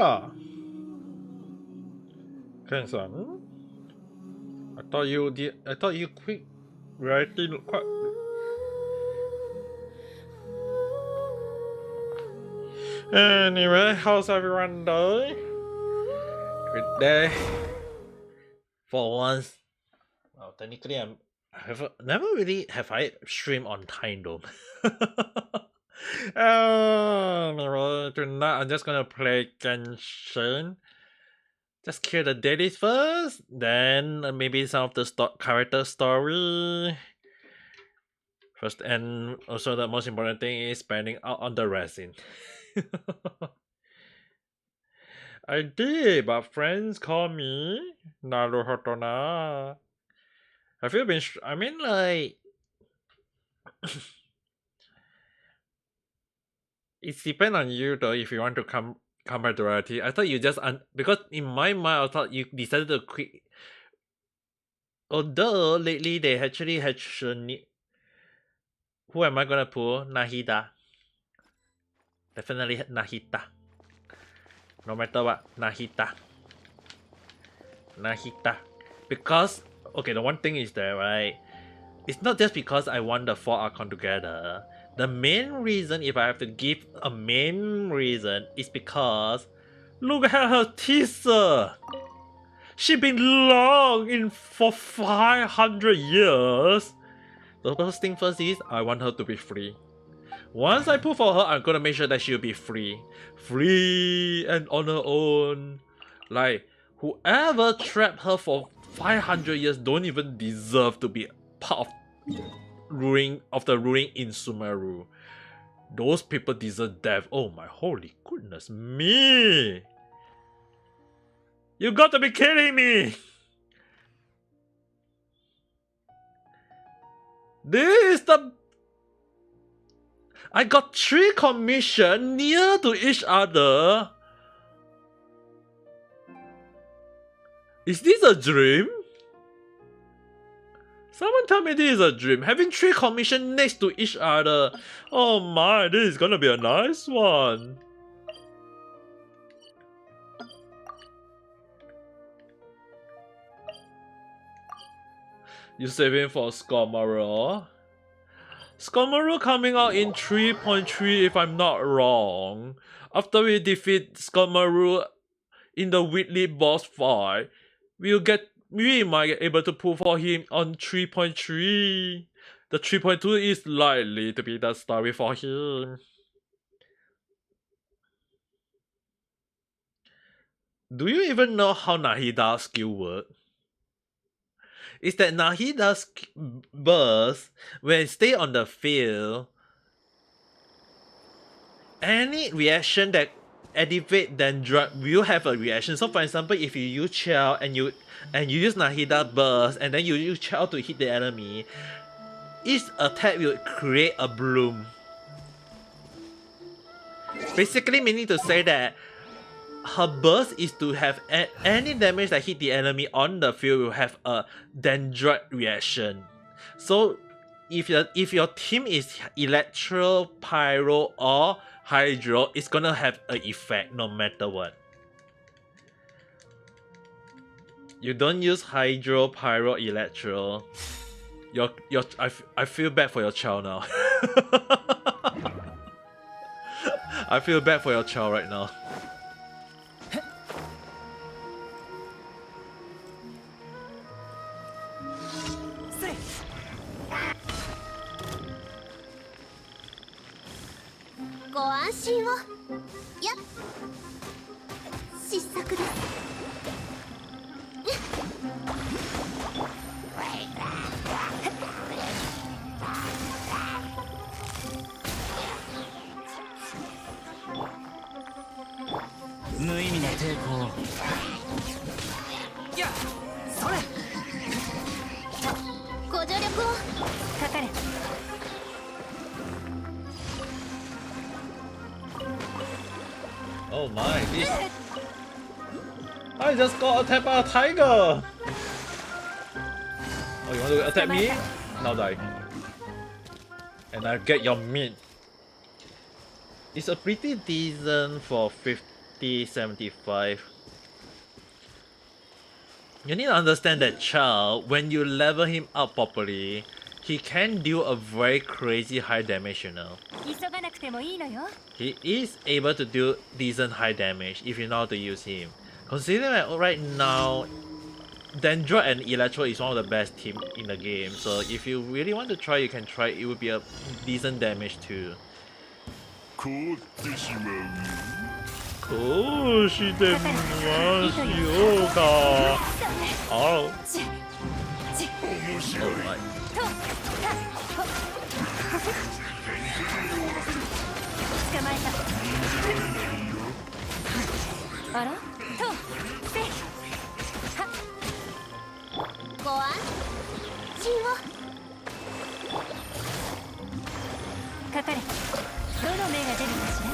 Hiya! Kenson? I thought you quit writing quite... Anyway, how's everyone doing? Good day. For once, well, technically never really have I streamed on time though. Anyway, tonight I'm just gonna play Genshin. Just kill the dailies first, then maybe some of the character story. First, and also the most important thing is spending out on the resin. I did, but friends call me Naruhotona. Have you been? I mean, like, it depends on you though. If you want to come back to reality, I thought you just because in my mind I thought you decided to quit. Although lately they actually had who am I gonna pull? Nahida. Definitely Nahida. No matter what, Nahida. Because okay, the one thing is that right, it's not just because I want the 4 Archon together. The main reason, if I have to give a main reason, is because look at her teaser. She been long in for 500 years. The first thing first is I want her to be free. Once I pull for her, I'm gonna make sure that she'll be free. Free and on her own. Like, whoever trapped her for 500 years don't even deserve to be part of the ruling in Sumeru. Those people deserve death. Oh my holy goodness me! You got to be kidding me! This is the... I got 3 commissions near to each other. Is this a dream? Someone tell me this is a dream. Having 3 commissions next to each other. Oh my, this is gonna be a nice one. You saving for Scomaru? Scomaru coming out in 3.3 if I'm not wrong. After we defeat Scomaru in the weekly boss fight, we might get able to pull for him on 3.3. The 3.2 is likely to be the story for him. Do you even know how Nahida's skill works? Is that Nahida's burst, when it stay on the field, any reaction that activate Dendrite will have a reaction. So for example, if you use Shell and you use Nahida burst and then you use Shell to hit the enemy, each attack will create a bloom. Basically meaning to say that her burst is to have any damage that hit the enemy on the field will have a Dendrite reaction. So if your team is Electro, Pyro or Hydro, it's gonna have an effect no matter what. You don't use Hydro, Pyro, Electro. I feel bad for your child now. I feel bad for your child right now. Oh my, this... I just got attacked by a tiger! Oh, you want to attack me? Now die. And I get your meat. It's a pretty decent for 70, 75. You need to understand that child, when you level him up properly, he can do a very crazy high damage, you know. He is able to do decent high damage if you know how to use him. Considering that right now, Dendro and Electro is one of the best team in the game, so if you really want to try, you can try. It would be a decent damage too. Oh, my. ご安心をかかれ。どの目が出るかしら。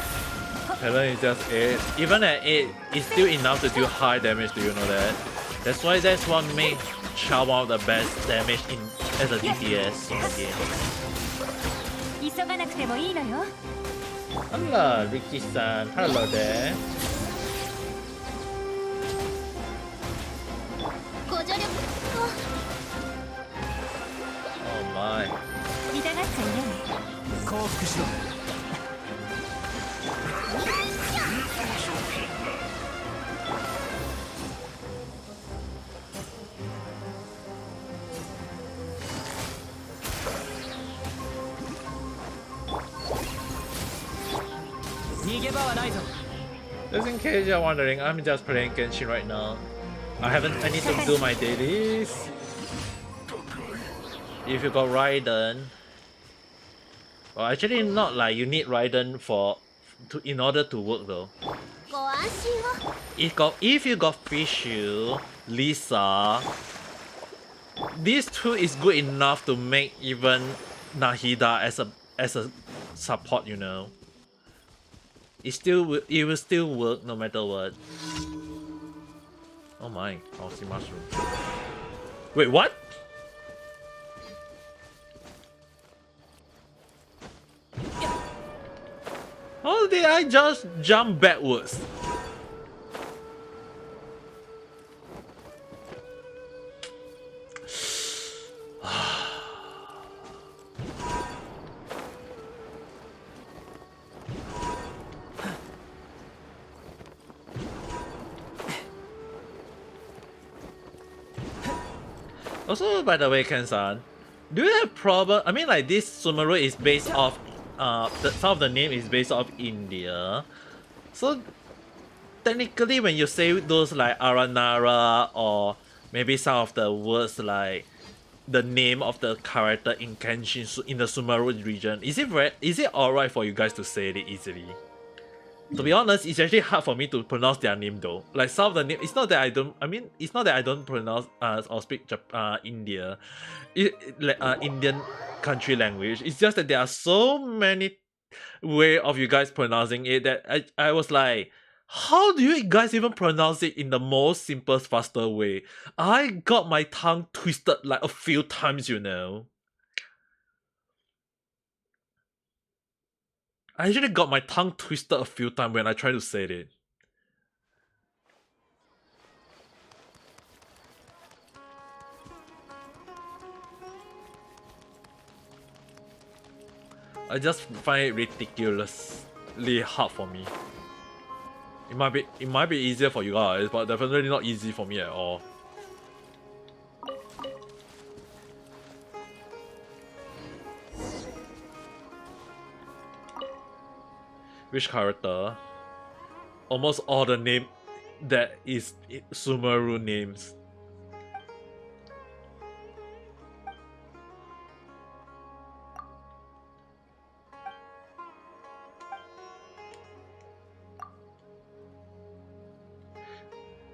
Talon is just 8. Even at 8, it's still enough to do high damage, do you know that? That's why that's what makes Chao one of the best damage in as a DPS in the game. 急がなくてもいいのよ。 Hello, Ricky-san. Hello there. ご助力を。 Oh my. 痛がっちゃいない。降伏しろ。 Just in case you're wondering, I'm just playing Genshin right now. I need to do my dailies. If you got Raiden, well, actually not like you need Raiden in order to work though. ご安心を。 If you got Fishu, Lisa, these two is good enough to make even Nahida as a support, you know. It will still work no matter what. Oh my, Bouncy Mushroom. Wait, what? How did I just jump backwards? Also, by the way, Ken-san, do you have problem? I mean, like this Sumeru is based off. Some of the name is based off India, so technically, when you say those like Aranara or maybe some of the words like the name of the character in Genshin in the Sumeru region, is it alright for you guys to say it easily? To be honest, it's actually hard for me to pronounce their name though. Like some of the name, it's not that I don't. I mean, it's not that I don't pronounce or speak Indian country language. It's just that there are so many way of you guys pronouncing it that I was like, how do you guys even pronounce it in the most simplest, faster way? I got my tongue twisted like a few times, you know. I actually got my tongue twisted a few times when I tried to say it. I just find it ridiculously hard for me. It might be easier for you guys, but definitely not easy for me at all. Which character? Almost all the name that is Sumeru names.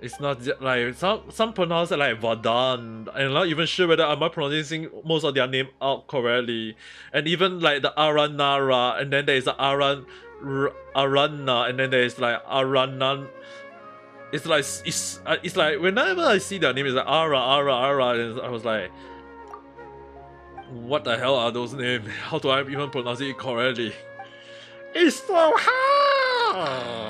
It's not just, like some pronounce it like Vadan. I'm not even sure whether I'm pronouncing most of their name out correctly. And even like the Aranara, and then there's the Arana, and then there's like Aranan. It's like whenever I see their name, it's like Ara, and I was like, what the hell are those names? How do I even pronounce it correctly? It's so hard.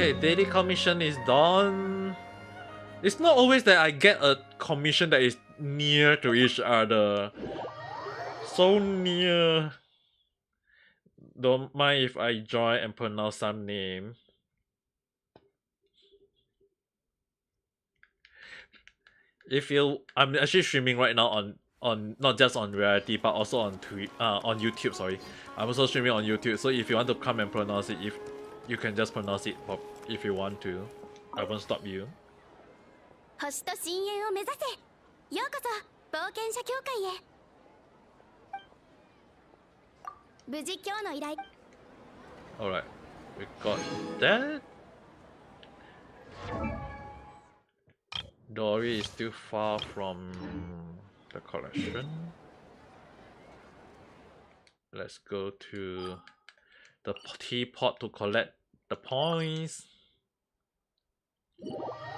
Okay, daily commission is done. It's not always that I get a commission that is near to each other. So near. Don't mind if I join and pronounce some name. I'm actually streaming right now on not just on reality but also on YouTube. Sorry, I'm also streaming on YouTube. So if you want to come and pronounce it, if you can just pronounce it if you want to, I won't stop you. 星と深淵を目指せ。ようこそ冒険者協会へ。無事今日の依頼。Alright, we got that. Dory is still far from the collection. Let's go to the teapot to collect the points.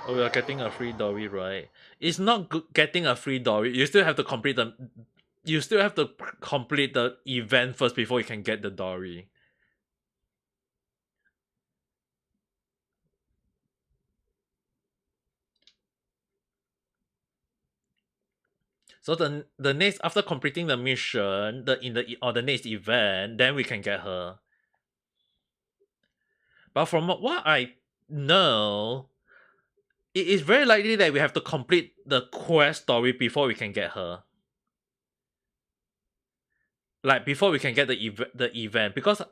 Oh, we are getting a free Dory, right? It's not good getting a free Dory. You still have to complete the event first before you can get the Dory. So the next, after completing the mission, the next event, then we can get her. But from what I know, it is very likely that we have to complete the quest story before we can get her. Like before we can get the event, because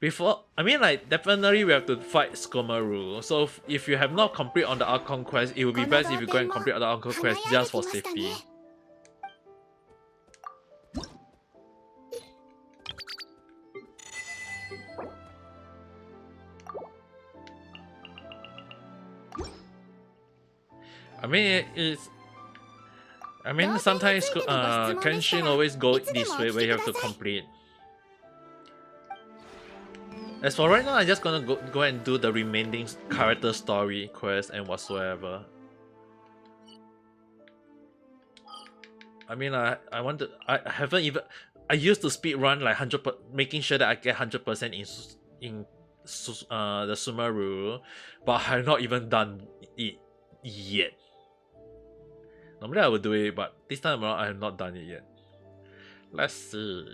before, I mean, like, definitely we have to fight Skomaru. So if you have not complete on the Archon quest, it would be best if you go and complete the Archon quest just for safety. I mean, sometimes Genshin always go this way where you have to complete. As for right now, I'm just gonna go and do the remaining character story quest and whatsoever. I mean, I haven't even. I used to speed run like 100%, making sure that I get 100% in the Sumeru, but I have not even done it yet. Normally I would do it, but this time around I have not done it yet. Let's see.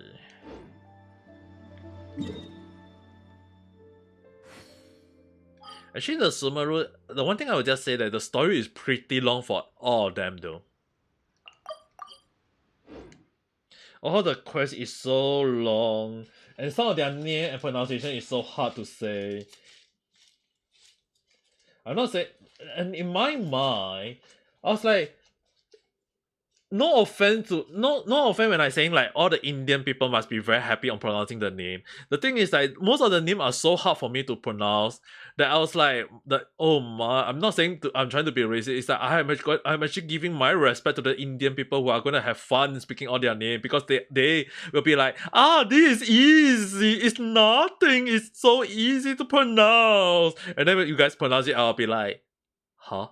Actually, the Sumeru, the one thing I would just say that the story is pretty long for all of them though. All the quest is so long, and some of their name and pronunciation is so hard to say. I'm not saying, and in my mind, I was like, no offense when I saying like all the Indian people must be very happy on pronouncing the name. The thing is like most of the name are so hard for me to pronounce that I was like, oh my, I'm not saying I'm trying to be racist. It's like I'm actually giving my respect to the Indian people who are gonna have fun speaking all their name, because they will be like, this is easy. It's nothing. It's so easy to pronounce. And then when you guys pronounce it, I'll be like, huh?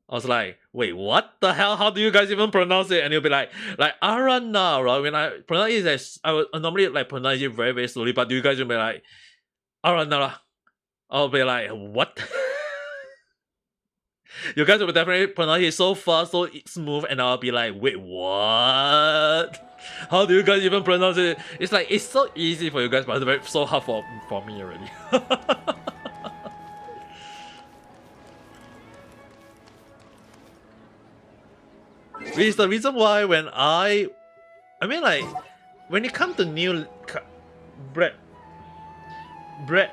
I was like, wait, what the hell? How do you guys even pronounce it? And you'll be like Arana, right? When I pronounce it, I would normally like pronounce it very, very slowly, but you guys will be like, Arana. I'll be like, what? You guys will definitely pronounce it so fast, so smooth, and I'll be like, wait, what? How do you guys even pronounce it? It's like, it's so easy for you guys, but it's so hard for me already. Which is the reason why when I mean, like, when it comes to new bread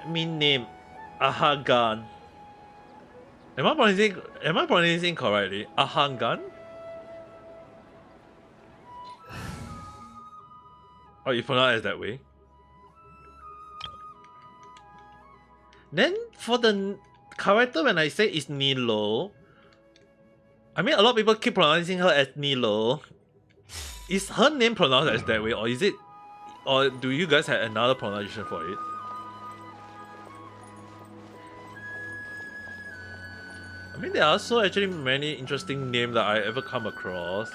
mean name Ahagan. Am I pronouncing correctly? Ahagan? Oh, you pronounce it that way. Then for the character, when I say it's Nilo, I mean, a lot of people keep pronouncing her as Nilo. Is her name pronounced as that way, or is it, or do you guys have another pronunciation for it? I mean, there are so actually many interesting names that I ever come across.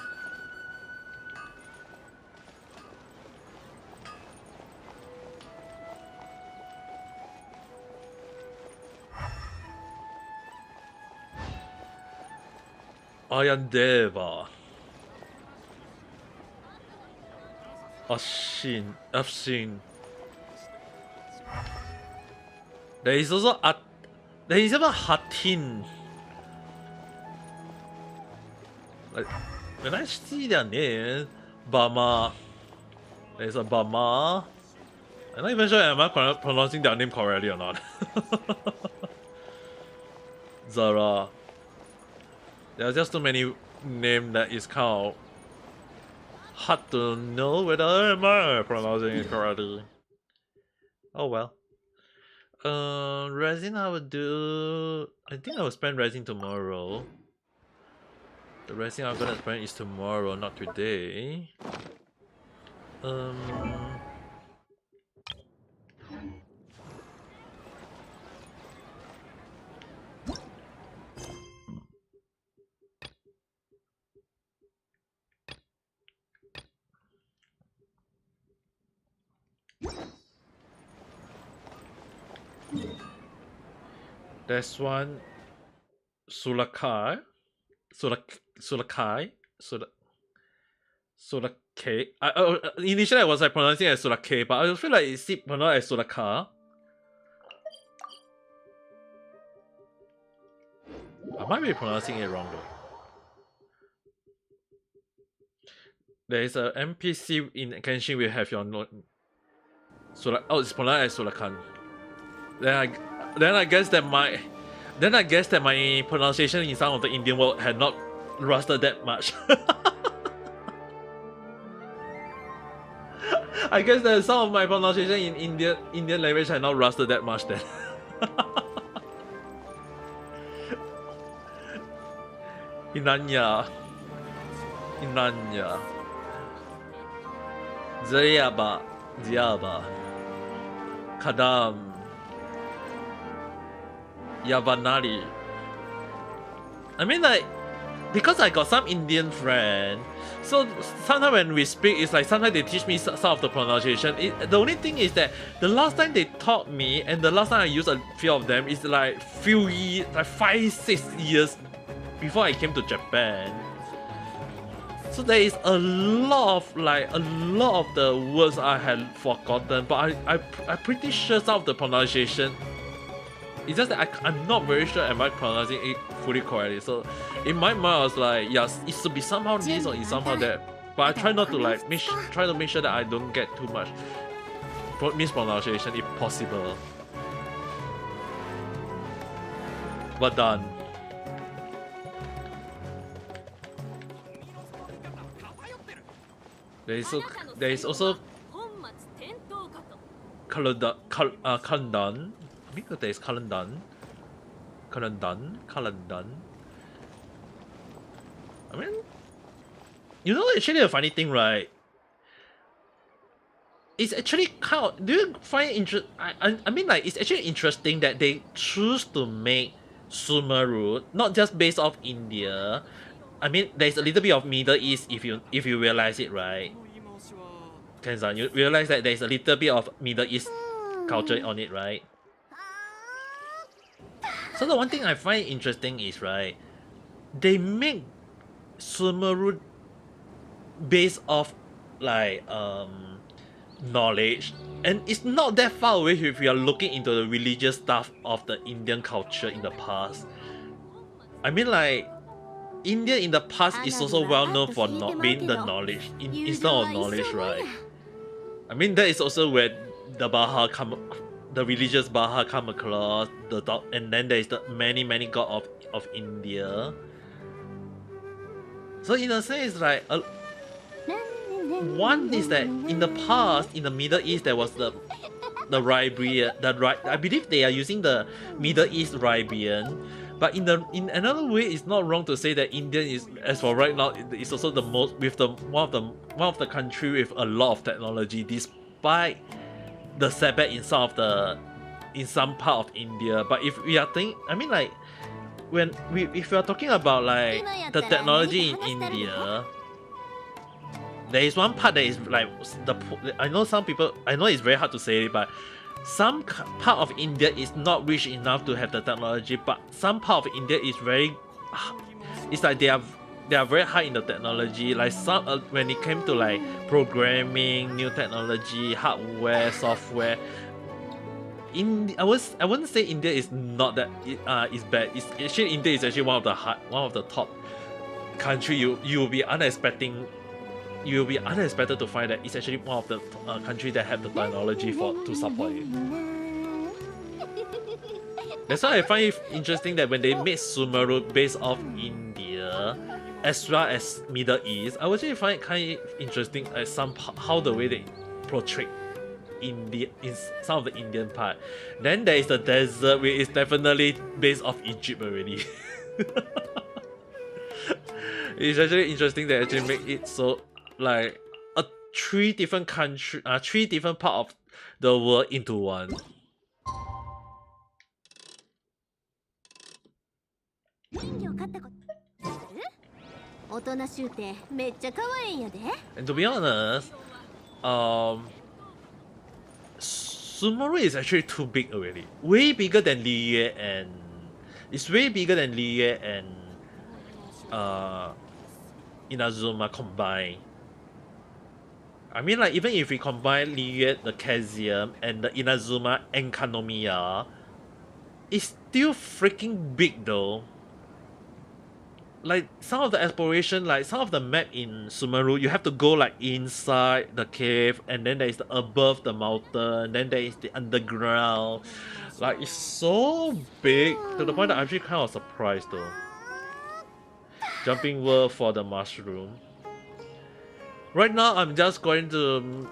Ayandeva. I've seen. There is also there is even Hatin. Like, when I see their name, Bama. There's a Bama. I'm not even sure am I pronouncing their name correctly or not. Zara. There are just too many names that is kind of hard to know whether am I pronouncing it correctly. Oh well. Resin I would do. I think I will spend resin tomorrow. The resin I'm gonna spend is tomorrow, not today. There's one Sulakai. Initially I was like pronouncing it as Sulake, but I feel like it's pronounced as Sulaka. I might be pronouncing it wrong though. There is a NPC in Genshin will have your note. It's pronounced as Sulakan. Then I guess that my pronunciation in some of the Indian world had not rusted that much. I guess that some of my pronunciation in Indian language had not rusted that much then. Inanya. Zayaba. Kadam. Yavanari. I mean, like, because I got some Indian friend, so sometimes when we speak, it's like sometimes they teach me some of the pronunciation. The only thing is that the last time they taught me, and the last time I used a few of them, is like 5-6 years before I came to Japan. So there is a lot of the words I had forgotten, but I'm pretty sure some of the pronunciation. It's just that I'm not very sure am I pronouncing it fully correctly. So in my mind I was like, yes, it should be somehow this or it's somehow that. But I try not to like try to make sure that I don't get too much mispronunciation if possible. But done. There is also Kalandan. I think there is Kalandan. I mean, you know, actually a funny thing, right? It's actually kind of, do you find it I mean, like, it's actually interesting that they choose to make Sumeru not just based off India. I mean, there's a little bit of Middle East if you realize it, right? Tenzan, you realize that there's a little bit of Middle East culture on it, right? So the one thing I find interesting is, right, they make Sumeru based off like knowledge, and it's not that far away if you are looking into the religious stuff of the Indian culture in the past. I mean, like, India in the past is also well known for not being the knowledge instead of knowledge, right? I mean, that is also where the religious Baha come across the top, and then there is the many god of India. So in a sense, like, one is that in the past, in the Middle East, there was the Ribian, I believe they are using the Middle East Ribian. But in another way, it's not wrong to say that India is, as for right now, it's also the most one of the country with a lot of technology, despite the setback in some part of India. But if we are thinking, I mean, like, if we are talking about like the technology in India, there is one part that is like I know it's very hard to say it, but some part of India is not rich enough to have the technology, but some part of India is very it's like they are very high in the technology. Like some when it came to like programming, new technology, hardware, software. I wouldn't say India is not that is bad. It's actually India is actually one of the top country you will be unexpected to find that it's actually one of the country that have the technology to support it. That's why I find it interesting that when they made Sumeru based off India as well as Middle East, I actually find it kind of interesting how the way they portray India in some of the Indian part. Then there is the desert, which is definitely based off Egypt already. It's actually interesting that actually make it so like three different part of the world into one. 大人しゅうてめっちゃ可愛いんやで。 And to be honest, Sumeru is actually too big already. Way bigger than Liye and Inazuma combined. I mean, like, even if we combine Liye, the Caesium, and the Inazuma and Kanomiya, it's still freaking big though. Like, some of the exploration, like, some of the map in Sumeru, you have to go, like, inside the cave, and then there is the above the mountain, then there is the underground. Like, it's so big, to the point that I'm actually kind of surprised, though. Jumping world for the mushroom. Right now, I'm just going to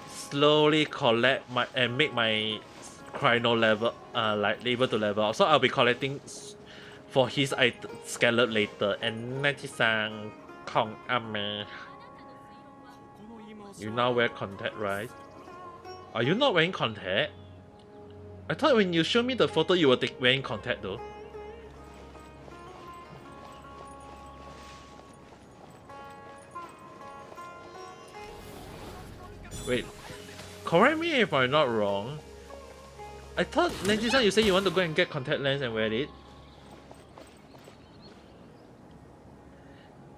slowly collect and make my Chrono level, able to level up. So I'll be collecting for his scallop later. And Nachi-san, Kong Ame. You now wear contact, right? Are you not wearing contact? I thought when you showed me the photo, you were wearing contact though. Wait, correct me if I'm not wrong. I thought, Nenji-san, you said you want to go and get contact lens and wear it.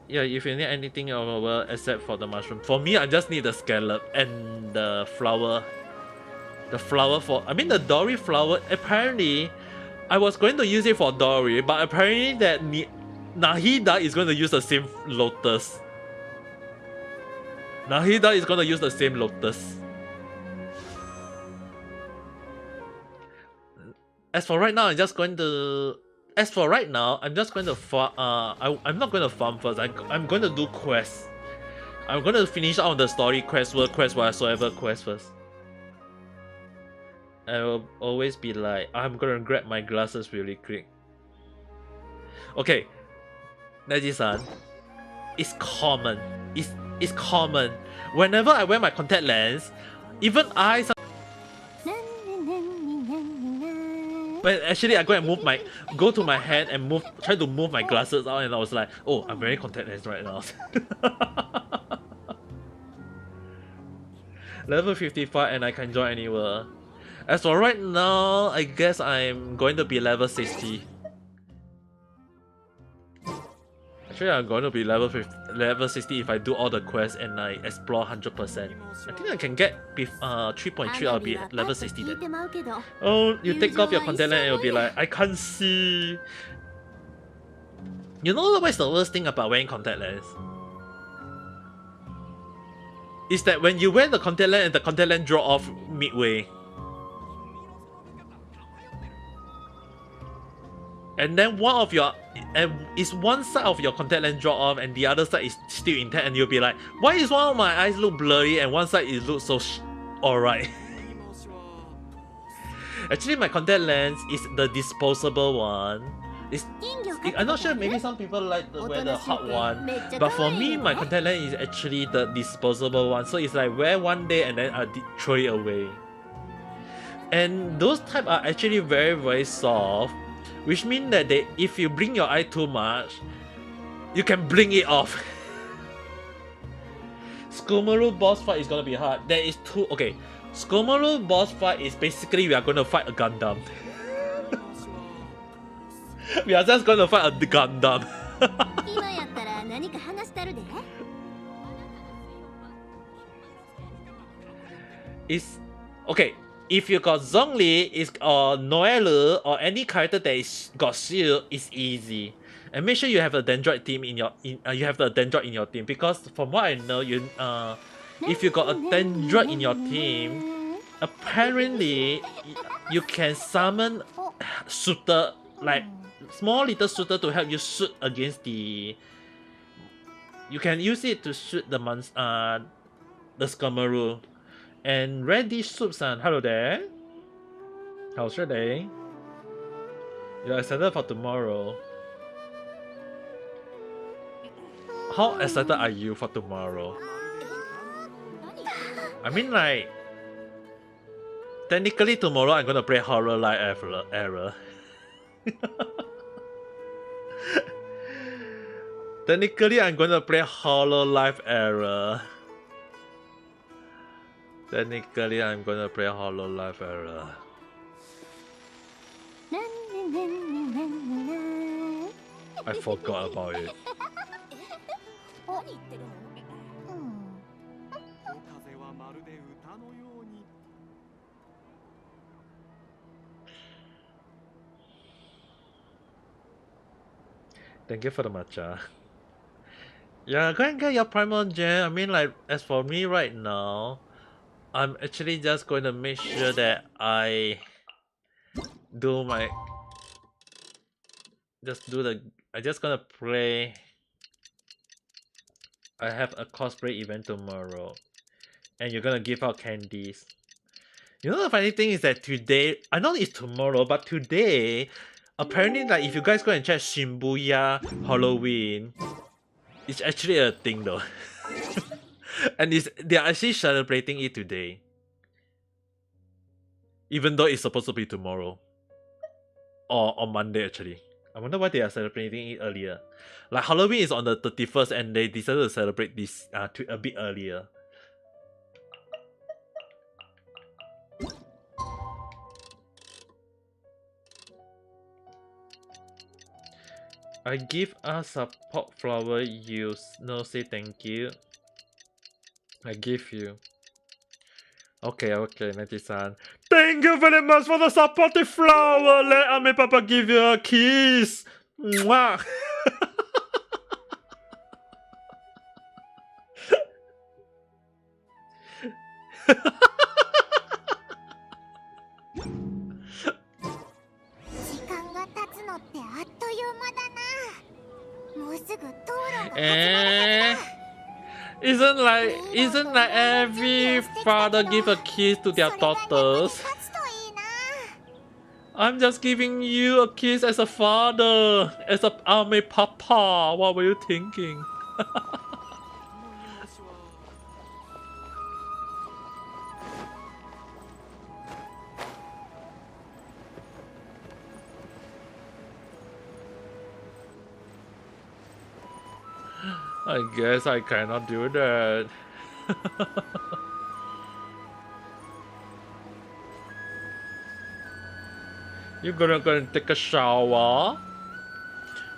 Yeah, if you need anything over except for the mushroom. For me, I just need the scallop and the flower. The flower I mean the Dory flower, apparently, I was going to use it for Dory, but apparently that Nahida is going to use the same lotus. Nahida is going to use the same lotus. As for right now, I'm just going to farm. I'm not going to farm first. I'm going to do quests. I'm going to finish out the story quest, world quest, whatsoever quest first. I will always be like, I'm going to grab my glasses really quick. Okay, Neji-san, it's common. It's common. Whenever I wear my contact lens, even but actually I go and go to my hand and try to move my glasses out, and I was like, oh, I'm wearing contact lens right now. Level 55 and I can join anywhere. As for right now, I guess I'm going to be level 60. Actually, I'm going to be level 60 if I do all the quests and I explore 100%. I think I can get 3.3, I'll be level 60 then. Oh, you take off your contact lens and you'll be like, I can't see. You know what's the worst thing about wearing contact lens? Is that when you wear the contact lens and the contact lens draw off midway. And then one side of your contact lens draw off and the other side is still intact, and you'll be like, why is one of my eyes look blurry and one side looks so alright? Actually, my contact lens is the disposable one. I'm not sure, maybe some people like to wear the hard one, but for me, my contact lens is actually the disposable one. So it's like wear one day and then I throw it away. And those type are actually very, very soft. Which means that if you blink your eye too much, you can blink it off. Sumeru boss fight is gonna be hard. There is two. Okay, Sumeru boss fight is basically we are gonna fight a Gundam. We are just gonna fight a Gundam. 今やったら何か話したるで。It's okay. If you got Zhongli, is or Noelle or any character that is got shield, is easy. And make sure you have a Dendroid team in your you have the Dendroid in your team, because from what I know, if you got a Dendroid in your team, apparently you can summon shooter, like small little shooter, to help you shoot against the. You can use it to shoot the the Skamaru. And Ready Soup-san, hello there. How's your day? You're excited for tomorrow. How excited are you for tomorrow? I mean, like, technically tomorrow I'm gonna play Horror Life Error. Technically I'm gonna play Hollow Life Error. Technically I'm gonna play Hollow Life Error. I forgot about it. Thank you for the matcha. Yeah, go and get your primal gem. I mean, like, as for me right now, I'm actually just going to make sure that I do my... I just gonna play... I have a cosplay event tomorrow. And you're gonna give out candies. You know the funny thing is that today... I know it's tomorrow, but today... Apparently, like, if you guys go and check Shibuya Halloween, it's actually a thing though. And they are actually celebrating it today. Even though it's supposed to be tomorrow. Or on Monday actually. I wonder why they are celebrating it earlier. Like Halloween is on the 31st and they decided to celebrate this a bit earlier. I give us a pot flower, you no say thank you. I give you. Okay, Neti-san. Thank you very much for the supportive flower. Let Ame Papa give you a kiss. Mwah. Isn't like every father give a kiss to their daughters? I'm just giving you a kiss as a father, as a Ame Papa. What were you thinking? I guess I cannot do that. You're gonna go and take a shower?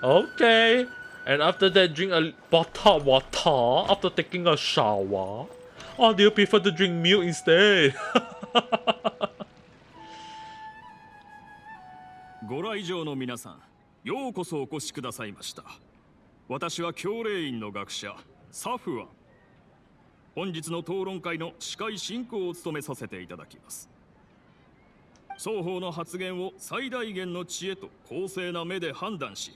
Okay. And after that, drink a bottle of water after taking a shower? Or do you prefer to drink milk instead? ご来場の皆さん、ようこそお越しくださいました。私は教令員の学者サフワン。本日の討論会の司会進行を務めさせていただきます。双方の発言を最大限の知恵と公正な目で判断し、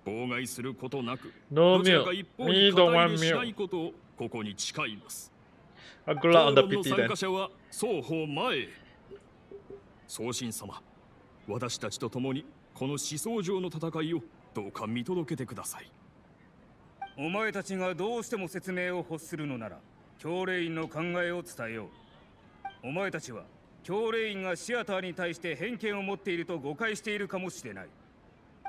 妨害することなく、どちらか一方に肩入れしないことをここに誓います。討論の参加者は双方前へ。宗神様、私たちと共にこの思想上の戦いをどうか見届けてください。お前たちがどうしても説明を欲するのなら、教令員の考えを伝えよう。お前たちは教令員がシアターに対して偏見を持っていると誤解しているかもしれない。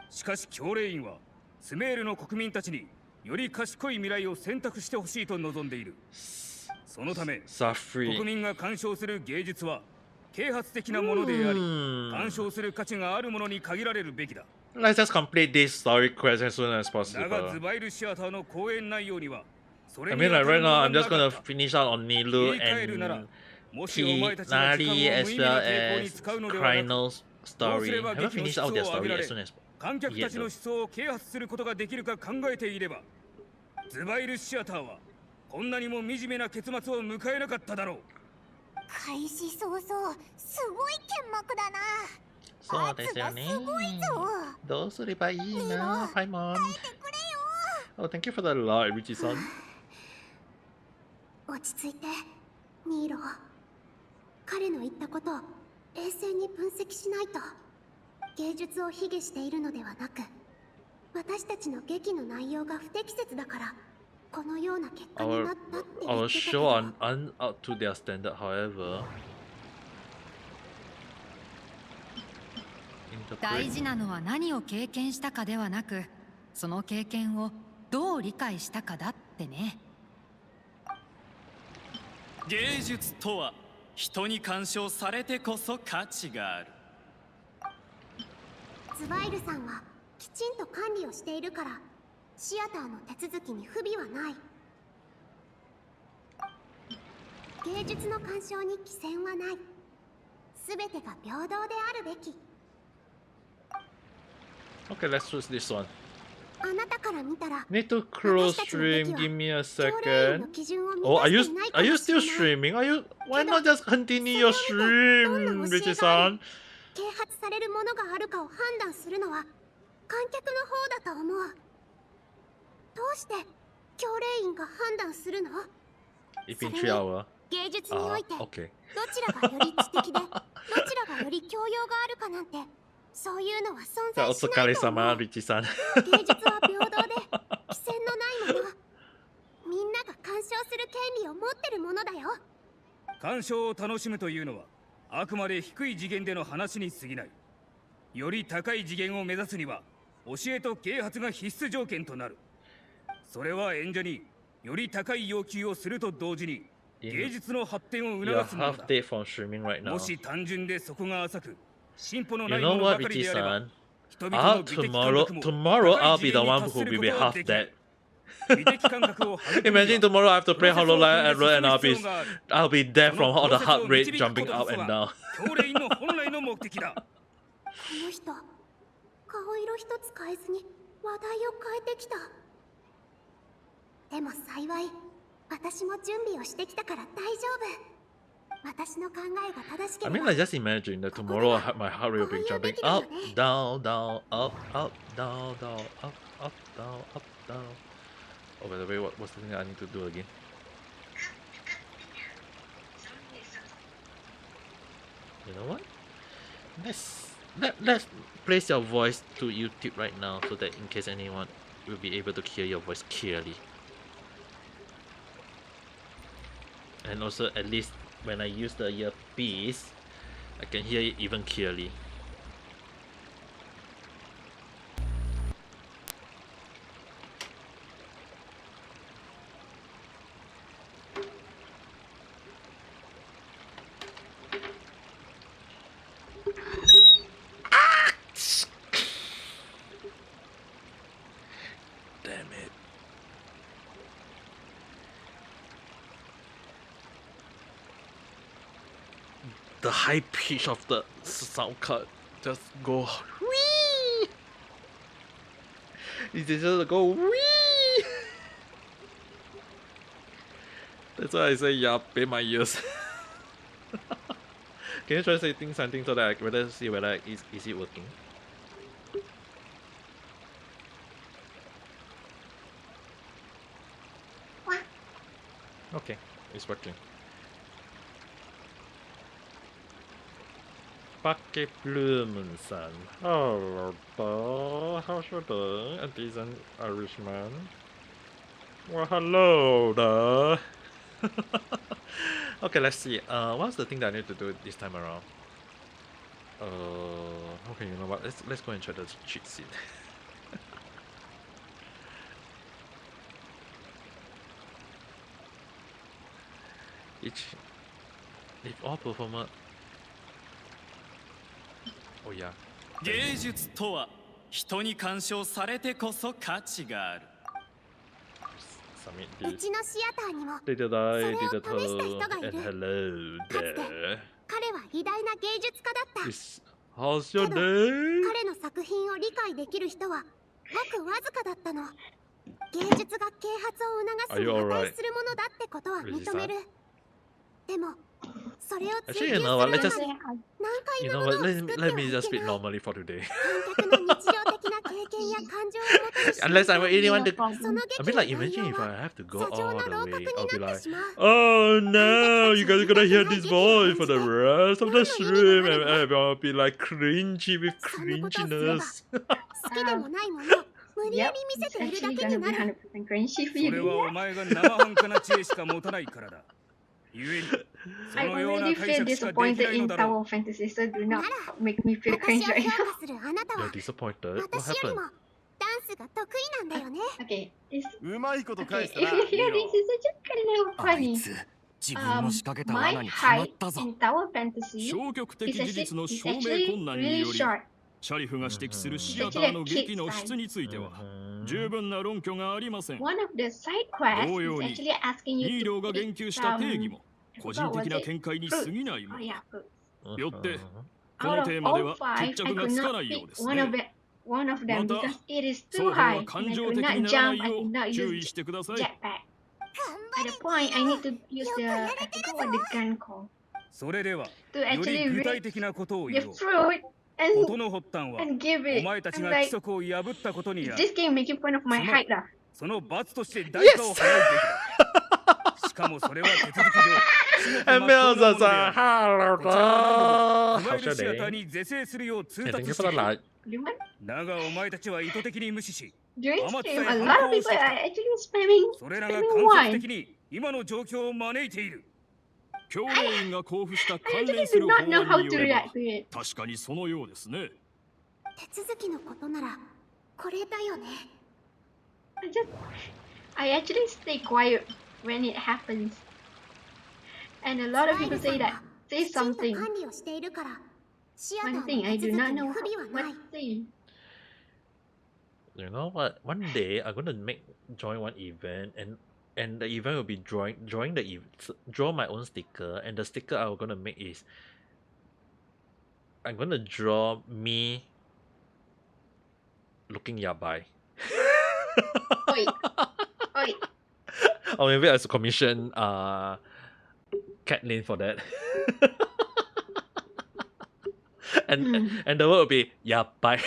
しかし教令員はスメールの国民たちにより賢い未来を選択してほしいと望んでいる。そのため国民が鑑賞する芸術は啓発的なものであり、鑑賞する価値があるものに限られるべきだ。Let's just complete this story quest as soon as だが possible. ズバイルシアターの公演内容にはそ I れに mean, 当 like た right るも now, の I'm が just なか gonna った。 finish out on 言 Nilu い換えるなら and もしお前たちが時 Nari 間を as 無意味な well 抵抗に as 使うのではなく Kryno's どうす story. れ I ば haven't 劇の finished 質 out を their 上げ story ら as れ soon as 観客た yet ちの though. 思想を啓発することができるか考えていればズバイルシアターはこんなにも惨めな結末を迎えなかっただろう。開始早々すごい剣幕だな。そうですよね。どうすればいいな、パイモン。Oh, thank you for the light, Richie-san. 落ち着いてニーロ。彼の言ったことを冷静に分析しないと。芸術を卑下しているのではなく、私たちの劇の内容が不適切だからこのような結果になったって言ってたけ Our ど。 show aren't up to their standard, however. 大事なのは何を経験したかではなく、その経験をどう理解したかだってね。芸術とは人に鑑賞されてこそ価値がある。ズバイルさんはきちんと管理をしているからシアターの手続きに不備はない。芸術の鑑賞に貴賎はない。すべてが平等であるべき。 Okay, let's choose this one. あなたから見たら Need to close stream. Give me a second. Oh, are you still streaming? Are you? Why not just continue your stream, Richie-san? 啓発されるものがあるかを判断するのは観客の方だと思う。どうして教令員が判断するの？ It's been 3 hours. 芸術において Okay. どちらがより知的でどちらがより教養があるかなんてそういうのは存在しないと思う。リッチーさん。芸術は平等で貴賎のないもの。みんなが鑑賞する権利を持ってるものだよ。鑑賞を楽しむというのはあくまで低い次元での話に過ぎない。より高い次元を目指すには教えと啓発が必須条件となる。それは演者により高い要求をすると同時に芸術の発展を You're 促すもの half だ。 day from streaming right now. もし単純でそこが浅く進歩の You ないも know のば what, かりであれば Richie-san? 人々の Ah, 美的感 tomorrow, 覚も tomorrow 高い I'll 次 be the 元に one 達 who す will る be ことが half できる。 dead. 美的感覚を育むには Imagine tomorrow I have to play プロセスを Hololive 踏んで and I'll 進む be 必要がある。 I'll be dead そ from の all プロ the セスを heart 導 rate く jumping ことこ up そ and が down. 教令員の本来の目的だ。この人顔色一つ変えずに話題を変えてきた。でも幸い私も準備をしてきたから大丈夫。私の考えが正しけ I れ mean, ば like just imagine that tomorrow my heart rate will be jumping up, down, down, up, up, down, down, up, up, down, up, down. Oh, by the way, what's the thing I need to do again? You know what? Let's place your voice to YouTube right now so that in case anyone will be able to hear your voice clearly. And also at least when I use the earpiece, I can hear it even clearly. Damn it. The high pitch of the sound cut just go wee. It just go wee. That's why I say yeah, pay my ears. Can you try saying something so that I can see whether is it working? Okay, it's working. Bucket Blumenson. Hello there. How's your day? A decent Irishman. Well, hello there. Okay, let's see. What's the thing that I need to do this time around? Okay, you know what? Let's go and try the cheat sheet. If all performer. Oh yeah. 芸術とは人に干渉されてこそ価値がある。Submit う this. ちのシアターにも Did it die? Did it それを試した人がい and る。 hello かつて there. 彼は偉大な芸術家だった。 How's your けど day? 彼の作品を理解できる人はごくわずかだったの。芸術が啓発を促 Are す you に alright? 値するものだってことは認める。でもそれを追 Actually, 求 you す know what? る Let's 中 just, で難解 you な know も what? のを作って Let はい me け just speak ない。 normally for today. 観客の日常的な経験や感情をもとにしない Unless I と really want to. その I 劇 mean, の like, 内 imagine 容 if は I have to go 砂上 all の the 楼閣 way. に I'll be なって like, しまう。 oh no, you guys are gonna hear this 観客たちは voice for the rest of the 何の意味が stream, ある and の？ everyone will be like cringy with そんなことをすれば cringiness. 好きでもないものを無理や Yep, り見せ it's ているだ actually け gonna に be なる。 100% cringy for そ you れ to は do お that. 前が生半可な知恵しか持たないからだ。ゆえにそ I のような already 解 feel 釈しかでき disappointed ないの in だろ Tower of Fantasy, so do not make me feel 私 cringe を right 評 now. 価するあなた You're は disappointed? What 私より happened? もダンスが得意なんだよね。 Okay, it's うまいこと返 okay. した If な you ニ hear ー this, ロ it's actually kind of あい funny. つ自分の仕掛けた My 罠にはまっ height たぞ。 in Tower of Fantasy 消極的 is 事実の is 証明 actually 困難に really より short. シャリフが指摘するシア It's タ actually ー a の kid 劇の style. 質については Mhm. 十分な論拠がありません。 One of the side quests 同 is 様に actually asking ニ you ーロ to ーが pick 言及した定義 some も個人的な見解に過ぎないも oh の。 yeah, fruits. よって Mhm. こ Out の of テーマで all は five, 決 I 着が could つか not ないよう pick です one of ね。 one of them また because it is 双 too 方は high 感 and I 情 could 的 not にならない jump, I よ could う not 注 use 意してください。 jetpack. At the point, I need to use the I forgot what the gun called それでは to よ actually り具体 reach 的なことを the 言おう。 fruit 事の発端は and give お it. 前たち I'm が like, 規則を破ったことに is あ this る。 game making fun of my その height だ？その罰として代価を払うべきだ。しかもそれは手続き上、至極 And 真っ当なも Mills ので are ある。 hello こちらは何度も there. いわ How's ゆる your シアター day? に是正するよう通 Hey, 達 thank you し for て the いる。 light. Lumen? だがお前たちは意図的に無視し、 During 余った stream, や a 反 lot 抗 of をし people てき are た。 actually spamming それらが spamming 間 why? 接的に今の状況を招いている。教令員が交付した I 関 actually 連す do る not 法 know how 案に to よれば react to it. 確かにそのようですね。手続きのことならこれだよね。 I actually stay quiet when it happens. And a lot of people say that. Say きちんと something. 管理をしているからシアター One の thing I 手 do 続き not に know 不備はな what い。 to say. You know what? One day I'm gonna join one event and the event will be drawing the draw my own sticker, and the sticker I'm gonna make is I'm gonna draw me looking yabai. Oi. Oi. Or maybe I should commission Catlin for that. and the word will be yabai.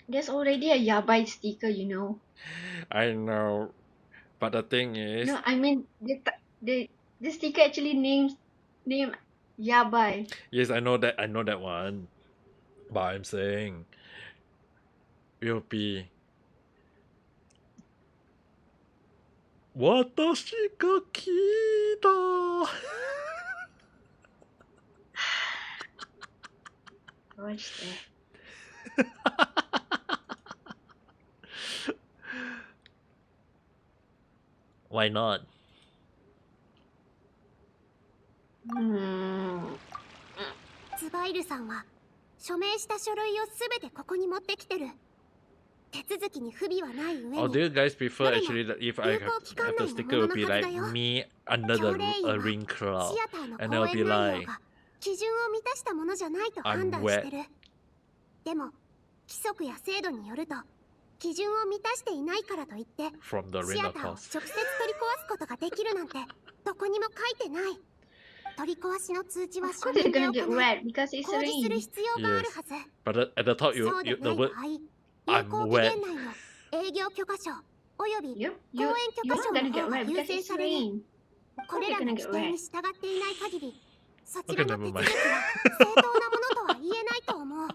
There's already a Yabai sticker, you know. I know, but the thing is, No, I mean the sticker actually name Yabai. yes, I know that one, but I'm saying will be 私が聞いた。Watch that. Why not? ズバイルさんは署名した書類をすべてここに持ってきてる。手続きに不備はない上 Or do に you guys prefer actually that if I have the sticker will be like me under the ring cloud, シアターの and 公 I'll be 演内 like 容が基準を満たしたものじゃないと判断してる。でも規則や制度によると基準を満たしていないからといって from the シ ring ア of ターを course. 直接取り壊すことができるなんてどこにも書いてない。取り壊しの通知は Of 書 course 面 it's で gonna 行 get い wet because it's 公示する rain. 必要があるはず。 But at the top, そうで the ない word 場合、有 I'm 効期 wet. 限内の営業許可証および Yep, 公 you 園許 you're 可証 not の gonna get 方が wet 優 because 先 it's される。 rain. これら You're の gonna 規 get 定に wet. 従っていない限り、そちら Okay, の never 手 mind. 続きは正当なものとは言えないと思う。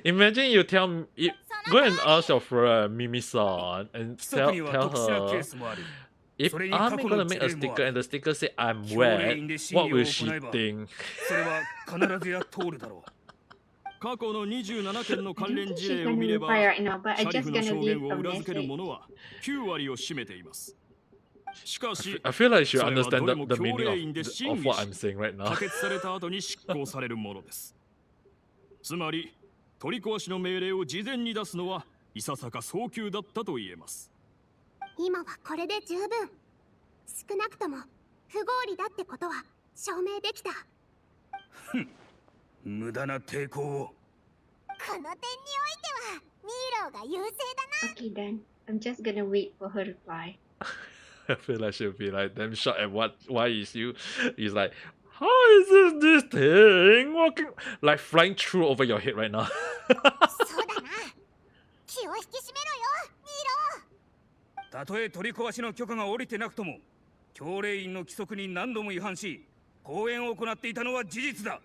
Imagine you go and ask your friend Mimi-san and 規則には tell 特殊なケー her スもある。 if それに I'm 過去 gonna の make 事 a 例もあ sticker る。 and the sticker say I'm 教令員 wet, で審 what 議を will 行 she えば、 think? それは必ずや通るだろう。過去の27件の I 関 don't 連 think 事 she's 例を gonna 見れば、 reply right now, but シ I'm ャリ just フの gonna 証 leave 言を a 裏付ける message. ものは9割を占めています。しかし I feel like you それは understand どれも the 教 meaning 令員で of 審議 what し I'm saying right now. 可決された後に執行されるものです。つまり取り壊しの命令を事前に出すのはいささか早急だったと言えます。今はこれで十分。少なくとも不合理だってことは証明できた。無駄な抵抗を。この点においてはニーローが優勢だな。 Okay then, I'm just gonna wait for her reply. I feel like she'll be like damn shocked at why is you he's like, how is this thing walking like flying through over your head right now? そうだな。気を引き締めろよ、ニーロー。たとえ取り壊しの許可が下りてなくとも、教令員の規則に何度も違反し、講演を行っていたのは事実だ。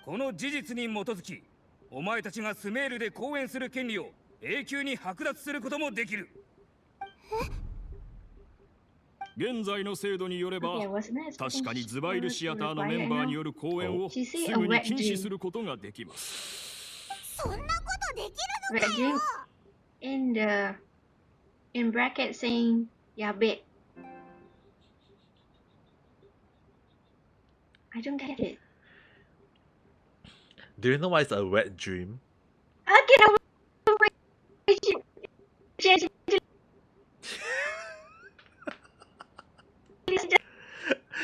この事実に基づき、お前たちがスメールで講演する権利を永久に剥奪することもできる。現在の制度によれば、 Okay, I wasn't expecting 確かにズバイルシアターの to メン reply バー right に now. よる講演をす She said ぐ a に wet 禁止 dream. することができます。そんなことできる Wet のかよ。 dream in bracket saying yeah bit. I don't get it. Do you know why it's a wet dream? I get away.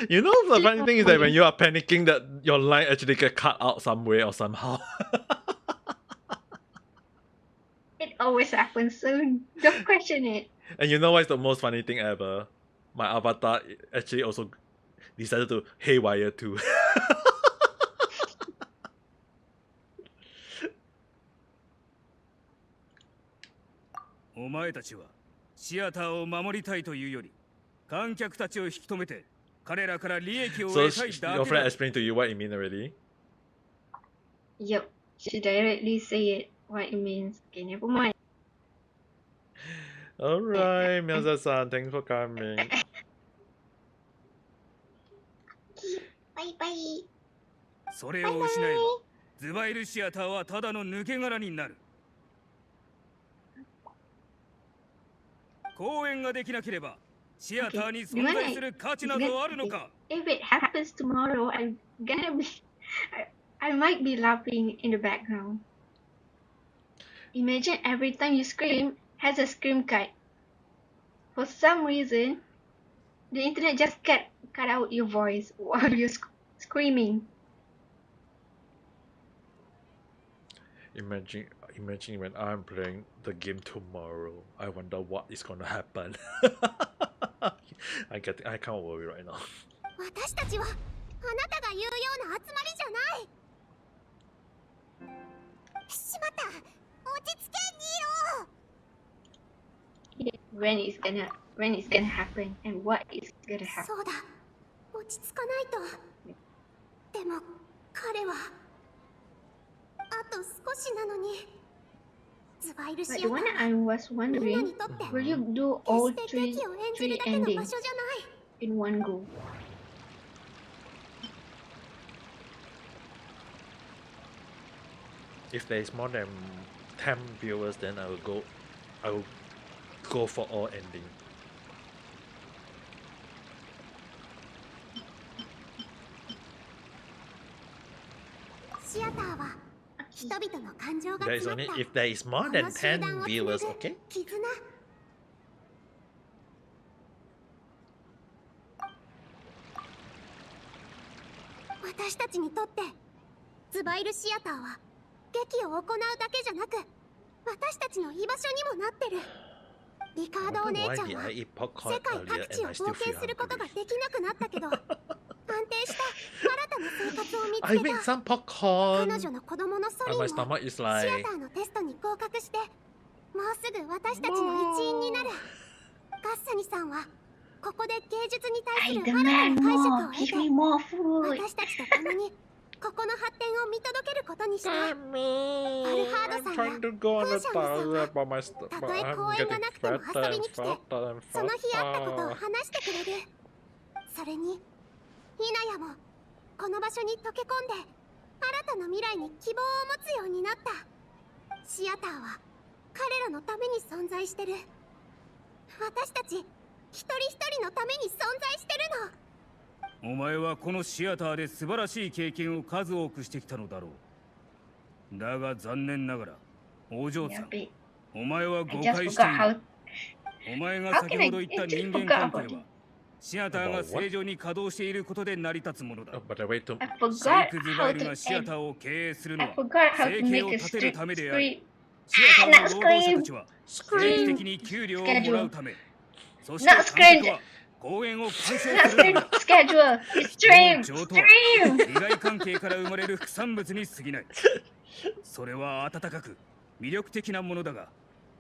You know the funny thing is that when you are panicking that your line actually get cut out some way or somehow. It always happens soon. Don't question it. And you know what's the most funny thing ever? My avatar actually also decided to haywire too. お前たちはシアターを守りたいというより、観客たちを引き止めて彼らから利益を So 得たいだ your け friend だ。 explained to you what it mean already? Yep. She directly say it what it means. Okay, never mind. Alright, Miyazaki-san, thanks for coming. バイバイ。それを失えば、ズバイルシアターはただの抜け殻になる。講演ができなければ、シアターに存在する価値などあるのか。 If it happens tomorrow, I'm gonna be. I might be laughing in the background. Imagine every time you scream has a scream cut. For some reason, the internet just cut out your voice while you're screaming. Imagine when I'm playing the game tomorrow. I wonder what is gonna happen. I can't worry right now. 私たちはあなたが言うような集まりじゃない。しまった。落ち着け、ニーロ When it's gonna happen and what is gonna ー。 happen. そうだ。落ち着かないと。でも彼はあと少しなのに。ズバイルシア But タ the one ー。 I was みんな wondering, にとって will you do all 決して three 劇を演じる three だけの場 endings 所じゃない。 in one go? If there is more than 10 viewers, then I will go for all ending. シアターは人々の感情が There is 詰ま only った if there is more こ than の集団を 10 つ viewers, なぐ okay? 絆。私たちにとってズバイルシアターは劇を行うだけじゃなく私たちの居場所にもなってる。リカードお I 姉 wonder ちゃ why んは did I eat 世 popcorn 界 earlier 各地 and を I still 冒険 feel することが hungry? できなくなったけど安定した新たな生活を見 I つけ ate た。 some 彼 popcorn 女の子供のソリ and ン my も stomach is シア like ターのテストに合格してもうすぐ私たちの一員になる。ガッサニさんはここで芸術に対 I する新たな demand 解 more. 釈 Give me を more 得 food. て私たちと共にここの発展を見届けることにした。 I'm trying to go on a diet by my but たとえ I'm 公園が getting なくても fatter 遊び and に来て fatter and その日あったことを fatter. 話してくれる。それにヒナヤもこの場所に溶け込んで新たな未来に希望を持つようになった。シアターは彼らのために存在してる。私たち一人一人のために存在してるの。お前はこのシアターで素晴らしい経験を数多くしてきたのだろう。だが残念ながら、お嬢さん、 Yeah, お前は I 誤 just 解してい forgot how. る。お前が先ほど言った人間関係は、シアターが正常に稼働していることで成り立つものだ。 Oh, but I wait to. I シェイ forgot ク・ズ how バイル to がシアタ end. ーを経営するの I は forgot how 生 to 計 make を a 立てるためであり、 script. シアターの Not 労働者 scream. たちは定期的に給料をもらうため、そして Not 観 scream. 客は公演を鑑賞 Not するの script だ。 schedule. It's stream. 上とは Stream. 利害関係から生まれる副産物に過ぎない。それは温かく魅力的なものだが、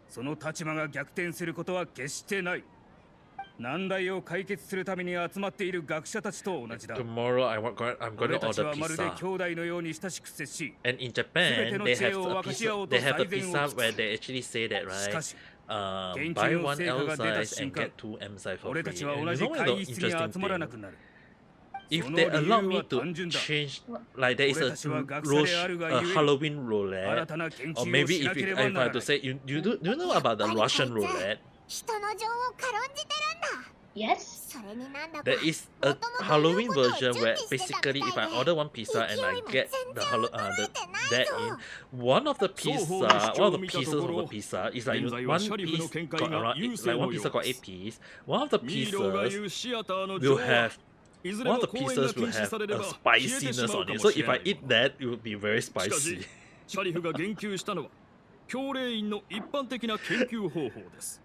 その立場が逆転することは決してない。難題を解決するために集まっている学者たちと同じだ。 Tomorrow I'm going 俺 to たち order はまるで pizza. 兄弟のように親しく接し、 And in Japan, they have a pizza. They have a pizza where they actually say that, し right? かし、 Buy one L size and get two M size for 俺た free. ちは And 同 you じ know what 会 the 議室に interesting 集まらな thing? くなる。 If その they 理 allow 由 me は to 単純だ。 change, like there is 俺 a たちは学者であるがゆえに、 Halloween 新 roulette, たな研 or 究を maybe しな if け you, れ if ば I なら have な to い。 say, you do you know about the Russian roulette? 人の情を軽んじてるんだ。 Yes. それになんだか There is a Halloween version where basically if I order one pizza and I get the that in one of the pizza, one of the pieces of the pizza is like one piece got around like one pizza got 8 pieces. One of the ミーローが言 pieces うシアターの will 情は have いずれ one も of the 公演が pieces 禁 will 止 have されれ a ば消えて spiciness しまう on か it. も So しれ if な I い eat that, it will be very しかし spicy. シャリフが言及したのは教令員の一般的な研究方法です。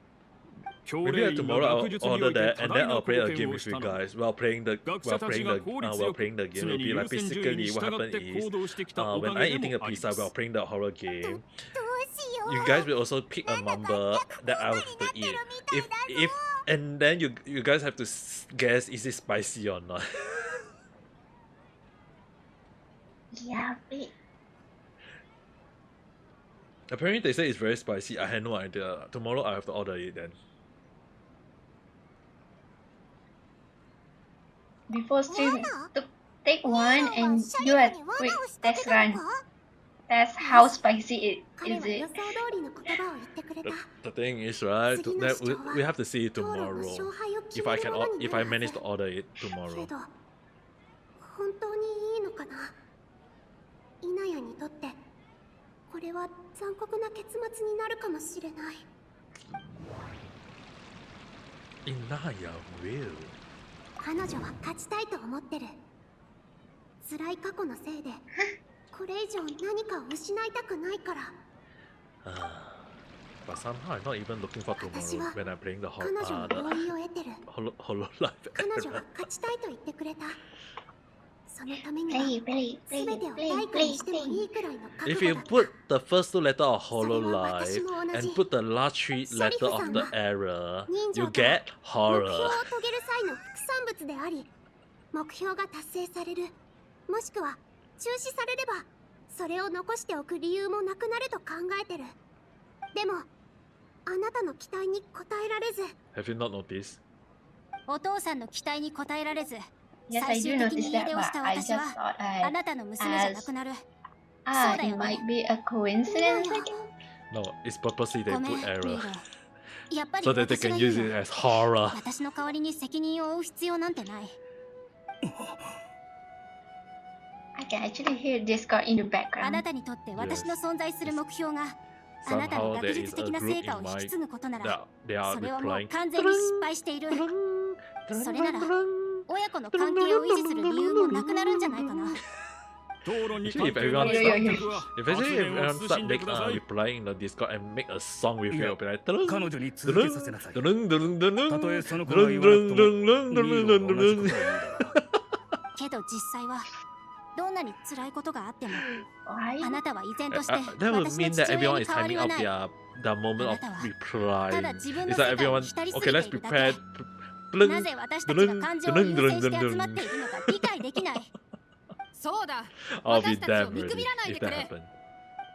教 Maybe 令員が tomorrow 学 I'll 術にお order いて that 多 and 大 then な I'll 貢 play a 献 game を with した you のは guys while playing the 学者たちが効率 while よく playing the game. 常 It'll に be 優 like 先順位に basically 従 what って happened 行 is 動してきたお when か I げ eating で a もあり pizza ます while。playing the horror game, どうしよう。 you guys will also pick a number that I have to eat. If and then you guys have to guess is it spicy or not. Yeah, wait. Apparently they say it's very spicy. I had no idea. Tomorrow I have to order it then. Before stream, take one and do a quick test run. That's how spicy it 彼 is は予 it. 想通りの言葉を言ってくれ The, た。 the thing is, right? That we have to see it 討論の tomorrow. 勝敗を決 If め I る can, ものに if な I るは manage ず to order it け tomorrow. ど、本当にいいのかな。イナヤにとってこれは残酷な結末になるかもしれない。 Inaya will. 彼女は勝ちたいと思ってる。辛い過去のせいでこれ以上何かを失いたくないから。 But somehow I'm not even looking for tomorrow when I'm playing the 彼女の同意を得てる。 Hololive 彼女 era. は勝ちたいと言ってくれた。そのためには Play, 全 play, てを play, 対価 play, にしても play. いいくらいの覚 If 悟 you だった。 put the first two letters of Hololive and put the last three letters of the error, you get 目標を horror. 遂げる際の副産物であり、目標が達成される、もしくは中止されればそれを残しておく理由もなくなると考えてる。でもあなたの期待に応えられず、 Have you not noticed? お父さんの期待に応えられず、 Yes, 最 I 終 do 的に notice 家 that, 出をし but た I 私 just は thought あなたの娘じゃなくなる。 it そうだよね。 might be a coincidence, I guess. No, it's purposely they ごめん、 put ミ error ーロ。やっぱり so that they 私 can が言 use う it よ。 as horror. 私の代わりに責任を負う必要なんてない。I can actually hear Discord in the あな background. たにとって私の存在する目標があなたの Somehow 学 there 術 is 的 a な group 成果を in 引き mind 継ぐことなら、 that they are それはもう replying. 完全に失敗している。それなら親子の関係を維持する理由もなくなるんじゃないかな。討論に Actually, 関 if 係のあ everyone る start, 観客は if actually 発言を everyone 慎 start んで make ください。 replying in the Discord and make a song with you, いや it'll be like 彼女に続けさせなさい。たとえその子が言わなくとも、ミーロが同じことを言うだろう。けど実際はどんなに辛いことがあっても、 Why? あなたは依然として That would 私の mean that 父親 everyone に is 変わり timing は up ない。 the moment of た replying. だ自分の It's 世 like 界 everyone, に浸りす okay, ぎ let's ているだ prepare. け。なぜ私たちが感情を優先して集まっているのか理解できない。そうだ。 I'll be 私たちを damn 見く ready びらない if でく that れ。 happens.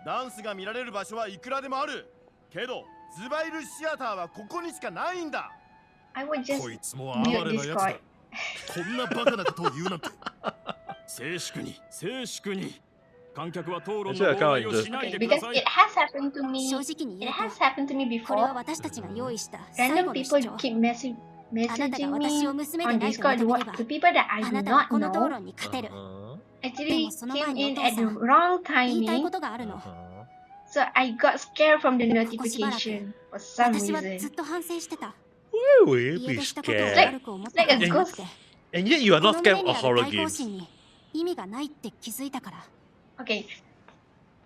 ダンスが見られる場所はいくらでもあるけどズバイルシアターはここにしかないんだ。 I would just こいつも哀 mute れなやつだ Discord. こんなバカなことを言うなんて。静粛に、静粛に。観客は討論の Actually, I 妨 can't 害をしない Okay, でくだ because さ it い。 has happened to me. 正直に It 言う has と、 happened to me これは before. 私たちが用意した最 Random 後の主 people 張。 keep messaging me 私を娘で on ないと Discord 認めれば to people that I あ do なたは not この討 know 論に勝てる。 actually でもその前 came にお in 父 at さ the ん wrong 言いたいこ timing, とがあるの。 so I got scared from the ここしばらく notification for some 私はずっ reason. と反省してた。 Why will you 家 be 出したことを scared? 悪く思った Like こと a がなく ghost. て、 And yet you are こ not の scared 胸に of ある horror 対抗 games. 心に意味がないって気づいたから。 Okay,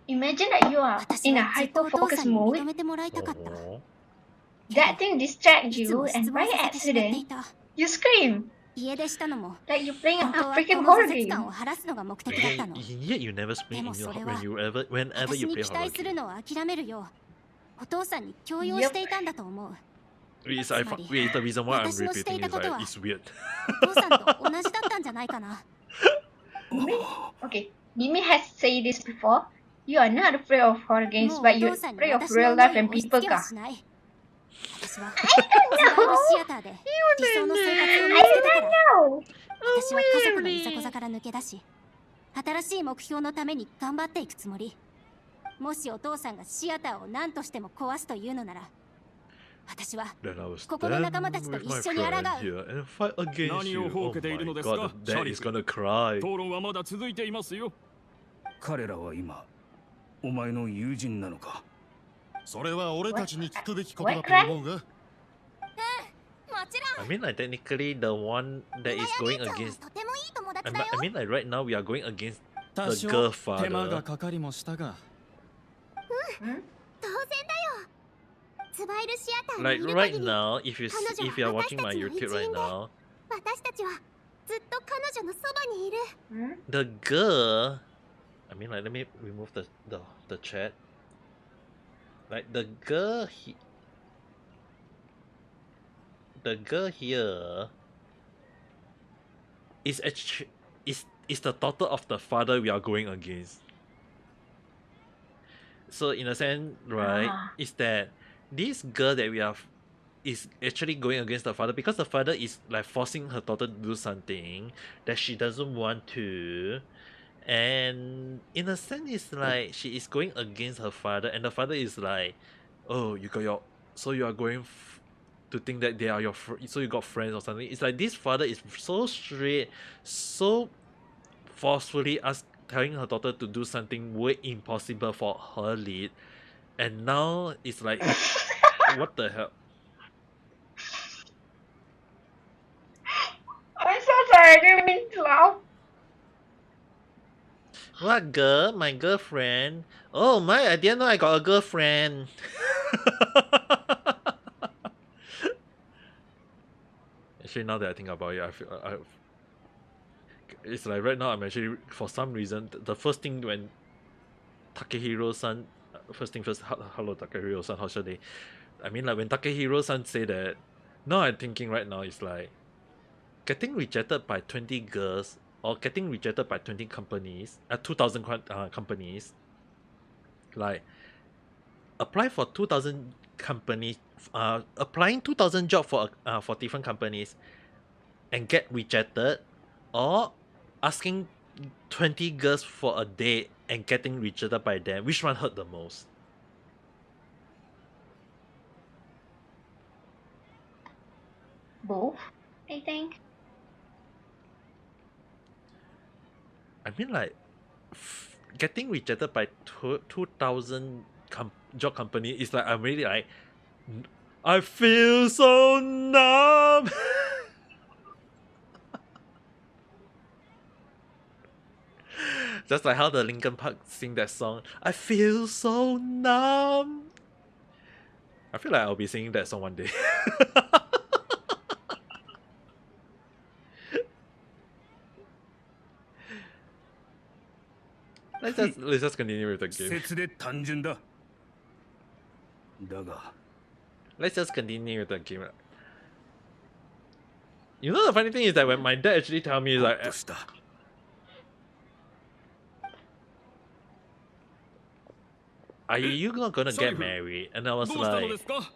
imagine that you are 私 in a はずっとお父 hyper さ focus んに認 mode. めてもらいたかった。 Oh. That thing distracts いつ you, も質 and 問 by させてしまってい accident, た。 you scream 家出したのも like you're playing 本当 a は freaking この horror 挫折感 game. を晴らすのが目的だったの。 Yet you never scream in your でもそれは whenever 私 you に play 期 horror 待する game. のを諦めるようお父さんに強要していたんだと思う。 It's the reason why I'm 私のして repeating いた is こと like は it's weird. お父さんと同じだったんじゃないかな。 Okay, Mimi has said this before. You are not afraid of horror games, もうお but you're 父さんに afraid of 私の real 思 life いを and 押し people 付けは ka. しない。私はズバイルシアターで理想の生活を見つけたから。 No. 私は家族のいざこざから抜け出し、新しい目標のために頑張っていくつもり。もしお父さんがシアターを何としても壊すというのなら、私は Then I was ここの仲間たちと with my 一緒に抗 friend う。 here and fight against 何 you. を Oh ほうけているの my ですか、 god, シャ Dad リ is フ。 gonna cry. 討論はまだ続いていますよ。彼らは今お前の友人なのか。それは俺たちに聞くべきことだと思うが。もちろ I mean, like technically, the one that is going ん。 against. とてもいい友 I 達だよ。 mean, like right now we are going against 多 the 少 girl 手間が father. かかりもしたが、当然だよ。ズバイルシアターに Like いる right 限り、 now, if you are watching my 彼女は私たちの YouTube 一 right 員で now, 私たちはずっと彼女のそばにいる。 Hmm? the girl. I mean, like let me remove the chat. Like the girl here is actually is the daughter of the father we are going against. So in a sense, right, is that this girl that we are is actually going against the father because the father is like forcing her daughter to do something that she doesn't want to, and in a sense it's like she is going against her father, and the father is like, oh, you got your, so you are going to think that they are your so you got friends or something. It's like this father is so straight, so forcefully telling her daughter to do something way impossible for her lead, and now it's like what the hell. I'm so sorry, I didn't mean to laugh. What girl? My girlfriend. Oh my, I didn't know I got a girlfriend. Actually, now that I think about it, I feel it's like right now I'm actually, for some reason, the first thing when Takehiro-san, first thing first, hello Takehiro-san, how's your day? I mean, like when Takehiro-san say that, now I'm thinking right now is like getting rejected by 20 girls or getting rejected by 20 companies, 2,000 companies, like apply for 2,000 companies, applying 2,000 jobs for different companies and get rejected, or asking 20 girls for a date and getting rejected by them. Which one hurt the most? Both, I think. I mean, like, getting rejected by 2,000 job company is like, I'm really like, I feel so numb. Just like how the Linkin Park sing that song, I feel so numb. I feel like I'll be singing that song one day. let's just continue with the game. 説で単純だ。だが Let's just continue with the game. You know the funny thing is that when my dad actually tell me like, とした。 are you not gonna get Sorry. married? And I was どうしたので like, すか。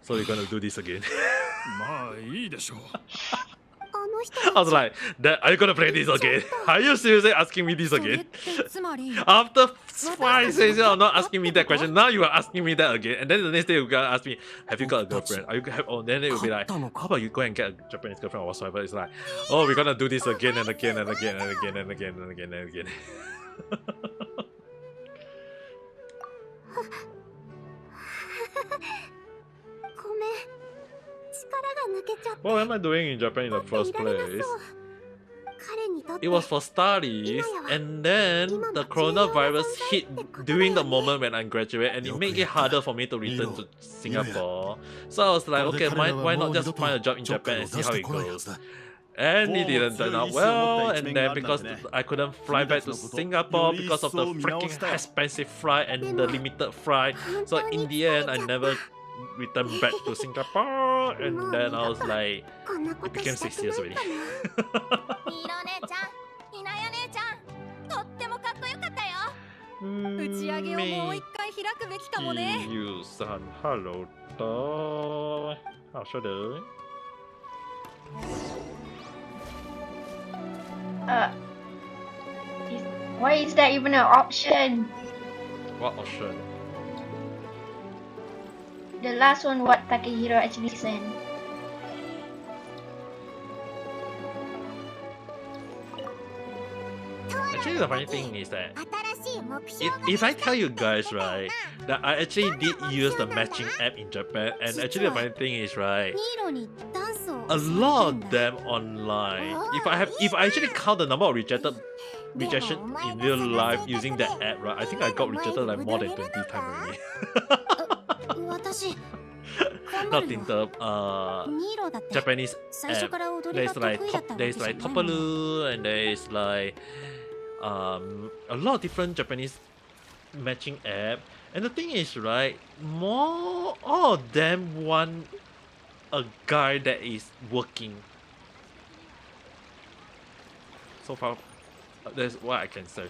so you're gonna do this again? まあいいでしょう。あの I was like, are you gonna play this again? Are you seriously asking me this それっ again? てつまり After 5 days, you're not asking me that question. Now you are asking me that again. And then the next day, you're gonna ask me, have you got a girlfriend? Are you oh, then it will be like, how about you go and get a Japanese girlfriend or whatsoever? It's like, oh, we're gonna do this again and again and again and again and again and again and again. ごめん、力が抜けちゃって。 What am I doing in Japan in the first place? 彼にとって It was for studies, and then the coronavirus hit during the moment when I graduate, and it made it harder for me to return to Singapore. So I was like, okay, why not just find a job in Japan and see how it goes? And it didn't turn out well, and then because I couldn't fly back to Singapore because of the freaking expensive flight and the limited flight, so in the end I never returned back to Singapore, and then I was like, it became 6 years already. ミロ姉ちゃん、ひなや姉ちゃん、とってもかっこよかったよ。打ち上げをもう一回開くべきかもね。Kiyu-san, hello, da. How should I? Why is that even an option? What option? The last one, what Takehiro actually sent. Actually, the funny thing is that if I tell you guys, right, that I actually did use the matching app in Japan, and actually the funny thing is, right, ミロにダンスを a lot of them online. If I actually count the number of rejection in real life using that app, right, I think I got rejected like more than 20 times already. 私 Not in the ミロだって Japanese 最初 app. から踊りが There's like 得意だったわけ there's じゃない like もんね Topalu, and there's like a lot of different Japanese matching app. And the thing is, right, all of them want a guy that is working. So far, that's what I can say.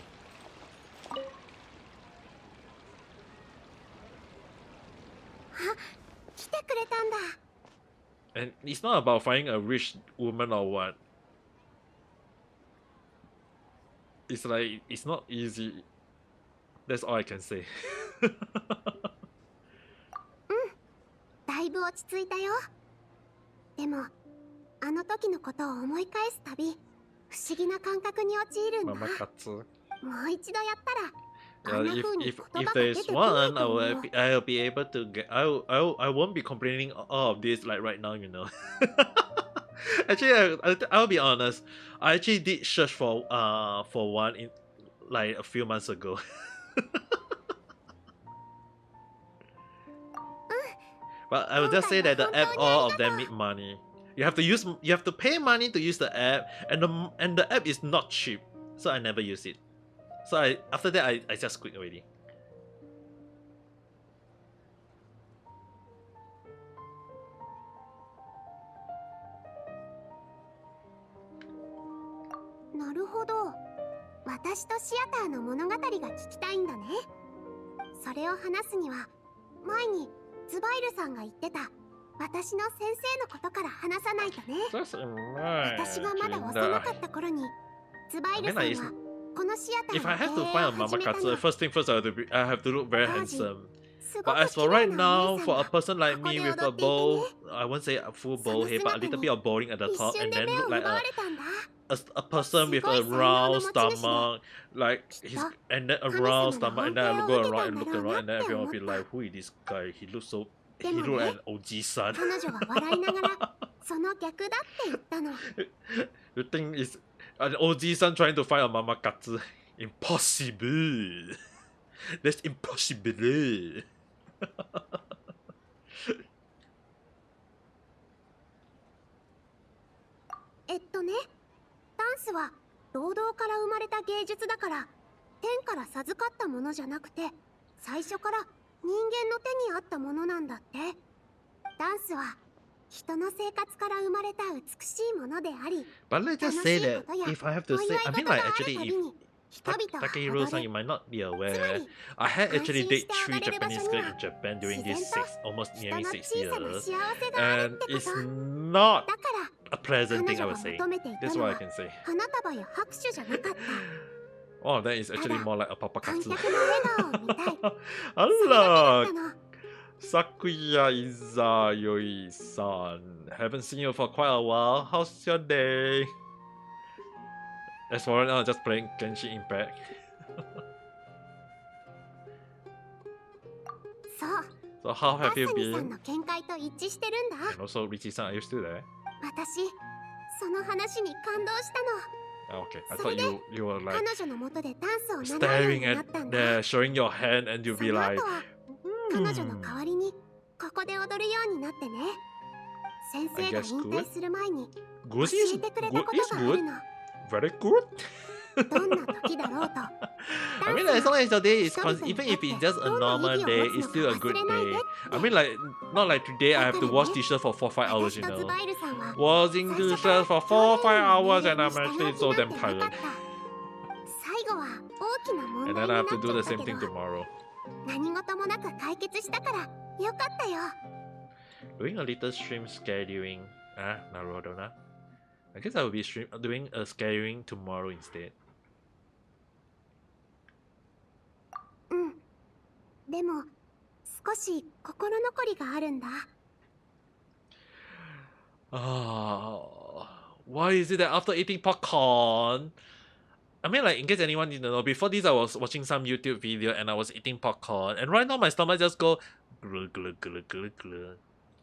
And it's not about finding a rich woman or what. It's like, it's not easy. That's all I can say. だいぶ落ち着いたよ。でも、あの時のことを思い返すたび、不思議な感覚に陥るんだ。も Mama Katsu. う一度やったら、あ Yeah, んな風に if 言葉が there 出 is てこない one, と思う。 I'll be able to get. I won't be complaining all of this like right now, you know. Actually, I'll be honest. I actually did search for one in like a few months ago. But I would just say that the app, all of them need money. You have to pay money to use the app, and the app is not cheap, so I never use it. So after that I just quit already. "なるほど。私とシアターの物語が聞きたいんだね。それを話すには、前にズバイルさんが言ってた私の先生のことから話さないとね。私がまだ幼かった頃に、ズバイルさんはこのシアター If I の have 経 to 営 find を a 始めた Mamakatsu, の。 first thing first, I have to look very handsome. すご But く as 綺 for 麗 right な now, お姉さん for a が person like ここ me で with 踊 a っていてね。 bow, I won't say a full そ bow の head, but a 姿 little に bit of bowing at the 一 top, 瞬 and で then 目を look like 奪われたんだ。a person with a round stomach, like and then a round stomach, and then I go around and look around, and then everyone will be like, "Who is this guy? He looks like an Oji-san." 彼女は笑いながらその逆だって言ったの。The thing is, an Oji-san trying to find a Mamakatsu. Impossible. That's impossible. ダンスは労働から生まれた芸術だから、天から授かったものじゃなくて、最初から人間の手にあったものなんだって。ダンスは人の生活から生まれた美しいものであり、 But let's just say that if I have to say, I mean like actually if Takehiro-san, you might not be aware, I had actually dated 3 Japanese girls in Japan during these almost nearly 6 years, and it's not a pleasant 彼 thing, I 女 would が say. 求めてい That's たの what は I can say. 花束や拍手じゃなかった。 Oh, that is actually more like a 観 papakatsu. 客の笑顔を見たい。それだけだっ Allah! たの。 Sakuya Izayoi-san. Haven't seen you for quite a while. How's your day? As for right now, just playing Genshin Impact. そう。 So how ア have ス you ミさん been? の見解と一致してるんだ。 And also, Richie-san, are you still there? 私、その話に感動したの。 Ah, okay, I thought you were like 彼女の元でダンスを習うよう staring にな at ったんだ。 showing your hand, and you'll そ be の like, 後は彼女の代わりにここで踊るようになってね。先生が I guess 引退する前に教 good is えてくれた good こ is とがあ good, るの。 very good. どんな時だろうと。 I mean, like, as long as your day is 人々に even とっ if て it's just a どんな normal 意義を day, 持 it's つ still の a か good 忘れないで day. って I mean, like, not like today I have to wash dishes for 4-5 hours, 私 you とズ know. バイルさんは Washing 最初から dishes for 4-5 hours, 教 and 令 I'm に actually 従 so う気な damn んてなかっ tired. た。最後は大きな問 And 題 then に I な have っ to ち do ゃ the った same け thing ど、 tomorrow. 何事もなく解決したからよかったよ。 Doing a little stream scheduling. Ah, naruhodo na. I guess I will be doing a scheduling tomorrow instead. うん。でも少し心残りがあるんだ。 Why is it that after eating popcorn? I mean, like, in case anyone didn't know, before this I was watching some YouTube video and I was eating popcorn, and right now my stomach just go glug glug glug glug glug.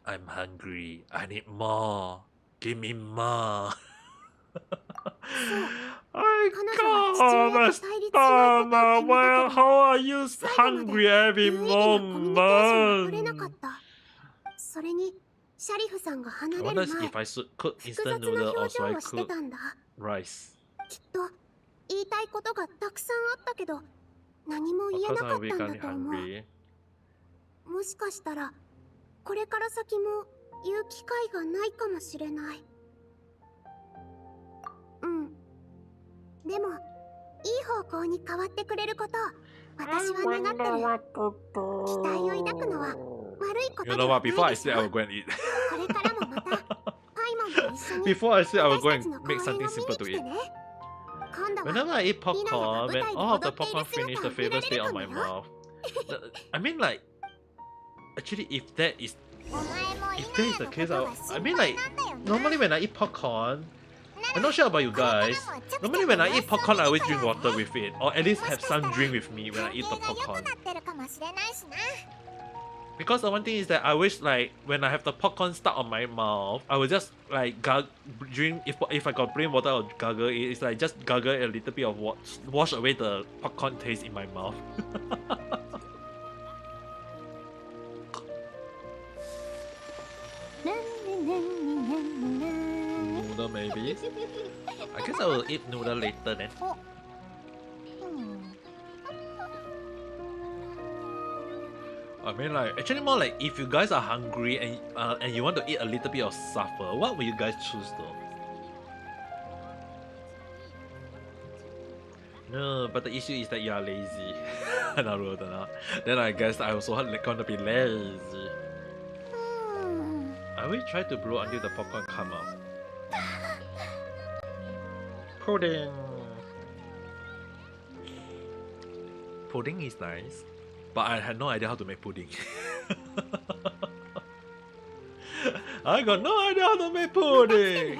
I'm hungry. I need more. Give me more. I got my stomach. Well, how are you hungry every 有意義なコミュニケーションが取れなかっ moment? た。それにシャリフさんが I 離れ wonder る前、 if I should cook 複 instant 雑な noodle 表 or 情 should I をして cook たんだ。 rice. きっと言いたいことがたくさんあったけど、何も言え Of な course か I'm ったんだ becoming と思う。 hungry. もしかしたらこれから先も言う機会がないかもしれない。うん。でもいい方向に変わってくれることを私は願ってる。期待を抱くのは悪いこと You で know は what? ない Before I です say よ。 I will go and eat. これからもまたパイモンと一緒に Before I say I will 私 go た and ちの公 make 演を something 見に simple to 来て eat. ね。今度は Whenever I eat リナヤ popcorn, が when 舞台で all of the 踊っている popcorn finish, 姿 the を見ら flavor れ stay る on かも my よ。 mouth. I mean, like, actually, if that is お前も if リ that ナ is ヤ the のこ case, とが I 心 mean, 配 like, なんだよな。 normally when I eat popcorn, I'm not sure about you guys. Normally when I eat popcorn, I always drink water with it, or at least have some drink with me when I eat the popcorn. なってるかもしれないしな。 Because the one thing is that I wish, like, when I have the popcorn stuck on my mouth, I will just like drink. If I got plain water or gargle it, it's like just gargle a little bit of wash away the popcorn taste in my mouth. Noodle maybe. I guess I will eat noodle later then. I mean, like, actually more like if you guys are hungry and you want to eat a little bit of supper, what will you guys choose though? No, but the issue is that you are lazy. Naruto na. Then I guess I also gonna be lazy. I will try to blow until the popcorn come out. Pudding. Pudding is nice, but I had no idea how to make pudding. I got no idea how to make pudding.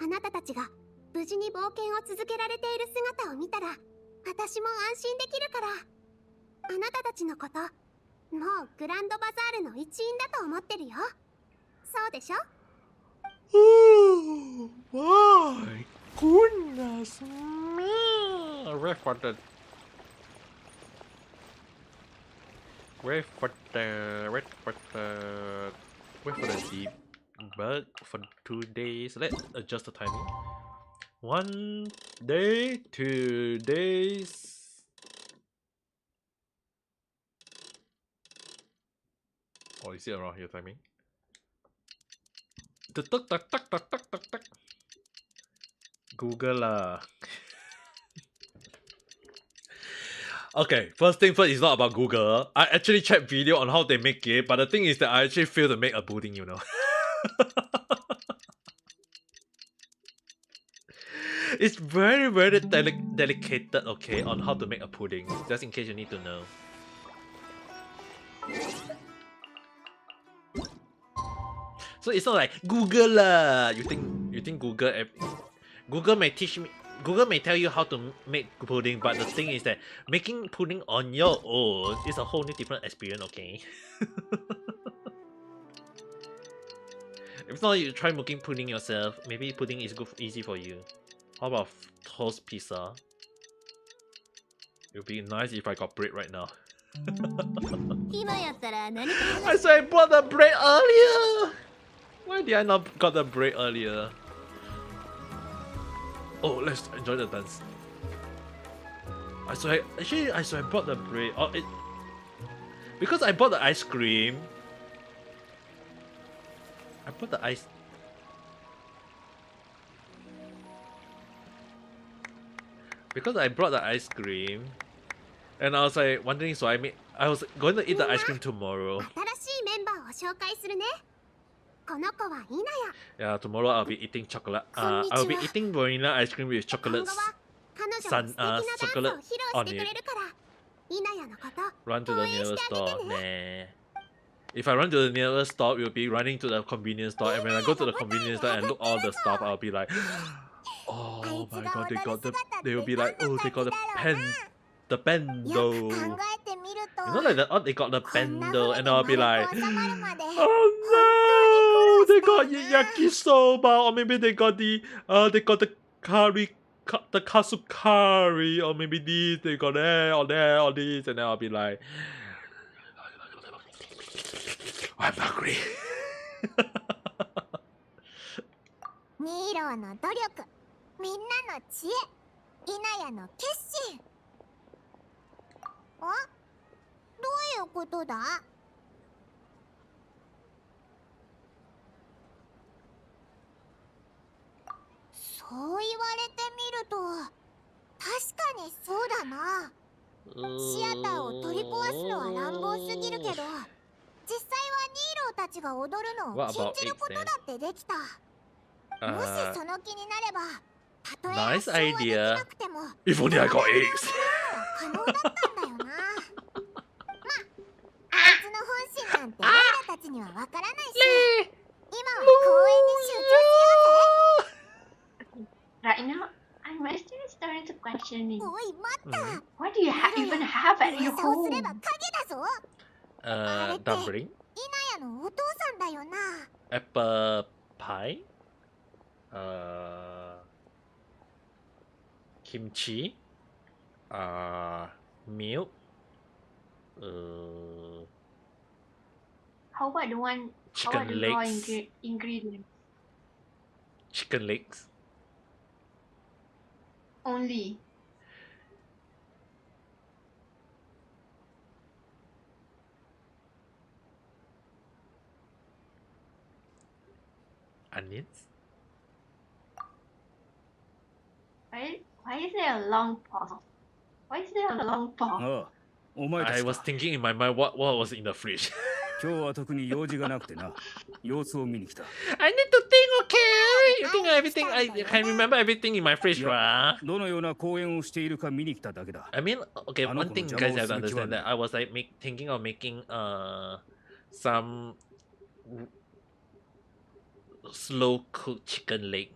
あなたたちが無事に冒険を続けられている姿を見たら私も安心できるから。あなたたちのこともうグランドバザールの一員だと思ってるよ。そうでしょ？ Oh my goodness me! Wait for the debug for 2 days. Let's adjust the timing. 1 day, 2 days. Oh, is it around here timing? Google lah. Okay, first thing first, it's not about Google. I actually checked video on how they make it, but the thing is that I actually failed to make a pudding, you know. It's very, very delicate, okay, on how to make a pudding. Just in case you need to know. So it's not like Google lah. You think Google may teach me. Google may tell you how to make pudding, but the thing is that making pudding on your own is a whole new different experience, okay? If not, you try making pudding yourself. Maybe pudding is easy for you. How about toast pizza? It would be nice if I got bread right now. I said I bought the bread earlier! Why did I not got the bread earlier? Oh, let's enjoy the dance. I bought the bread. Oh, because I bought the ice cream. I bought the ice. Because I brought the ice cream, and I was like wondering, so I was going to eat the ice cream tomorrow. Yeah, tomorrow I'll be eating chocolate. I'll be eating vanilla ice cream with chocolate chocolate on it. Run to the nearest store. Nah. If I run to the nearest store, we'll be running to the convenience store, and when I go to the convenience store and look all the stuff, I'll be like, oh my god, they will be like, oh, they got the bendo. You know, like they got the bendo, and I'll be like, oh no, they got yakisoba, or maybe they got the curry, the katsu curry, or maybe this, they got that, or this, and then I'll be like, I'm hungry. ニーローの努力、みんなの知恵、イナヤの決心。あ？どういうことだ？そう言われてみると、確かにそうだな。シアターを取り壊すのは乱暴すぎるけど、実際はニーローたちが踊るのを禁じることだってできた。もしその気になれば、たとえ発症はできなくても、If only I got eggs. 可能だったんだよな。まあ、あいつの本心なんて俺らたちにはわからないし、今は公園に集中しようぜ。Right now, I'm actually starting to questioning. おい、待った。 What do you even have at your そうすれ home? ば影だぞ。あれって、イナ Dumpling? ヤのお父さんだよな。Apple pie? Kimchi? Milk? How about the one? How about the Chicken raw legs? ingredients? Chicken legs? Only. Onions? Why is there a long pause? Why is there a long pause? ああ、お前た I ち was か。 thinking in my mind what was in the fridge. 今日は特に用事がなくてな、様子を見に来た。I need to think, okay? You think everything, I can remember everything in my fridge, いや、 right? どのような公演をしているか見に来ただけだ。 I mean, okay, one thing you guys have to understand that I was like thinking of making some slow cooked chicken leg.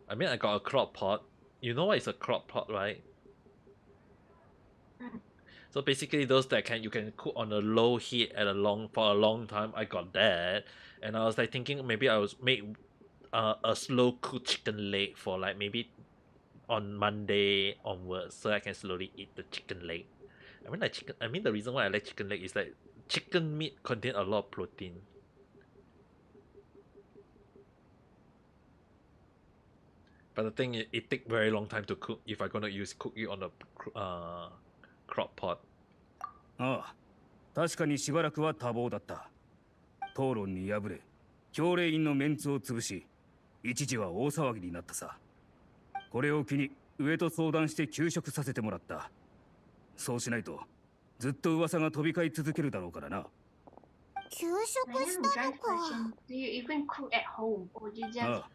I mean, I got a crock pot. You know what is a crock pot, right? So basically, those that you can cook on a low heat for a long time. I got that, and I was like thinking maybe I was make a slow cooked chicken leg for like maybe on Monday onwards, so I can slowly eat the chicken leg. I mean, like chicken. I mean, the reason why I like chicken leg is like chicken meat contain a lot of protein. But the thing is, it take very long time to cook if I'm gonna cook it on a crock pot. ああ、確かにしばらくは多忙だった。討論に敗れ、教令員のメンツを潰し、一時は大騒ぎになったさ。これを機に上と相談して休職させてもらった。そうしないと、ずっと噂が飛び交い続けるだろうからな。休 I 職 am したの drive か。 question. Do you even cook at home or you just ああ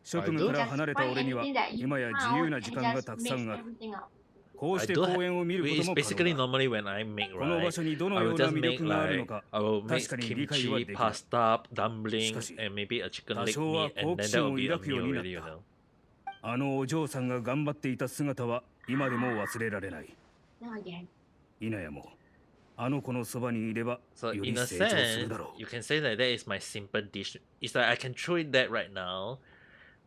職務から離れた find 俺には anything that you 今や自 found 由 and な時間が just たくさ mix んある。 everything up? こう I して do 公園を見ること it's も可 basically 能だ。 normally when I make この場 right, 所にどの I よ will うな just 魅 make 力があるの like か I will 確 make かに理解は kimchi, できる。 pasta, dumplings, しかし、 and maybe a chicken 多 leg 少は meat, and 好奇 then that 心 will を be a 抱くよう meal になっ already, you た。 know. あのお嬢さんが頑張っていた姿は今でも忘れられない。 No again. 稲やもあの子のそばにいれば So より in a 成長する sense, だろ you can say that that is my simple dish. It's like I can throw it that right now,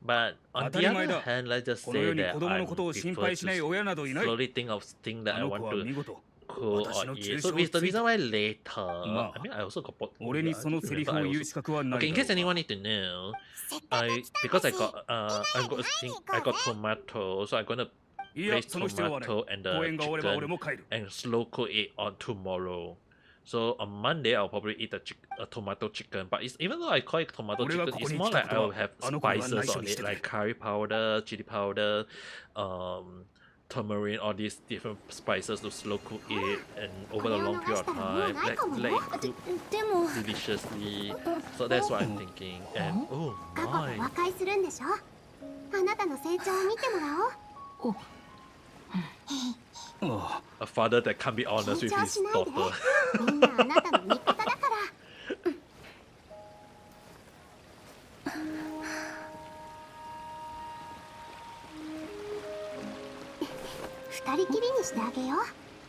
but on the 当たり前 other だ。 hand, let's just この say 世に that 子供 I のことを心 prefer 配しない to 親などいない。 slowly think of things that あ I の子 want は to 見事 cook 私 or の eat. 継 So 承を it's the 継い reason だ。 why later. まあ I mean, I also got bought. 俺に I その just セリ remember フ I を言う also. 資格はな Okay, い in だ case ろう anyone が。 need to know, せっかく I 来た because ん I だし、 got I got thing, I got tomato, so I'm gonna いや place その必要はない tomato and 公 the 園が終われば俺 chicken も帰る。 and slow cook it on tomorrow. So on Monday I'll probably eat a tomato chicken. But it's, even though I call it tomato 俺が chicken, ここ it's に more 来た like こと I'll は have あの子には spices 内緒 on にし it てくれ。 like curry powder, chili powder, um, tamarind, all these different spices to slow cook it and こ over れ a を long 逃 period し of たらもう time, ないかも let よ。 it cook でも deliciously. So that's what I'm thinking. And oh 過去と my. 和解するんでしょ。あなたの成長を見てもらおう。あ A father that can't be 緊 honest with 張 his しないで。 daughter. みんなあなたの味方だから。二人きりにしてあげよう。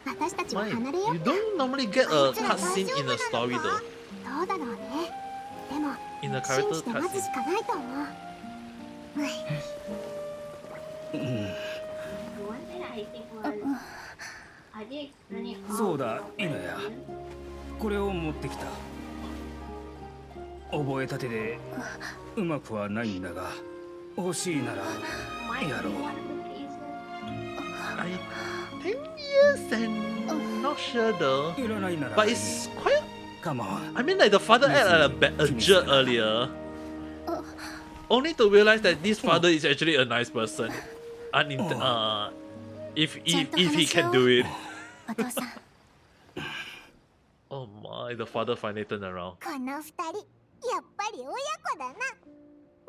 私たちは Mine, 離れよう you。don't normally get あ a いつら大 cutscene 丈 in 夫 a story な though. のか？どうだろうね。でも In a 信 character じて待つ cutscene. しかないと思う。The one that I think was are they explaining all そうだ of 稲やこれを持ってきた。覚えたてでうまくはないんだが欲しいなら Might や be ろう。 one of the pieces. I think yes and not sure though. いらないなら But it's quite. Come on. I mean, like the father acted like a jerk earlier, only to realize that this father is actually a nice person. If he can do it. お父さん、 Oh my, the father finally turned around. この二人、やっぱり親子だな。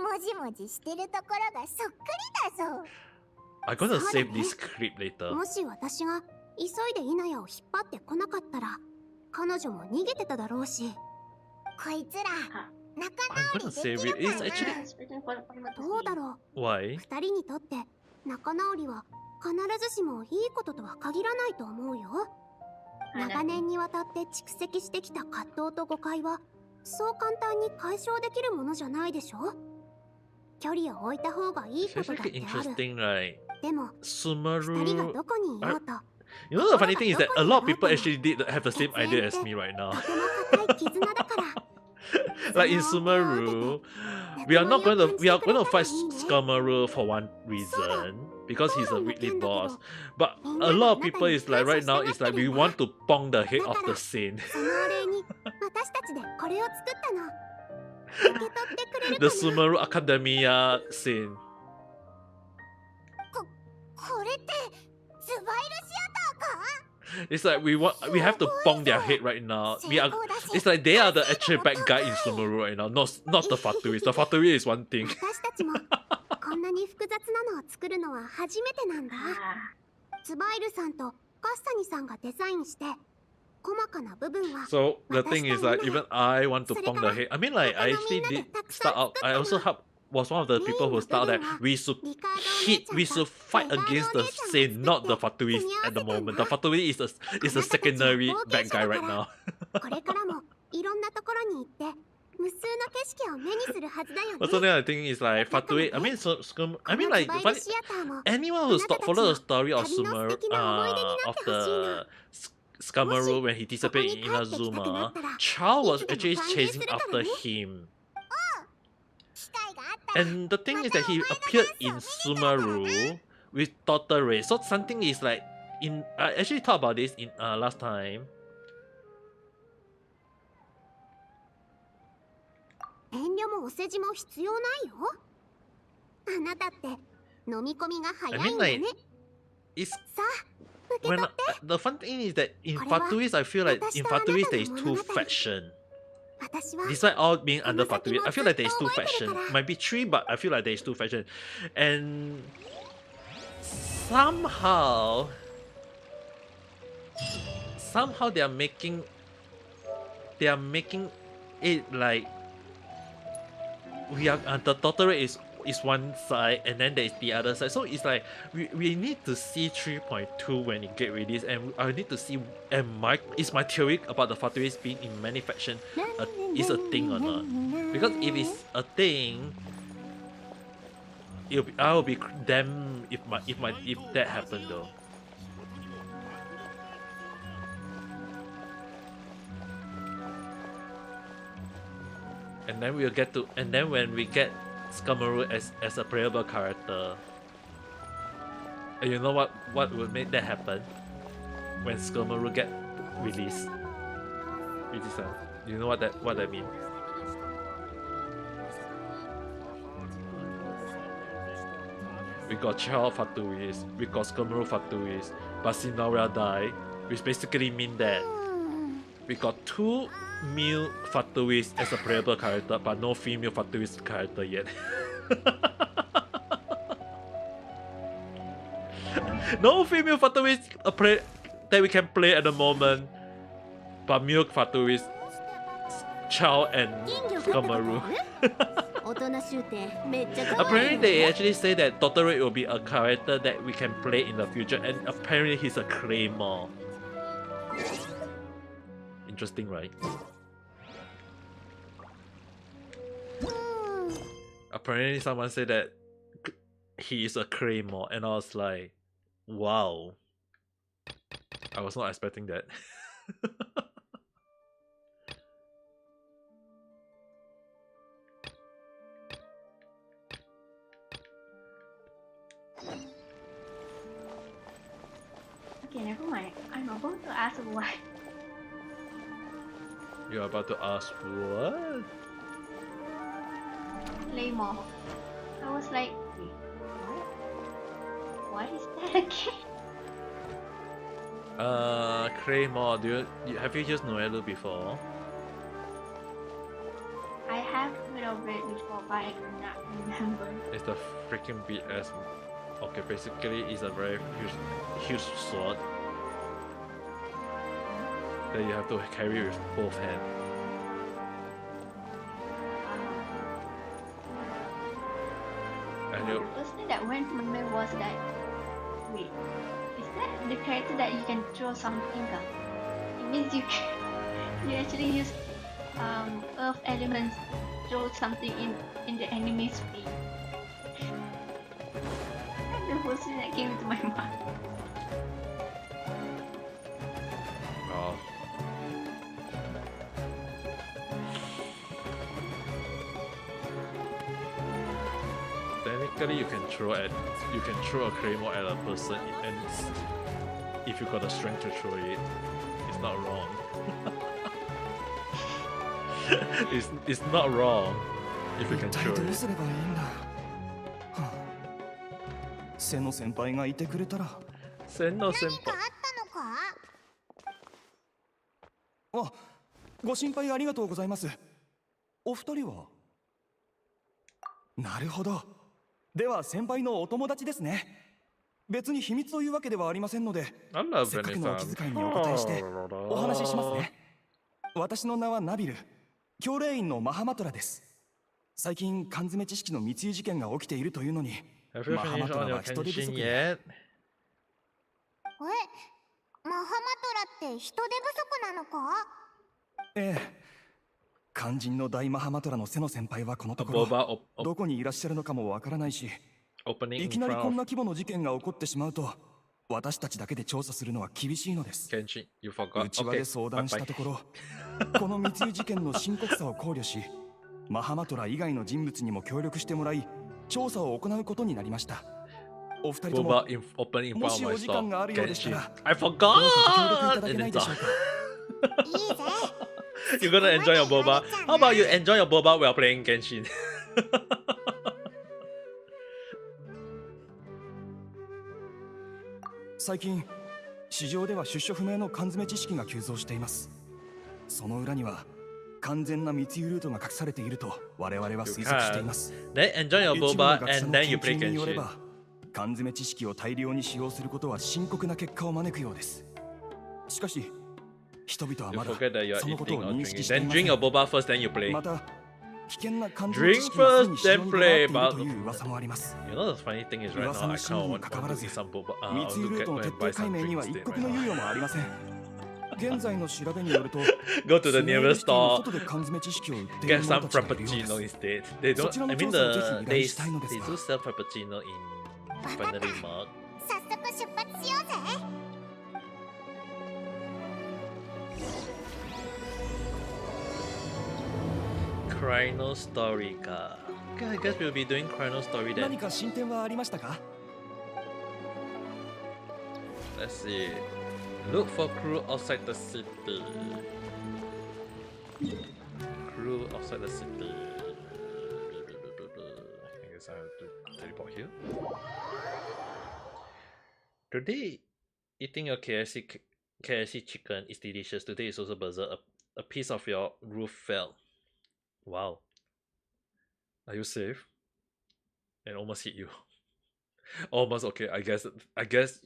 もじもじしてるところがそっくりだぞ。 I'm gonna そうだね。 save this clip later. もし私が急いで稲谷を引っ張ってこなかったら、彼女も逃げてただろうし。こいつら、仲 I'm 直 gonna りで save き it. る It's か actually な。 It's written for the どうだろう。 why? 二人にとって仲直りは必ずしもいいこととは限らないと思うよ。長年にわたって蓄積してきた葛藤と誤解はそう簡単に解消できるものじゃないでしょ。距離を置いた方がいい It's ことだっ actually てある。 interesting, right? でも二人が Sumaru. どこにいようと You know the funny thing is that a lot of people actually did have the same idea as me right now. とても固い絆だから。 Like in Sumaru, we are going to fight Skamaru for one reason because he's a weekly boss. But a lot of people is like right now is like we want to pong the head of the saint. そのお礼に私たちでこれを作ったの。受け取ってくれるか The な。 Sumaru Academia saint. これってズバイルシアターか？ It's like we have to pong their head right now. It's like they are the actual bad guy in Sumaru right now, not the Fatui. The Fatui is one thing. 私たちもこんなに複雑なのを作るのは初めてなんだ。ツバイルさんとカッサニさんがデザインして細かな部分は So the thing is like even I want to pong the head. I mean like I actually did start out. I also was one of the people who started that we should fight against the saint, not the Fatui at the moment. The Fatui is a secondary bad guy right now. これからもいろんなところに行って無数の景色を目にするはずだよね。 But something I think is like Fatui. I mean like anyone who follow the story of Sumaru, of the Skamaru when he disappeared in Inazuma, Chao was actually chasing after him. And the thing is that he appeared in Sumaru with Totore. So something is like I actually thought about this in last time. 遠慮もお世辞も必要ないよ。あなたって飲み込みが早 I い mean んだ like ね。 it's さあ、受け when 取って。 the fun thing is that in Fatuis I feel like in Fatuis there is two factions. despite all being under Fatui, I feel like there is two factions. Might be three, but I feel like there is two factions. And somehow they are making it like we are the Totoro is one side and then there is the other side. So it's like we need to see 3.2 when it get released, and I need to see is my theory about the Fatuis being in many faction is a thing or not. Because if it's a thing, I will be damn if that happened though. And then when we get Skamaru as a playable character, and you know what would make that happen? When Skamaru get released, you know what that means? We got Chao Fatuis, we got Skamaru Fatuis, but Sinaura die, which basically mean that we got 2 male Fatuis as a playable character, but no female Fatuis character yet. No female Fatuis that we can play at the moment, but male Fatuis, Chao and Skamaru. Apparently they actually say that Totoro will be a character that we can play in the future, and apparently he's a Claymore. Interesting, right? Apparently someone said that he is a Claymore, and I was like, wow. I was not expecting that. Okay, never mind. I'm about to ask why. You're about to ask what? Claymore. I was like, wait, what? What is that again? Claymore, have you used Noelu before? I have heard of it before, but I cannot remember. It's the freaking BS. Okay, basically it's a very huge sword that you have to carry with both hands. And The first thing that went to my mind was that, wait, is that the character that you can throw something? It means you actually use earth elements, throw something in the enemy's face. That's the first thing that came into my mind. oh. Technically, you can throw a claymore at a person, and if you got the strength to throw it, it's not wrong. it's not wrong if you can throw it. 瀬野先輩がいてくれたら。千野先輩。あ、ご心配ありがとうございます。お二人は？なるほど。では先輩のお友達ですね。別に秘密というわけではありませんので、せっかくのお気遣いにお答えしてお話ししますね。私の名はナビル、教令員のマハマトラです。最近缶詰知識の密輸事件が起きているというのに、マハマトラは人手不足で。マハマトラって人手不足なのか？ええ。肝心の大マハマトラの瀬野先輩はこのところどこにいらっしゃるのかもわからないし、いきなりこんな規模の事件が起こってしまうと私たちだけで調査するのは厳しいのです。内輪で相談したところ、この密輸事件の深刻さを考慮し、マハマトラ以外の人物にも協力してもらい調査を行うことになりました。お二人とももしお時間があるようでしたらどうかご協力いただけないでしょうか。You're gonna enjoy your boba. How about you enjoy your boba while playing Genshin? 最近市場では出所不明の缶詰知識が急増しています。その裏には完全な密輸ルートが隠されていると我々は推測しています。 Then enjoy your 一部の boba 学者 and の then you 研 play 究によれ Genshin. ば、缶詰知識を大量に使用することは深刻な結果を招くようです。しかし、人々は You まだ forget that you're そのこと eating を or 認識 drinking. してい Then ませ drink ん。 your boba first, then you play. また、危険な缶詰知 Drink 識がすでに first, 使用 then に play. 出回ってい But るという噂もあります。 you know the funny thing is right now I 噂の kind 真 of 意に want 関わら to ず、 eat some boba. 密輸ルートの徹 Buy 底 some 解明には drinks 一 instead 刻 right の猶 now. 予もありません。現在の調べによると、 Go to the スネー nearest ルシティの store. 外で缶詰知識を売ってい Get る some 者たちがいるようで frappuccino す。 instead. They don't. そちらの I mean 調査をぜひ the 依頼 they したいのです they が。 do sell frappuccino in Finally Mug. 早速出発しようぜ。Chrono Story か。Okay, I guess we'll be doing Chrono Story then. 何か進展はありましたか？ Let's see. Look for crew outside the city. Crew outside the city. I guess I have to teleport here. Today, eating your KFC chicken is delicious. Today is also berserk. A piece of your roof fell. Wow. Are you safe? And almost hit you. Almost okay. I guess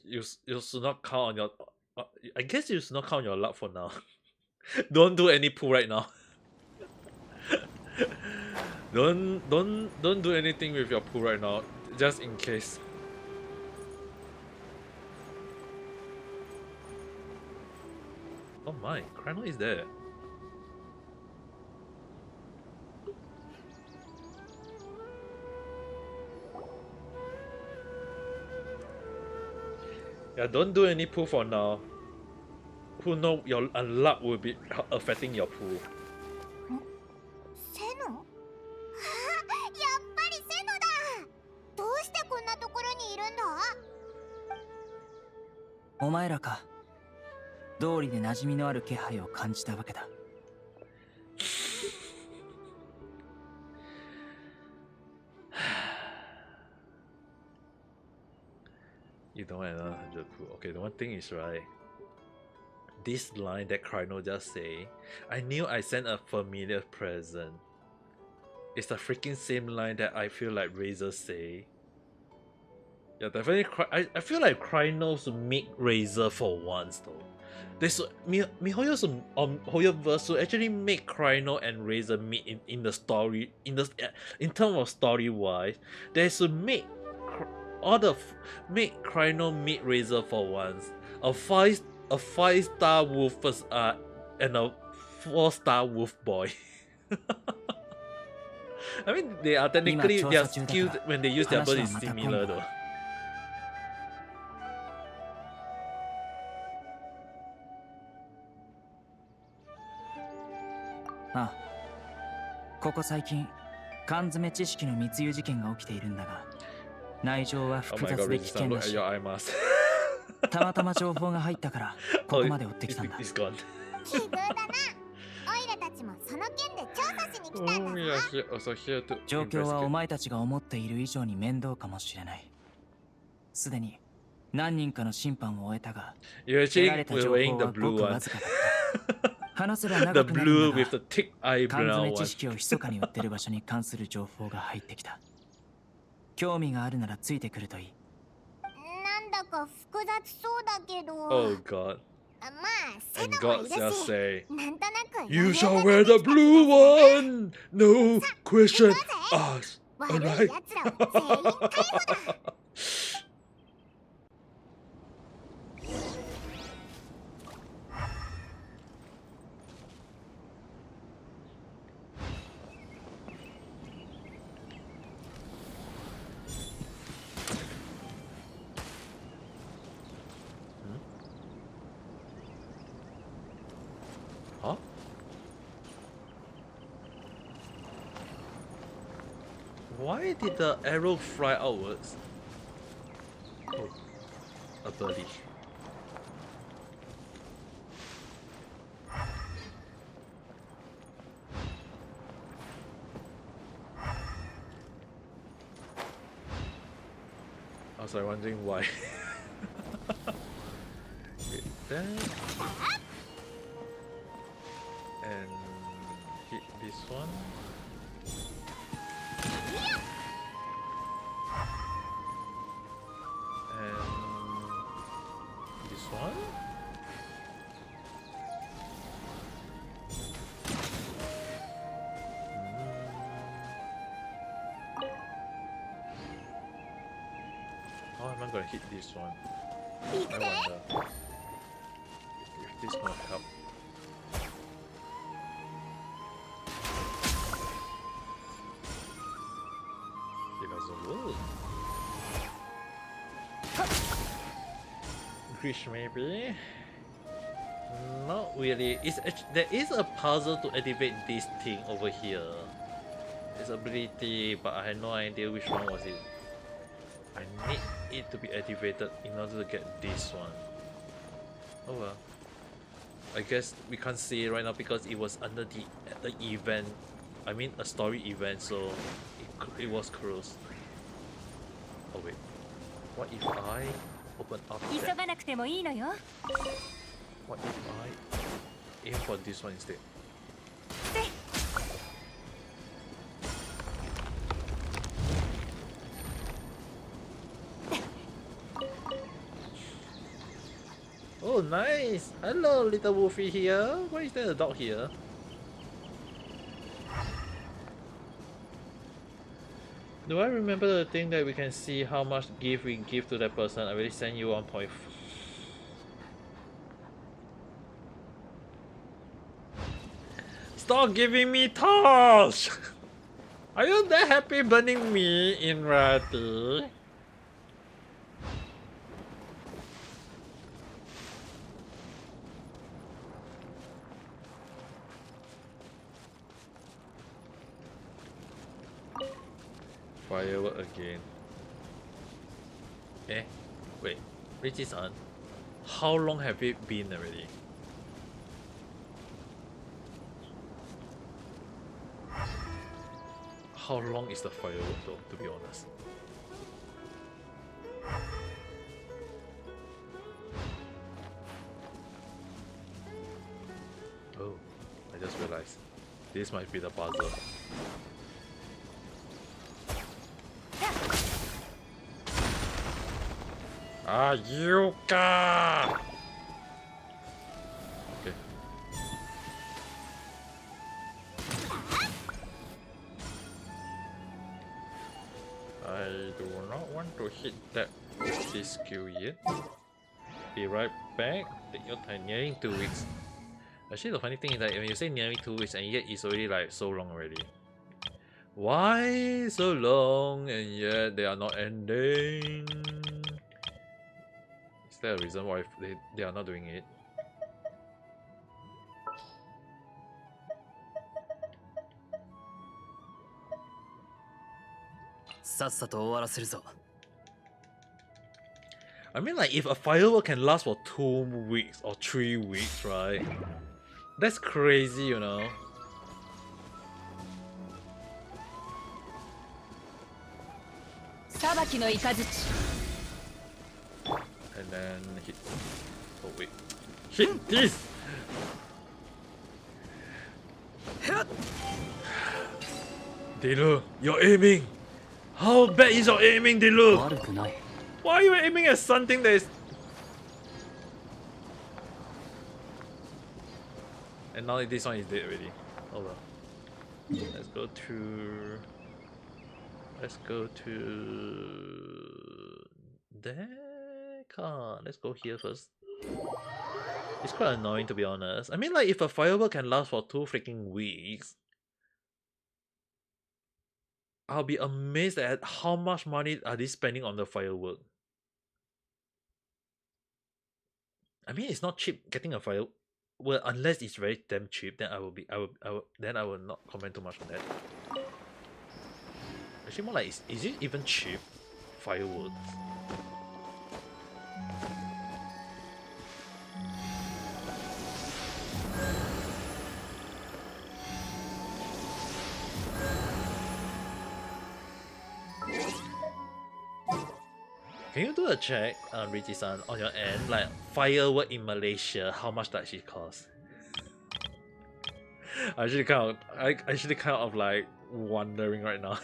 you should not count on your. I guess you should not count your luck for now. Don't do any pull right now. don't do anything with your pull right now, just in case. Oh my, Chrono is there. Yeah, don't do any pull for now. Who know your luck will be affecting your pull. セノ？あ、やっぱりセノだ。どうしてこんなところにいるんだ？お前らか。道理で馴染みのある気配を感じたわけだ。You don't have another 100 pull. Okay, the one thing is right. This line that Chrono just say, I knew I sent a familiar present. It's the freaking same line that I feel like Razor say. Yeah, definitely. I feel like Chrono should meet Razor for once though. They should Mihoyoverse should actually make Chrono and Razor meet in the story in terms of story wise. They should make make Chrono meet Razor for once. A 5-star wolf and a 4-star wolf boy. I mean, they are technically their skills when they use their bird is similar though. ああ、ここ最近缶詰知識の密輸事件が起きているんだが、内情は複雑で危険だし、たまたま情報が入ったからここまで追ってきたんだ。奇遇だな。オイラたちもその件で調査しに来たんだぞ。状況はお前たちが思っている以上に面倒かもしれない。すでに何人かの審判を終えたが、得られた情報はごくわずかだった。話せば長くなるんだが、缶詰知識を密かに売ってる場所に関する情報が入ってきた。興味があるならついてくるといい。なんだか複雑そうだけど。Oh God. まあ、セ And ノも God いる shall し、 say, なんとなく You shall wear the blue one! No question asked. 悪い Alright. 奴らを全員逮捕だ。Huh? Why did the arrow fly outwards? Oh, a birdie. I was like wondering why. Okay, there. And one. And this one. How am I gonna hit this one? I wonder if this gonna help. It doesn't work. Glitch maybe? Not really. There is a puzzle to activate this thing over here. It's ability, but I had no idea which one was it. I need it to be activated in order to get this one. Oh well. I guess we can't see it right now because it was under the event. I mean a story event, so it was closed. Oh wait. What if I open up that? What if I aim for this one instead? Oh, nice! Hello, little Wolfie here. Why is there a dog here? Do I remember the thing that we can see how much gift we give to that person? I already sent you 1.5. Stop giving me torch! Are you that happy burning me in reality? Firework again. Eh? Wait. Richie-san, how long have it been already? How long is the firework though, to be honest? Oh, I just realized. This might be the puzzle. Ah, Yuka! Okay. I do not want to hit that with this skill yet. Be right back. Take your time. Nearing 2 weeks. Actually, the funny thing is that when you say nearing 2 weeks and yet it's already like so long already. Why so long and yet they are not ending? Is there a reason why they are not doing it? I mean, like, if a firework can last for 2 weeks or 3 weeks, right? That's crazy, you know? And then hit. Oh wait. Hit this! Dilu, you're aiming! How bad is your aiming, Dilu? Why are you aiming at something that is... And now this one is dead already. Oh well. Let's go to... Let's go to... There? Let's go here first. It's quite annoying, to be honest. I mean, like, if a firework can last for 2 freaking weeks, I'll be amazed at how much money are they spending on the firework. I mean, it's not cheap getting a firework. Well, unless it's very damn cheap, then I will not comment too much on that. Actually, more like, is it even cheap? Fireworks. Can you do a check, Richie-san, on your end? Like, firework in Malaysia, how much does it cost? I actually kind of like wondering right now.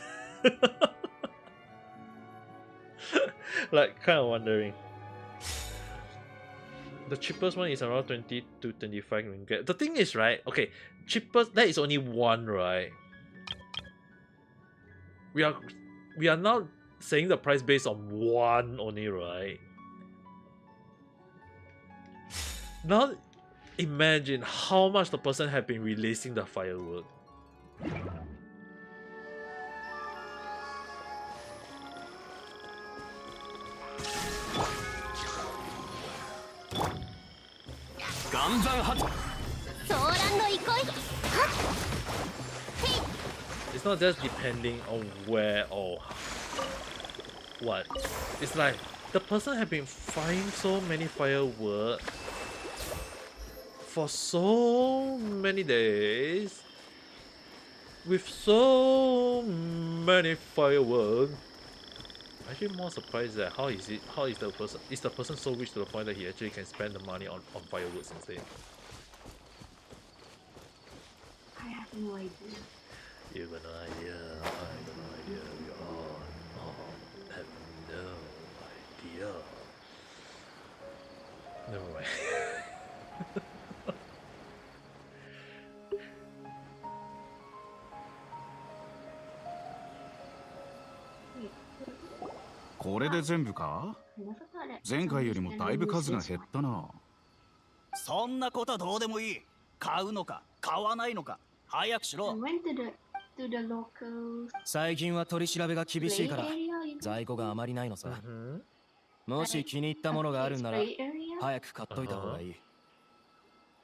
Like kind of wondering. The cheapest one is around 20 to 25 ringgit. The thing is, right? Okay, cheapest, that is only one, right? We are not saying the price based on one only, right? Now imagine how much the person have been releasing the firework. It's not just depending on where or what. It's like the person have been firing so many fireworks for so many days with so many fireworks. Actually, more surprised that how is the person so rich to the point that he actually can spend the money on fireworks instead? I have no idea. You got no idea. I got no idea. We all have no idea. Never mind. これで全部か？前回よりもだいぶ数が減ったな。そんなことどうでもいい。買うのか買わないのか早くしろ。最近は取り調べが厳しいから在庫があまりないのさ。もし気に入ったものがあるなら早く買っといた方がいい。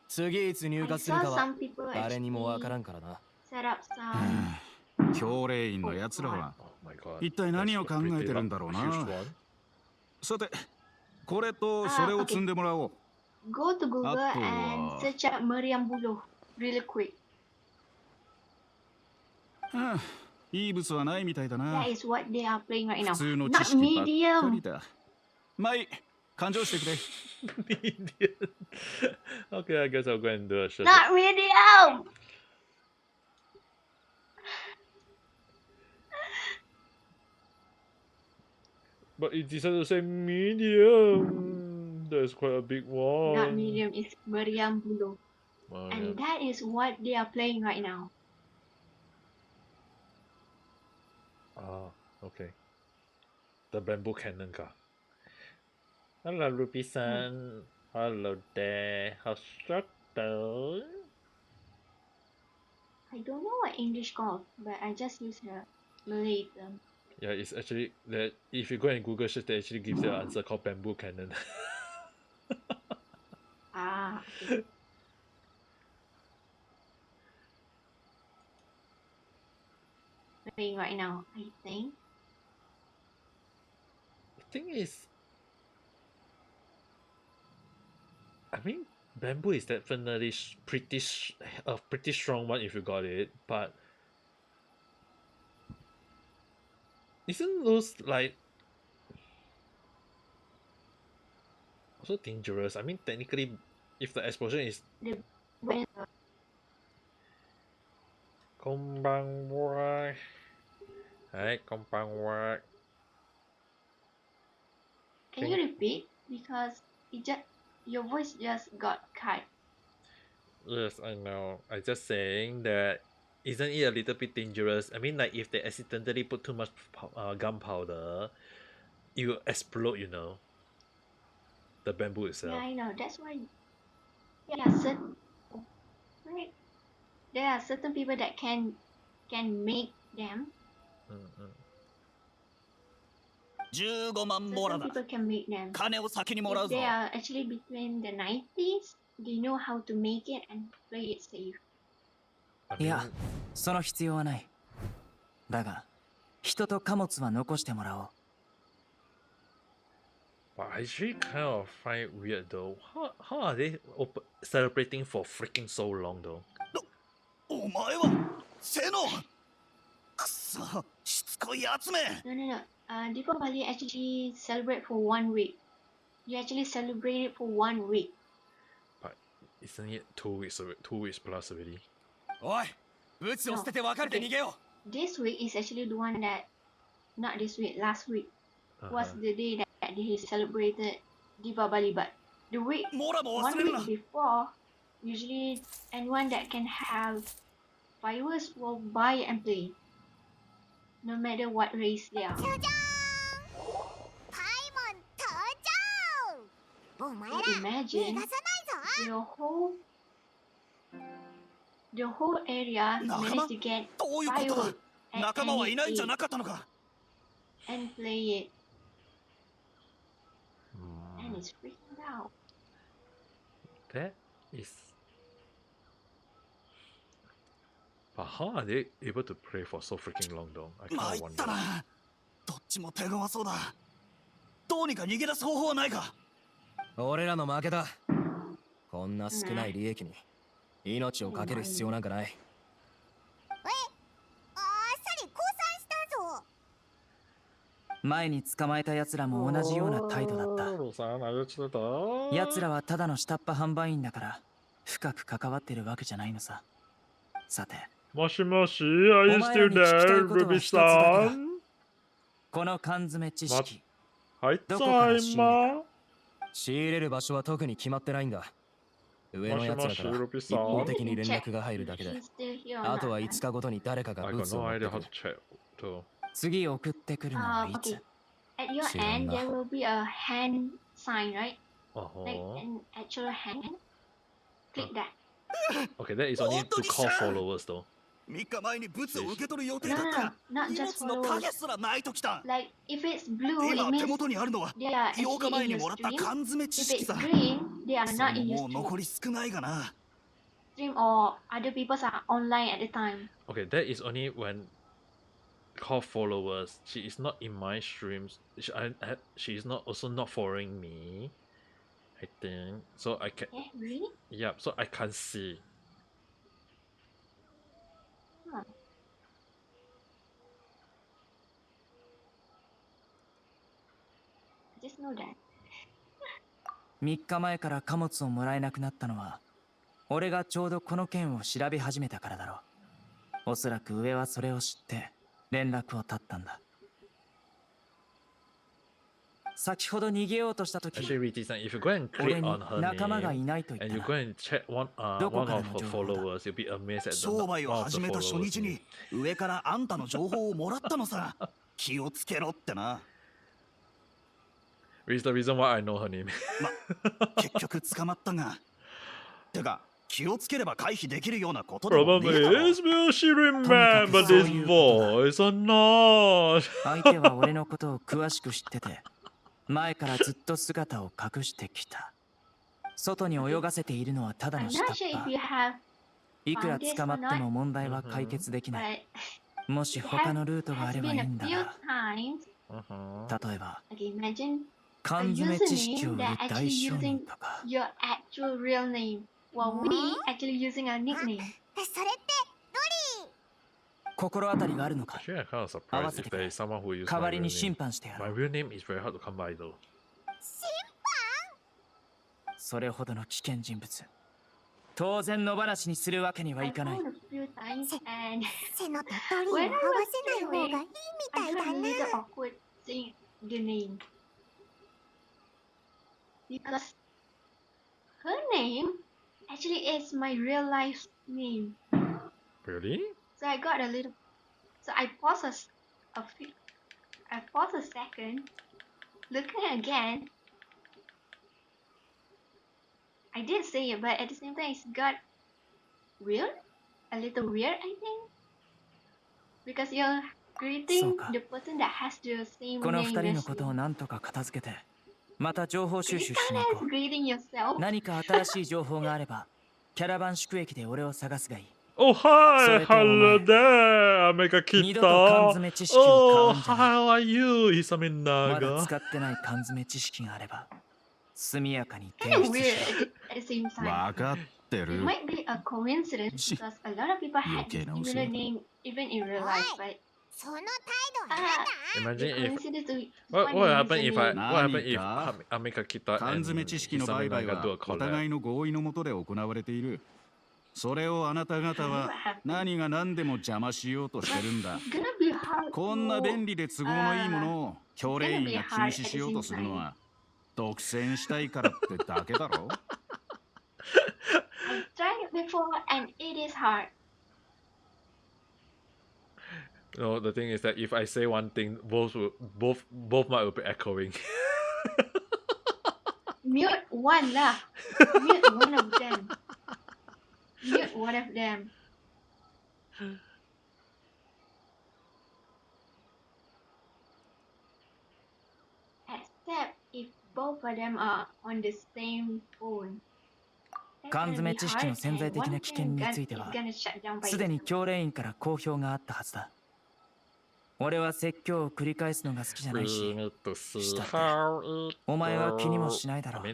次いつ入荷するかは誰にもわからんからな。教令員のやつらは一体何を考えてるんだろうな。さて、これとそれを積んでもらおう。Go to Google and search up Meriam Buluh really quick. いい物はないみたいだな。That is what they are playing right now. 普通の知 Not 識ばっかり medium. だ。まあいい、勘定してくれ。Medium. Okay, I guess I'll go and do a shot. Not medium. But it decided to say medium. That's quite a big one. Not medium, it's Meriam Buluh. Oh, And yeah. that is what they are playing right now. Ah, okay. The bamboo cannon ka. Hello, Ruby-san. Hello there. How's your day? I don't know what English called, but I just use the Malay term. Yeah, it's actually that if you go and Google search, they actually gives you an answer called bamboo cannon. Ah, okay. Playing right now, I think. The thing is, I mean, bamboo is definitely a pretty strong one if you got it, but isn't those like also dangerous? I mean, technically, if the explosion is konbanwa, hi konbanwa. Can you repeat? Because your voice just got cut. Yes, I know. I just saying that isn't it a little bit dangerous? I mean, like if they accidentally put too much gunpowder, it will explode. You know, the bamboo itself. Yeah, I know. That's why. Yeah, right. There are certain people that can make them. 15万モラ Certain だ。 people can make them. 金を先にもらう If ぞ。 they are actually between the 90s, they know how to make it and play it safe. いや、その必要はない。だが、人と貨物は残してもらおう。But I actually kind of find it weird though. How are they celebrating for freaking so long though? お前はセノくそ、しつこいやつめ。 No. Deepavali actually celebrate for 1 week. You actually celebrate it for 1 week. But isn't it 2 weeks? 2 weeks plus already. おい、ブツを捨てて別れて逃げよう。This week is actually the one that, not this week, last week was the day that he celebrated Diwali. But the week, 1 week before, usually anyone that can have fireworks will buy and play, no matter what race they are. Imagine the whole area managed to get fireworks and play it. And it's freaking out. That is. But how are they able to pray for so freaking long though? I kind of wonder. どっちも手強そうだ。どうにか逃げ出す方法はないか。俺らの負けだ。こんな少ない利益に命をかける必要なんかない。前に捕まえた奴らも同じような態度だった。奴らはただの下っ端販売員だから深く関わってるわけじゃないのさ。さて。もしもし、are you still there, Ruby さん？この缶詰知識。はい、どこから仕入れた？仕入れる場所は特に決まってないんだ。上のやつらから一方的に連絡が入るだけで、あとは5日ごとに誰かがブーツを持ってくる。次送ってくるのはいつ？ At your end, there will be a hand sign, right? Like an actual hand. Click that. Okay, that is only to call followers though. 3日前にブツを受け取る予定だった。Not just の影すらないときた。Like if it's blue, it 今 means 手元にあるのは they are 8日 actually 前 in に your もらった stream. 缶詰知 If 識 it's さ。 green, they are そ not れ in も your もう stream. 残り少ないがな。Stream or other people are online at the time. Okay, that is only when call followers. She is not in my streams. She is not also not following me. I think so. I can. Really? Yeah. So I can't see. Huh. I just know that. 3日前から貨物をもらえなくなったのは、俺がちょうどこの件を調べ始めたからだろう。おそらく上はそれを知って連絡を絶ったんだ。先ほど逃げようとしたとき、Actually, Riti-san, if you go and click on her name and you go and check one of her followers, you'll be amazed at the 商売を始めた初日に上からあんたの情報をもらったのさ。気をつけろってな。Is the reason why I know her name. 結局捕まったが。てか、気をつければ回避できるようなことでもねえだろ。Probably is, will she remember this voice or not? 相手は俺のことを詳しく知ってて、前からずっと姿を隠してきた。外に泳がせているのはただの下っ端。いくら捕まっても問題は解決できない。もし他のルートがあればいいんだが。例えば、缶詰知識を売る大商人とか。Your actual real name, while we actually using our nickname. それってドリー。心当たりがあるのか。 Actually, I'm kind of surprised if there is someone who uses 代わ my り real に審 name. 判してやろ My う。 real name is very hard to come by though. それほどの危険人物。当然野放しにするわけにはいかない。背のとドリーを合わせない方がいいみたいだな。Awkward saying the name. Because her name actually is my real life name. Really? So I got a little. So I paused a second, looking again. I did say it, but at the same time, it's got weird, a little weird, I think, because you're greeting the person that has the same この name 2人の as こと you. をなんとか片付けて、また情報収集しに You 行こ can't う。 greeting yourself. 何か新しい情報があれば、キャラバン宿駅で俺を探すがいい。 Oh hi, hello there, Ameka 二度と缶 Kita. 詰知識を買 Oh, うんじゃない。 how are you, まだ Isaminaga? 使ってない缶詰知識があれば、速やかに提 Kind of 出 weird しろ。 at the same time. わかって It る。 might be a coincidence because a lot of people had Okay, now similar so. name even in real life, but その態度はやだ。 the Imagine if coincidence to what find what a happened if I username. what happened if 何か Ameka Kita 缶 and 詰知識の売買 Isaminaga は do a お互い collab? の合意のもとで行われている。それをあなた方は何が何でも邪魔しようとしてるんだ。こんな便利で都合のいいものを教令員が禁止しようとするのは独占したいからってだけだろ。I tried it before and it is hard. No, the thing is that if I say one thing, both might will be echoing. Mute one lah. Mute one of them. Mute one of them. Except if both of them are on the same phone. 缶詰知識の潜在的な危険についてはすでに教令員から公表があったはずだ。俺は説教を繰り返すのが好きじゃないし、したってお前は気にもしないだろう。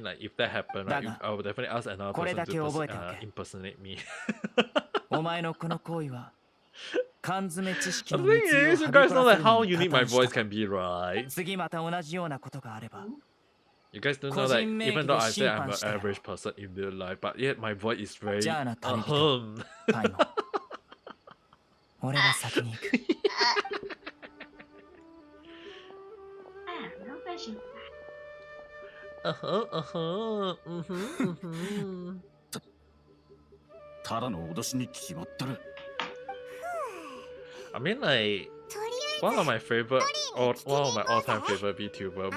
だがこれだけ覚えておけ。お前のこの行為は缶詰知識の密輸をはびこらせるのに加担した。次また同じようなことがあれば。You guys don't know that even though I say I'm an average person in real life, but yet my voice is very俺は先に行く。ただの脅しに決まってる。I mean, like, one of my favorite, or one of my all-time favorite VTuber,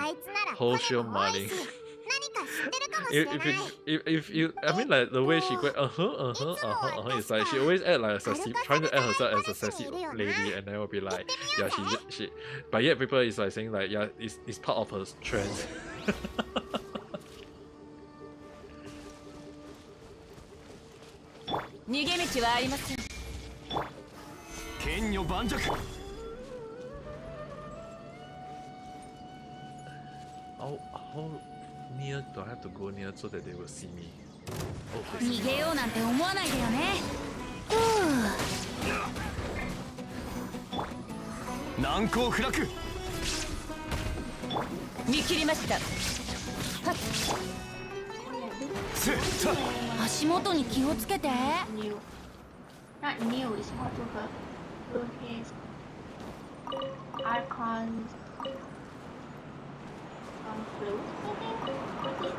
Hoshio Marling. if you, I mean, like the way she go, it's like she always act like a sassy, trying to act herself as a sassy lady, and then will be like, yeah, she, but yet people is like saying like, yeah, it's part of her trend. 逃げ道はありません。剣女盤石。How near do I have to go near so that they will see me? 逃げようなんて思わないでよね。難攻不落。見切りました。足元に気をつけて。Not new, it's more to her. To his archons. Blue, I think.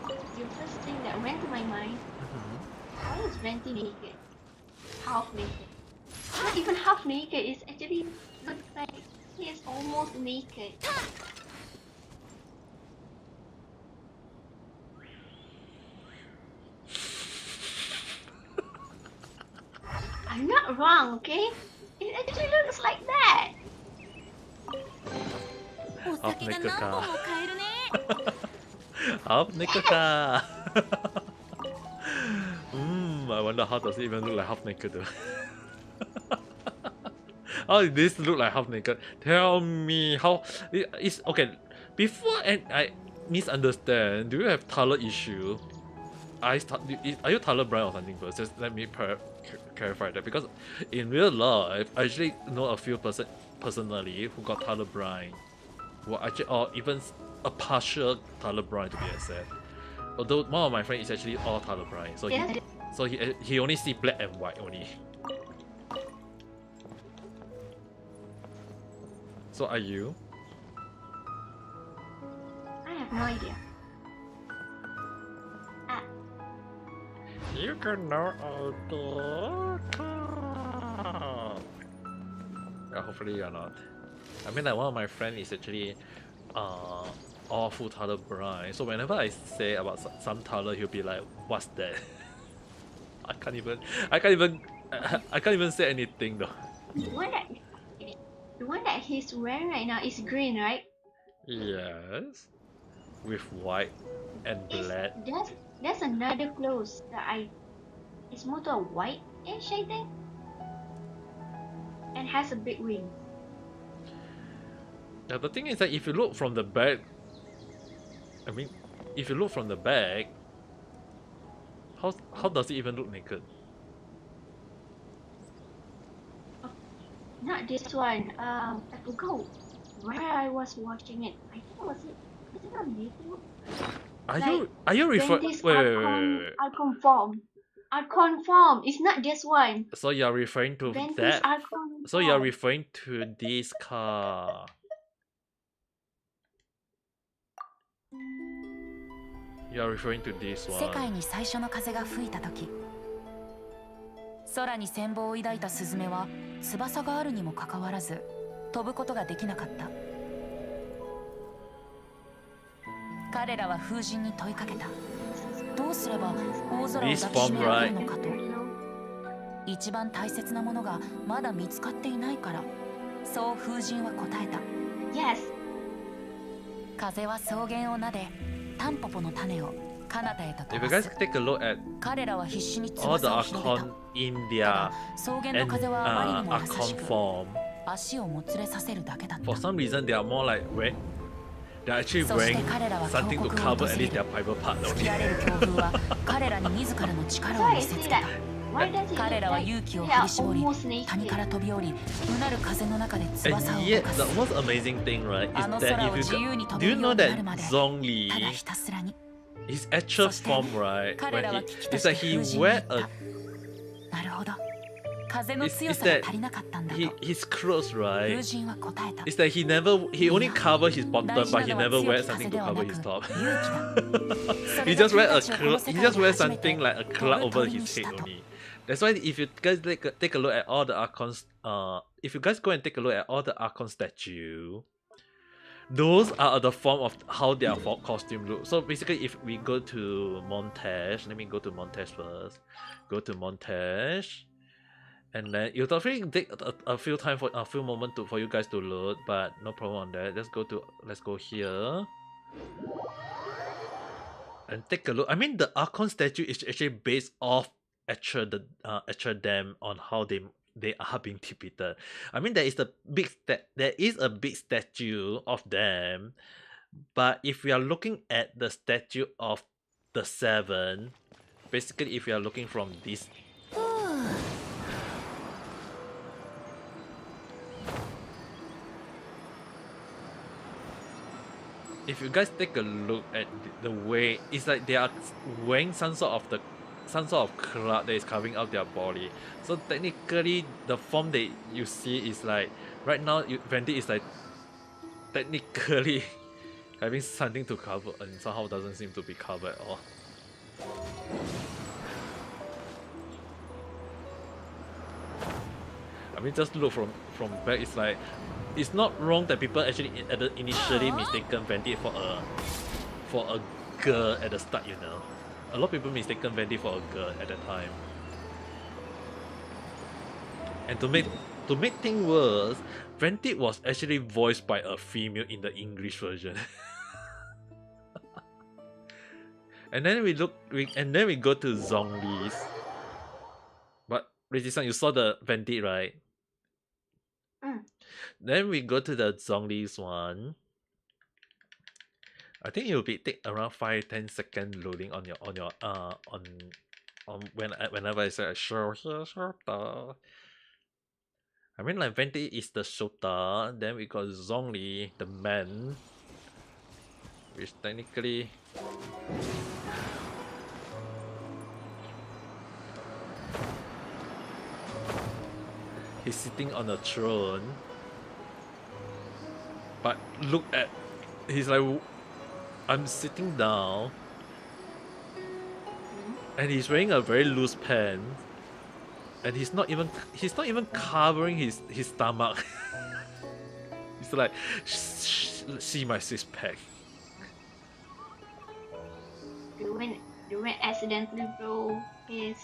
The first thing that went to my mind, why is Venti naked? Half naked. Not even half naked, it's actually looks like he is almost naked. I'm not wrong, okay? It actually looks like that. Half naked ka. Half naked ka. I wonder how does it even look like half naked though. How did this look like half naked? Tell me how it's okay. Before and I misunderstand. Do you have color issue? Are you color blind or something first? Just let me clarify that, because in real life I actually know a few personally who got color blind, who actually, or even a partial color blind to be exact. Although one of my friends is actually all color blind, so he only see black and white only. So are you? I have no idea. You can know hopefully you're not. I mean, like one of my friends is actually awful color blind. So whenever I say about some color, he'll be like, "What's that?" I can't even say anything though. The one that he's wearing right now is green, right? Yes, with white and black. There's another clothes that it's more to a white-ish, I think, and has a big wing. Yeah, the thing is that if you look from the back, I mean, if you look from the back, how does it even look naked? Not this one. I forgot where I was watching it. I think was it on YouTube? Are you referring? Ventis Wait, are conform. Are conform. It's not just one. So you're referring to Ventis that? are conform. So you're referring to this car? You're referring to this 世界 one. に最初の風が吹いた時、空に羨望を抱いたスズメは翼があるにもかかわらず飛ぶことができなかった。彼らは風神に問いかけた。どうすれば大空を抱きしめられるのかと。一番大切なものがまだ見つかっていないから、そう風神は答えた。 Yes. 風は草原を撫で、タンポポの種を彼方へと If 飛 you ば guys す。 take a look at 彼らは必死に all the 翼を広げた。 Archon India 草原の and 風はあまりにも優 Archon しく、 form, 足をもつれさせるだけだった。 for some reason they are more like they're actually wearing something to cover at least their private part 吹き荒れる強風は彼らに自らの力を見せつけた。 Why does it 彼 look らは like 勇気を they 振 are り絞り、 almost 谷から naked? 飛び降り、うなる風の中で翼を And 動 yet か the す。 most amazing thing, right, あ is の that 空を if 自 you 由に do 飛べ you るよ know うにな that るまで、 Zhongli, ただひたすらに。 his actual そして form, right, 彼らは when 危機と it's して like he 風神に wear 言った a なるほど。風の It's 強さ that が足りなかったんだと。 his clothes, 風 right, 神は答えた。 it's that he only cover his bottom, 大事 but な he のは never 強 wear き風 something で to はな cover く his top. 勇気だ。そ He れが just wear 君たちをこの he 世界 just で wear 初めて something like a 飛 cloud ぶ over 鳥 his にし head たと。 only. That's why if you guys take a look at all the Archons, if you guys go and take a look at all the Archon statue, those are the form of how their costume look. So basically, if we go to montage, let me go to montage first. Go to montage, and then it'll definitely take a few time for a few moments for you guys to load, but no problem on that. Let's go here. And take a look. I mean, the Archon statue is actually based off actual them on how they are being depicted. I mean, there is a big statue of them, but if we are looking at the statue of the seven, basically, if we are looking from this. If you guys take a look at the way, it's like they are wearing some sort of cloud that is covering up their body. So technically, the form that you see is like right now, Venti is like technically having something to cover, and somehow doesn't seem to be covered at all. I mean, just look from back. It's like it's not wrong that people actually initially mistaken Venti for a girl at the start. You know, a lot of people mistaken Venti for a girl at that time. And to make things worse, Venti was actually voiced by a female in the English version. And then we go to Zhongli's. But Reggie-san, you saw the Venti, right? Then we go to the Zhongli's one. I think it will take around 5-10 seconds loading on whenever I say sure. I mean, like Venti is the shooter, then we got Zhongli, the man, which technically he's sitting on a throne. But look at, he's like, I'm sitting down, and he's wearing a very loose pants, and he's not even covering his stomach. He's like, see my six pack. Ruin accidentally broke his.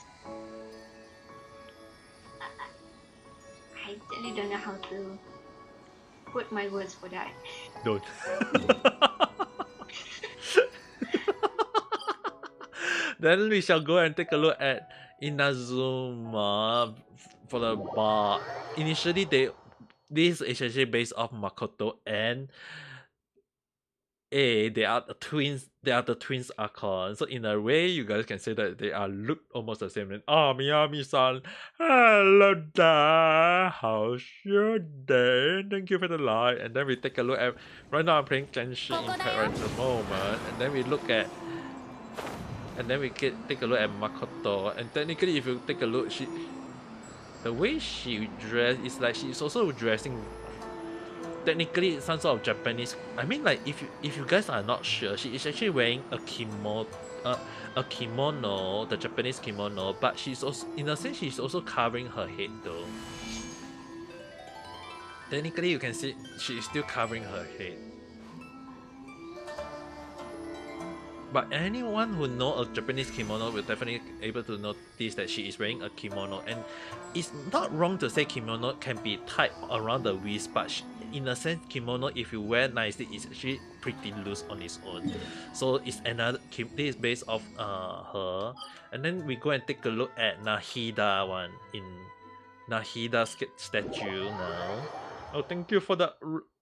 I really don't know how to put my words for that. Don't. Then we shall go and take a look at Inazuma for the bar. Initially, this is actually based off Makoto, and they are the twins. They are the twins Archon. So in a way, you guys can say that they are look almost the same. And Miyami-san, hello there. How's your day? Thank you for the light. And then we take a look at. Right now, I'm playing Genshin Impact right at the moment. And then we look at. And then we take a look at Makoto. And technically, if you take a look, the way she dressed is like she's also dressing. Technically, some sort of Japanese. I mean, like if you guys are not sure, she is actually wearing a kimono, the Japanese kimono. But she's also, in a sense, she's also covering her head though. Technically, you can see she is still covering her head. But anyone who knows a Japanese kimono will definitely able to notice that she is wearing a kimono, and it's not wrong to say kimono can be tied around the waist, but in a sense, kimono, if you wear nicely, is actually pretty loose on its own. So it's another. This is based off her, and then we go and take a look at Nahida one in Nahida's statue now. Oh, thank you for the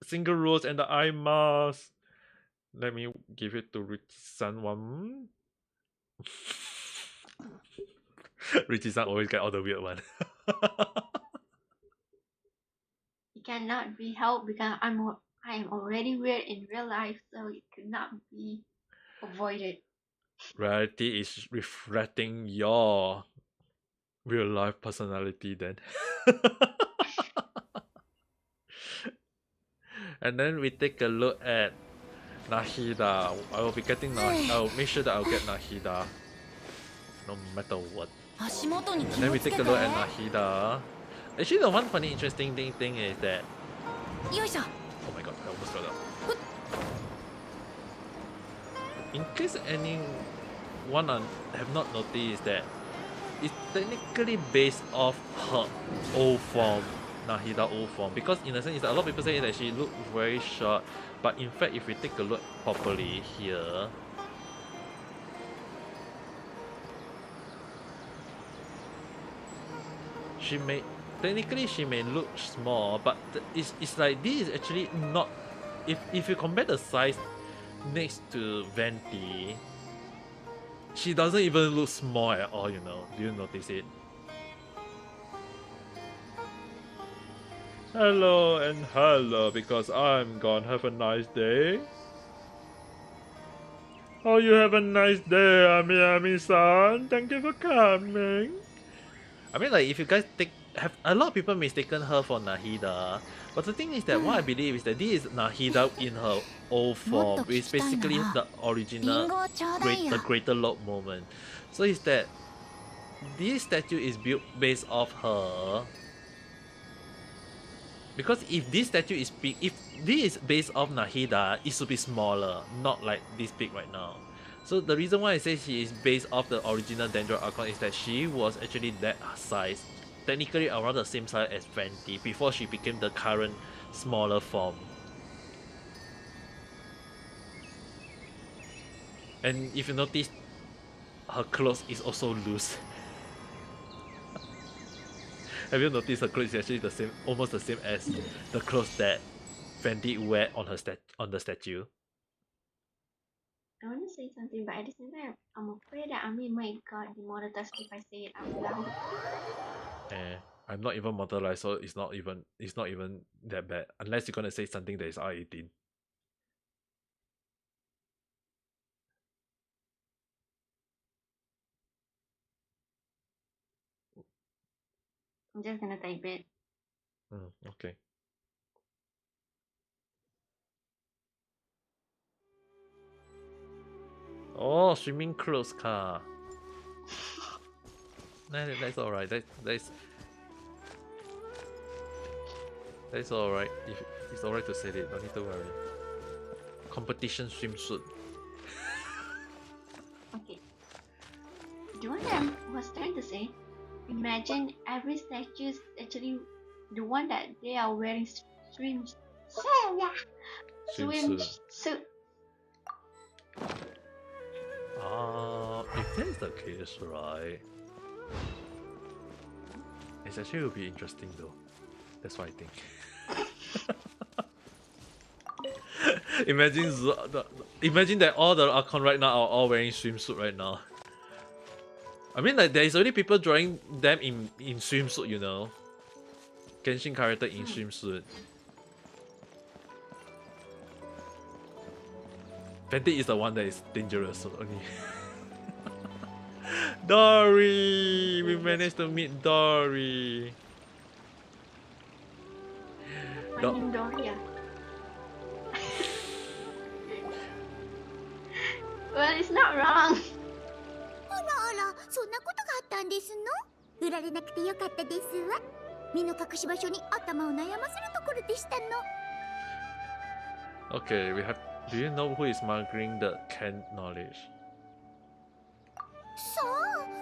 single rose and the eye mask. Let me give it to Richie-san one. Richie-san always get all the weird one. It cannot be helped because I am already weird in real life, so it could not be avoided. Reality is reflecting your real life personality then. And then we take a look at Nahida. I will be getting I'll make sure that I'll get Nahida no matter what. And then we take a look at Nahida. Actually, the one funny interesting thing is that oh my god, I almost fell out. In case anyone have not noticed, that it's technically based off her old form, Nahida old form, because in a sense, a lot of people say that she looked very short, but in fact, if we take a look properly here, she may look small, but it's like this is actually not. If you compare the size next to Venti, she doesn't even look small at all. You know? Do you notice it? Hello and hello, because I'm gone. Have a nice day. Oh, you have a nice day, Ami-san. Thank you for coming. I mean, like, if you guys have a lot of people mistaken her for Nahida, but the thing is that what I believe is that this is Nahida in her old form, which is basically the original the Greater Lord moment. So is that this statue is built based off her. Because if this statue is big, if this is based off Nahida, it should be smaller, not like this big right now. So the reason why I say she is based off the original Dendro Archon is that she was actually that size, technically around the same size as Venti, before she became the current smaller form. And if you notice, her clothes is also loose. Have you noticed her clothes is actually the same, almost the same as the clothes that Venti wear on her the statue? I want to say something, but at the same time, I'm afraid that Ami might got demonetized if I say it out loud. I'm not even mortalized, so it's not even that bad. Unless you're gonna say something that is R18. I'm just gonna type it. Okay. Oh, swimming clothes car. That's alright. That's alright. If it's alright to say it, don't need to worry. Competition swimsuit. Okay. The one that I was trying to say, imagine every statue is actually the one that they are wearing swimsuit. If that is the case, right? It actually will be interesting though. That's what I think. Imagine that all the Archon right now are all wearing swimsuit right now. I mean, like, there's already people drawing them in swimsuit, you know. Genshin character in swimsuit. Fenty is the one that is dangerous only. Dory! We managed to meet Dory. Dory. Well, it's not wrong. あらあら、そんなことがあったんですの？売られなくてよかったですわ。身の隠し場所に頭を悩ませるところでしたの。Okay, we have. Do you know who is smuggling the canned knowledge? そう、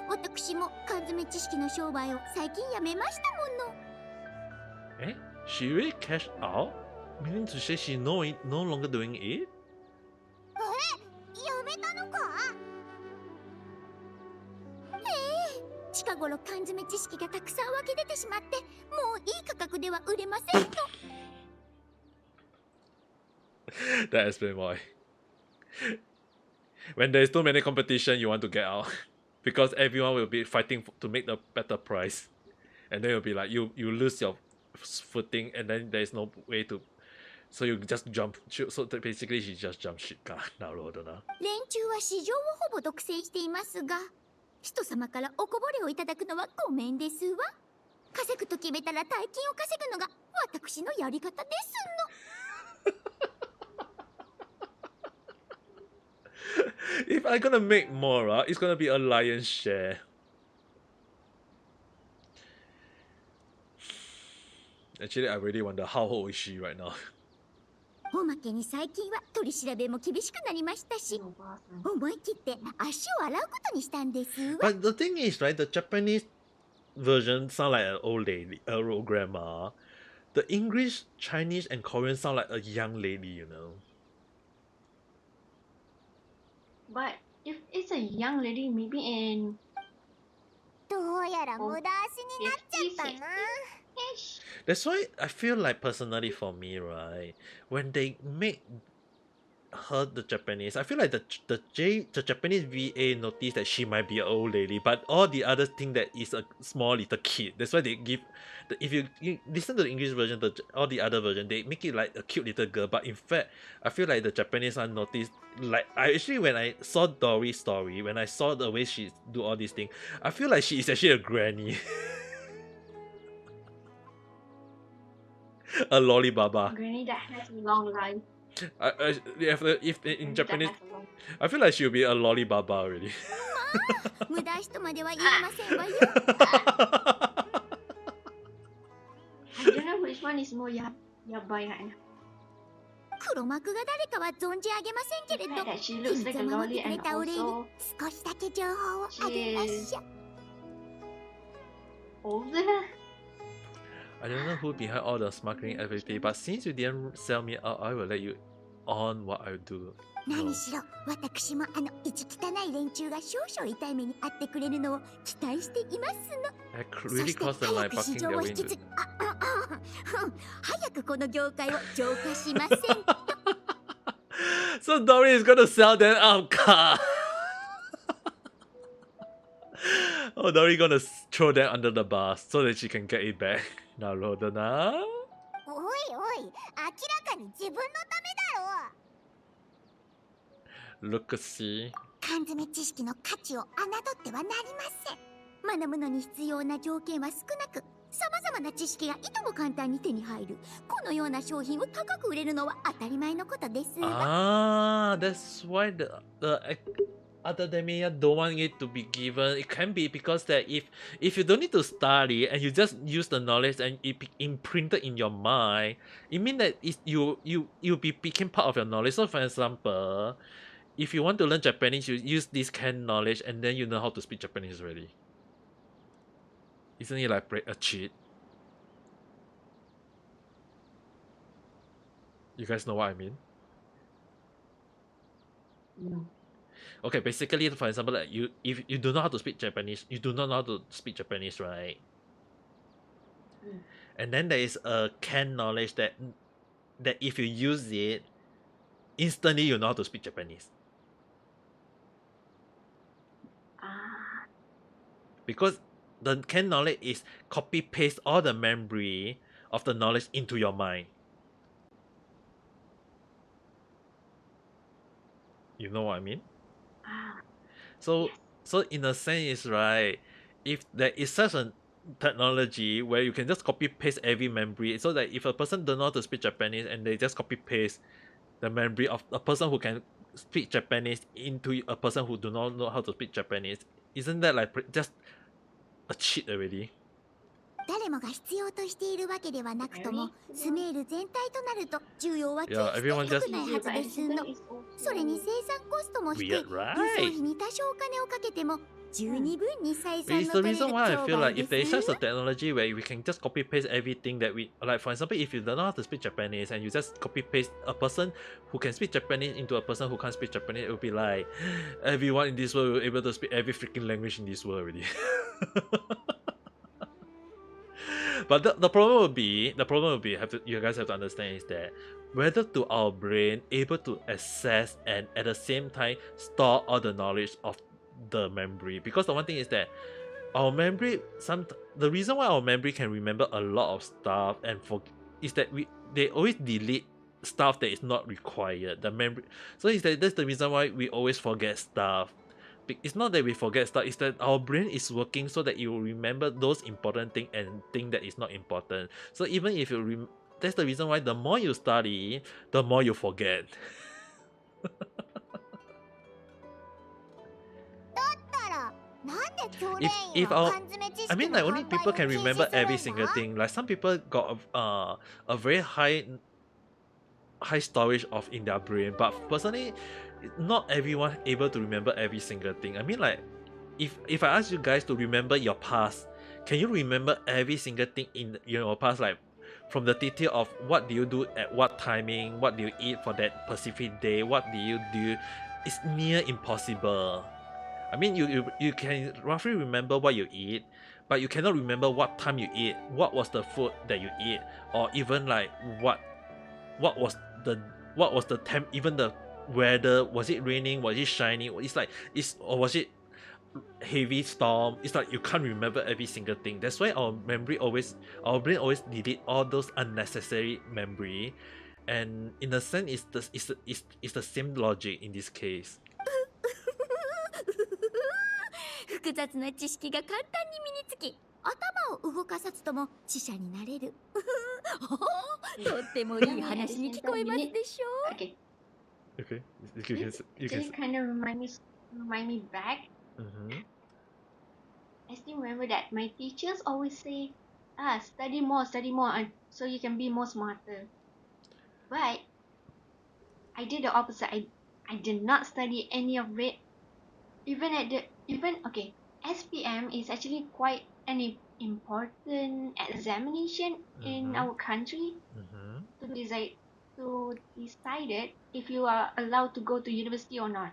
私も缶詰知識の商売を最近やめましたもの。Eh? She really cashed out? Meaning to say she no longer doing it? やめたのか？近頃缶詰知識がたくさん湧き出てしまって、もういい価格では売れませんと。That explains why. When there's too many competition, you want to get out because everyone will be fighting to make the better price, and then you'll be like you lose your footing, and then there's no way to, so you just jump. So basically, she just jump ship か。なるほどな。連中は市場をほぼ独占していますが、人様からおこぼれをいただくのはごめんですわ。稼ぐと決めたら大金を稼ぐのが私のやり方ですの。If I'm gonna make more, it's gonna be a lion's share. Actually, I really wonder how old is she right now. おまけに最近は取り調べも厳しくなりましたし、思い切って足を洗うことにしたんですわ。But the thing is, right, the Japanese version sound like an old lady, an old grandma. The English, Chinese, and Korean sound like a young lady, you know. But if it's a young lady, maybe in どうやら無駄足になっちゃったな。That's why I feel like personally for me, right, when they make her the Japanese, I feel like the Japanese VA noticed that she might be an old lady, but all the others think that is a small little kid. That's why they give if you listen to the English version, all the other version, they make it like a cute little girl, but in fact I feel like the Japanese one noticed, like when I saw Dory's story, when I saw the way she do all these things, I feel like she is actually a granny. A lolly baba. granny that has a long life. If in Japanese, I feel like she'll be a lolly baba already. 無駄足とまでは言えませんわよ。I don't know which one is more yabai right now. 黒幕が誰かは存じ上げませんけれど、 That she looks like a 守っ lolly てくれ and たお礼に also 少しだけ情報をあげましょう。 older. I don't know who behind all the smuggling activity, but since you didn't sell me out, I will let you on what I do. 何しろ私も意地汚い連中が少々痛い目に遭ってくれるのを期待していますの。 I そ really して crossed the line 早く市 bucking 場 their を way 引き into 継ぎ、早くこの業界を浄化しませんと。So Dory is gonna sell them out, car. Oh, Dory gonna throw them under the bus so that she can get it back. なるほどな。おいおい、明らかに自分のためだろう。 Look, see. 缶詰知識の価値を侮ってはなりません。学ぶのに必要な条件は少なく、さまざまな知識がいとも簡単に手に入る。このような商品を高く売れるのは当たり前のことですわ。That's why the academia don't want it to be given. It can be because that if you don't need to study and you just use the knowledge and it imprinted in your mind, it means that you became part of your knowledge. So for example, if you want to learn Japanese, you use this canned knowledge and then you know how to speak Japanese already. Isn't it like a cheat? You guys know what I mean? No. Okay, basically, for example, like if you don't know how to speak Japanese, you do not know how to speak Japanese, right? And then there is a canned knowledge that if you use it, instantly you know how to speak Japanese. Because the can knowledge is copy paste all the memory of the knowledge into your mind. You know what I mean? So in a sense, right, if there is such a technology where you can just copy paste every memory, so that if a person don't know how to speak Japanese and they just copy paste the memory of a person who can speak Japanese into a person who do not know how to speak Japanese, isn't that like just a cheat already? 誰もが必要としているわけではなくとも、スメール全体となると需要は決して低くないはずですの。それに生産コストも低い。輸送費に多少お金をかけても十二分に採算 It's の the 取れる reason why I 商 feel 売 like で if there is such す。 a technology where we can just copy paste everything that we like, for example, if you don't know how to speak Japanese and you just copy paste a person who can speak Japanese into a person who can't speak Japanese, it would be like everyone in this world will be able to speak every freaking language in this world already. But the problem would be you guys have to understand is that whether to our brain able to access and at the same time store all the knowledge of the memory, because the one thing is that our memory the reason why our memory can remember a lot of stuff and is that they always delete stuff that is not required, the memory. So that's the reason why we always forget stuff. It's not that we forget stuff, it's that our brain is working so that it will remember those important thing and thing that is not important. So even if you that's the reason why the more you study, the more you forget. if our I mean, like, only people can remember every single thing. Like, some people got a very high storage of in their brain, but personally, not everyone able to remember every single thing. I mean, like, if I ask you guys to remember your past, can you remember every single thing in your past, like from the detail of what do you do at what timing, what do you eat for that specific day, what do you do? It's near impossible. I mean, you can roughly remember what you eat, but you cannot remember what time you eat, what was the food that you eat, or even like what was the temp, even the weather, was it raining, was it shining, or was it heavy storm. It's like you can't remember every single thing. That's why our brain always delete all those unnecessary memory, and in a sense it's the same logic in this case. 複雑な知識が簡単に身につき、頭を動かさずとも知者になれる。とってもいい話に聞こえますでしょう。Okay. Okay. You can kind of remind me back. I still remember that my teachers always say, study more, and so you can be more smarter. But I did the opposite. I did not study any of it. Okay, SPM is actually quite an important examination in our country to decide if you are allowed to go to university or not.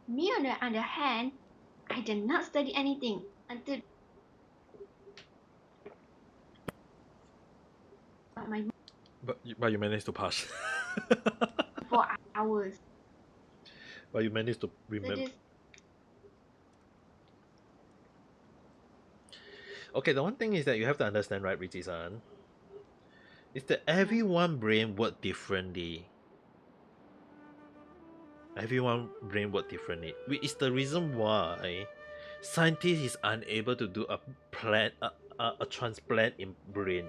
Me, on the other hand, I did not study anything until but you managed to pass. 4 hours. But you managed to remember. Okay, the one thing is that you have to understand, right, Richie-san, is that everyone brain work differently. Everyone brain work differently. Which is the reason why scientists is unable to do a transplant in brain.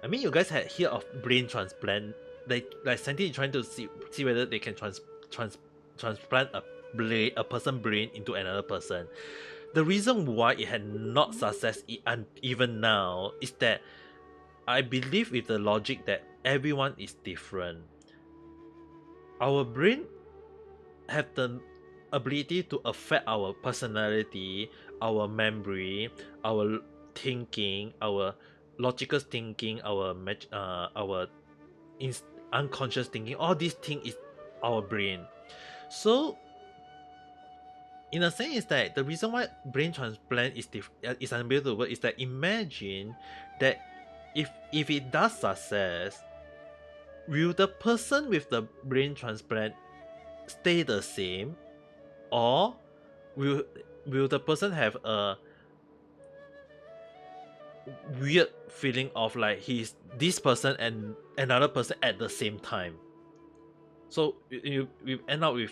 I mean, you guys had heard of brain transplant. Like scientists trying to see whether they can transplant a person brain into another person. The reason why it had not success even now is that I believe with the logic that everyone is different. Our brain have the ability to affect our personality, our memory, our thinking, our logical thinking, our unconscious thinking. All these things is our brain. So in a sense, is that the reason why brain transplant is unable to work is that imagine that if it does success, will the person with the brain transplant stay the same, or will the person have a weird feeling of like he's this person and another person at the same time? So you end up with,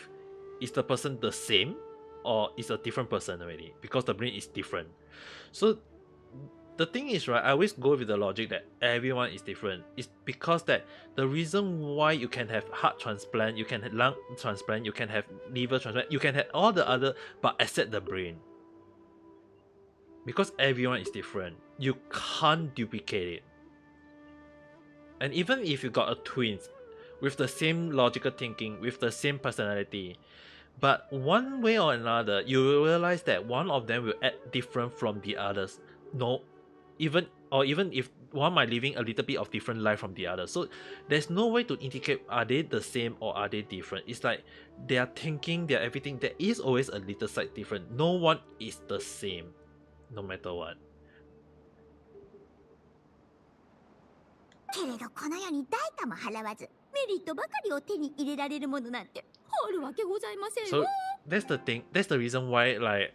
is the person the same or is a different person already, because the brain is different. So the thing is, right, I always go with the logic that everyone is different. It's because that the reason why you can have heart transplant, you can have lung transplant, you can have liver transplant, you can have all the other, but except the brain. Because everyone is different. You can't duplicate it. And even if you got a twins with the same logical thinking, with the same personality, but one way or another, you will realize that one of them will act different from the others. No, even if one might living a little bit of different life from the other. So there's no way to indicate are they the same or are they different. It's like their thinking, their everything, there is always a little side different. No one is the same, no matter what. けれどこの世に代価も払わずメリットばかりを手に入れられるものなんてあるわけございませんわ。 So that's the thing. That's the reason why, like,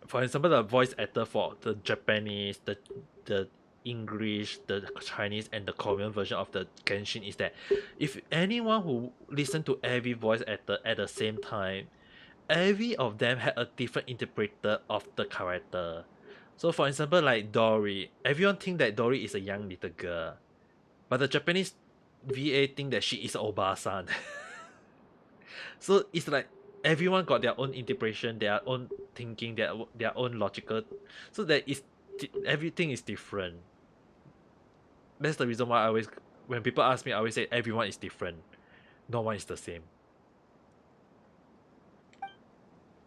for example, the voice actor for the Japanese, the English, the Chinese, and the Korean version of the Genshin is that if anyone who listen to every voice actor at the same time, every of them had a different interpreter of the character. So for example, like Dory, everyone think that Dory is a young little girl, but the Japanese VA think that she is an Oba-san. So it's like everyone got their own interpretation, their own thinking, their own logical. So that is everything is different. That's the reason why I always, when people ask me, I always say everyone is different. No one is the same.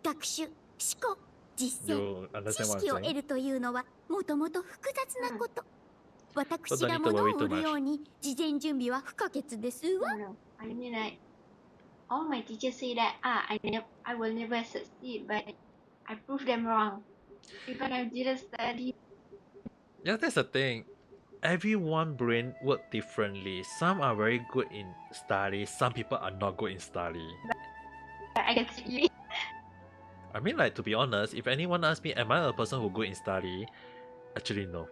学習、思考、実践、知識を得るというのはもともと複雑なこと。私が物を売るように事前準備は不可欠ですわ。I mean like all my teachers say that I will never succeed, but I prove them wrong. Even I didn't study. Yeah, that's the thing. Everyone brain work differently. Some are very good in study. Some people are not good in study. I can see. I mean, like, to be honest, if anyone asks me, am I a person who good in study? Actually, no.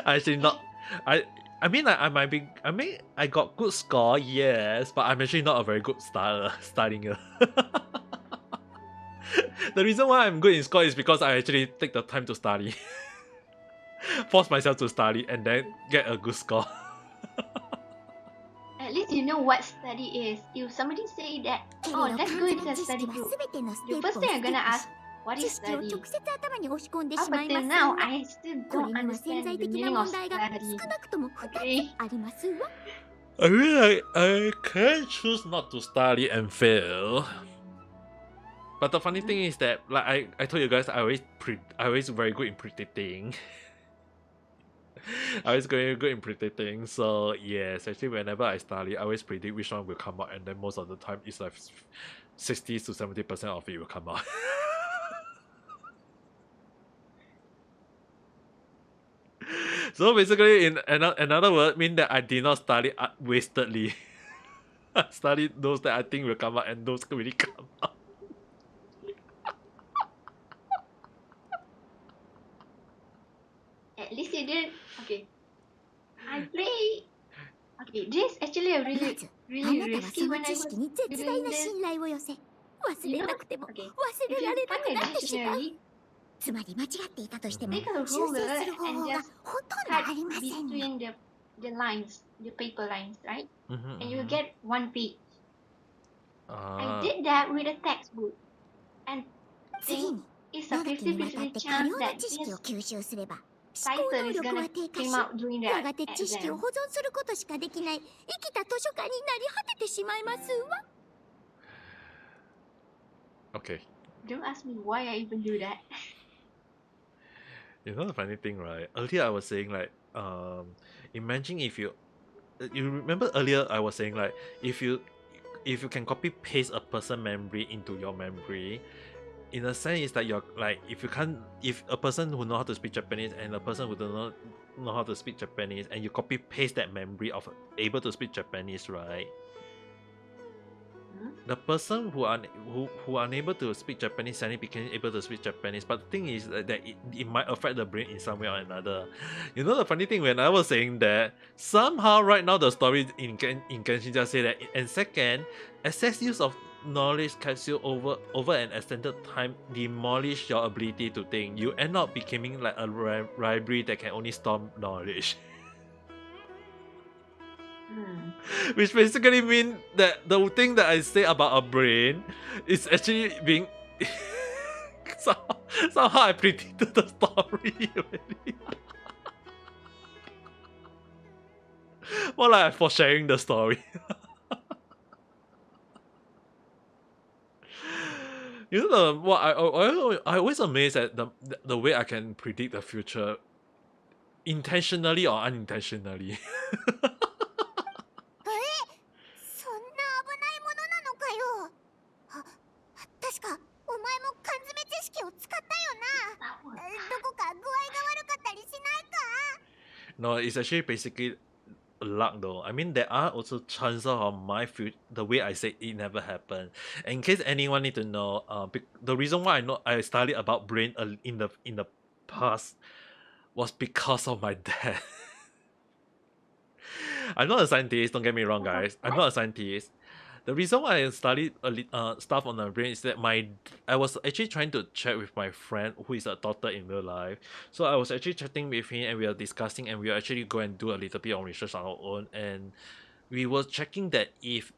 Actually, not. I mean, like, I might be. I mean, I got good score, yes, but I'm actually not a very good studier. The reason why I'm good in score is because I actually take the time to study, force myself to study, and then get a good score. At least you know what study is. If somebody say that, oh, let's go into a study group, the first thing I'm gonna ask, what is study? Up until now, I still don't understand the meaning of study. Okay. I mean, like, I can choose not to study and fail. But the funny thing is that, like I told you guys, I always very good in predicting. I always very good in predicting. So yes, actually, whenever I study, I always predict which one will come out, and then most of the time, it's like 60 to 70% of it will come out. So basically, in another word, mean that I did not study wastedly. I studied those that I think will come out, and those really come out. At least you did. Okay. I play. Okay, this is actually a really risky when I was doing this. You know, okay. If you find a dictionary, つまり間違っていたとしても take a 修 ruler 正する方 and 法が just ほとんどあ cut りません between the lines, the paper lines, right? Mm-hmm, And you get one page. I Ah. did that with a textbook, and 次に it's a 長きにわた 50-50って過 chance 量な that 知識を this 吸収すれば思考 title 能 is 力は gonna 低下し came out during や that がて知識を exam. 保存することしかできない生きた図書館になり果ててしまいますわ Okay. Don't ask me why I even do that. You know the funny thing, right? Earlier I was saying like, imagine if you remember earlier I was saying like, if you can copy paste a person memory into your memory, in a sense, it's like you're like if a person who know how to speak Japanese and a person who don't know how to speak Japanese and you copy paste that memory of able to speak Japanese, right? The person who unable to speak Japanese suddenly became able to speak Japanese. But the thing is that it might affect the brain in some way or another. You know the funny thing, when I was saying that, somehow right now the story in Genshin just say that, and second, excess use of knowledge capsule over an extended time demolish your ability to think. You end up becoming like a library that can only store knowledge. Which basically means that the thing that I say about a brain is actually being somehow I predicted the story already. More like for sharing the story. You know what I always amazed at the way I can predict the future, intentionally or unintentionally. No, it's actually basically luck though. I mean, there are also chances of the way I say it never happened. In case anyone need to know, the reason why I studied about brain in the past was because of my dad. I'm not a scientist, don't get me wrong, guys. I'm not a scientist. The reason why I studied stuff on the brain is that I was actually trying to chat with my friend who is a doctor in real life. So I was actually chatting with him and we are discussing and we are actually go and do a little bit of research on our own, and we were checking that if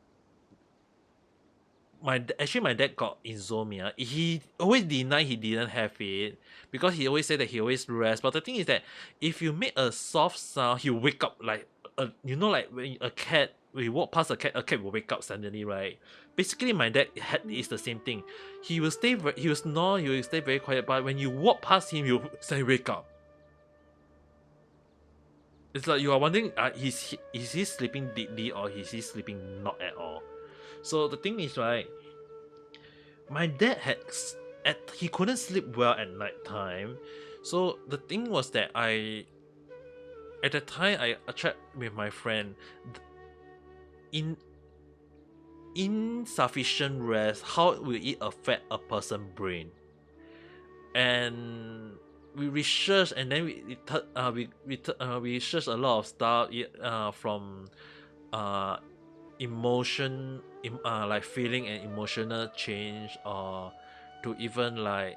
my dad got insomnia. He always denied he didn't have it because he always said that he always rests. But the thing is that if you make a soft sound, he'll wake up like like when a cat, we walk past a cat will wake up suddenly, right? Basically, my dad is the same thing. He will stay very quiet, but when you walk past him, he'll suddenly wake up. It's like you are wondering, is he sleeping deeply or is he sleeping not at all? So the thing is, right, my dad he couldn't sleep well at night time. So the thing was that at the time I chat with my friend, insufficient rest, how will it affect a person's brain? And we researched, and then we researched a lot of stuff from emotion, like feeling and emotional change, or to even like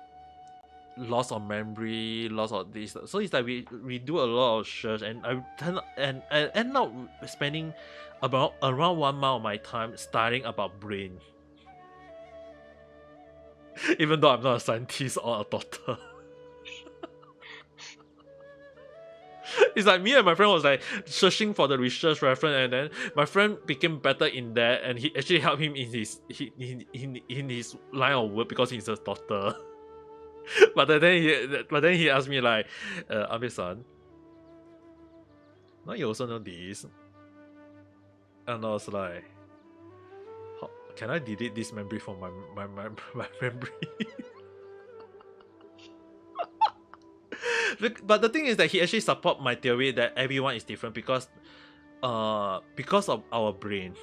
loss of memory, loss of this. So it's like we do a lot of research, and I end up spending around 1 month of my time studying about brain. Even though I'm not a scientist or a doctor. It's like me and my friend was like searching for the research reference, and then my friend became better in that, and he actually helped him in his line of work because he's a doctor. but then he asked me like, Abe-san, now you also know this. And I was like, can I delete this memory from my memory? But the thing is that he actually support my theory that everyone is different because of our brain.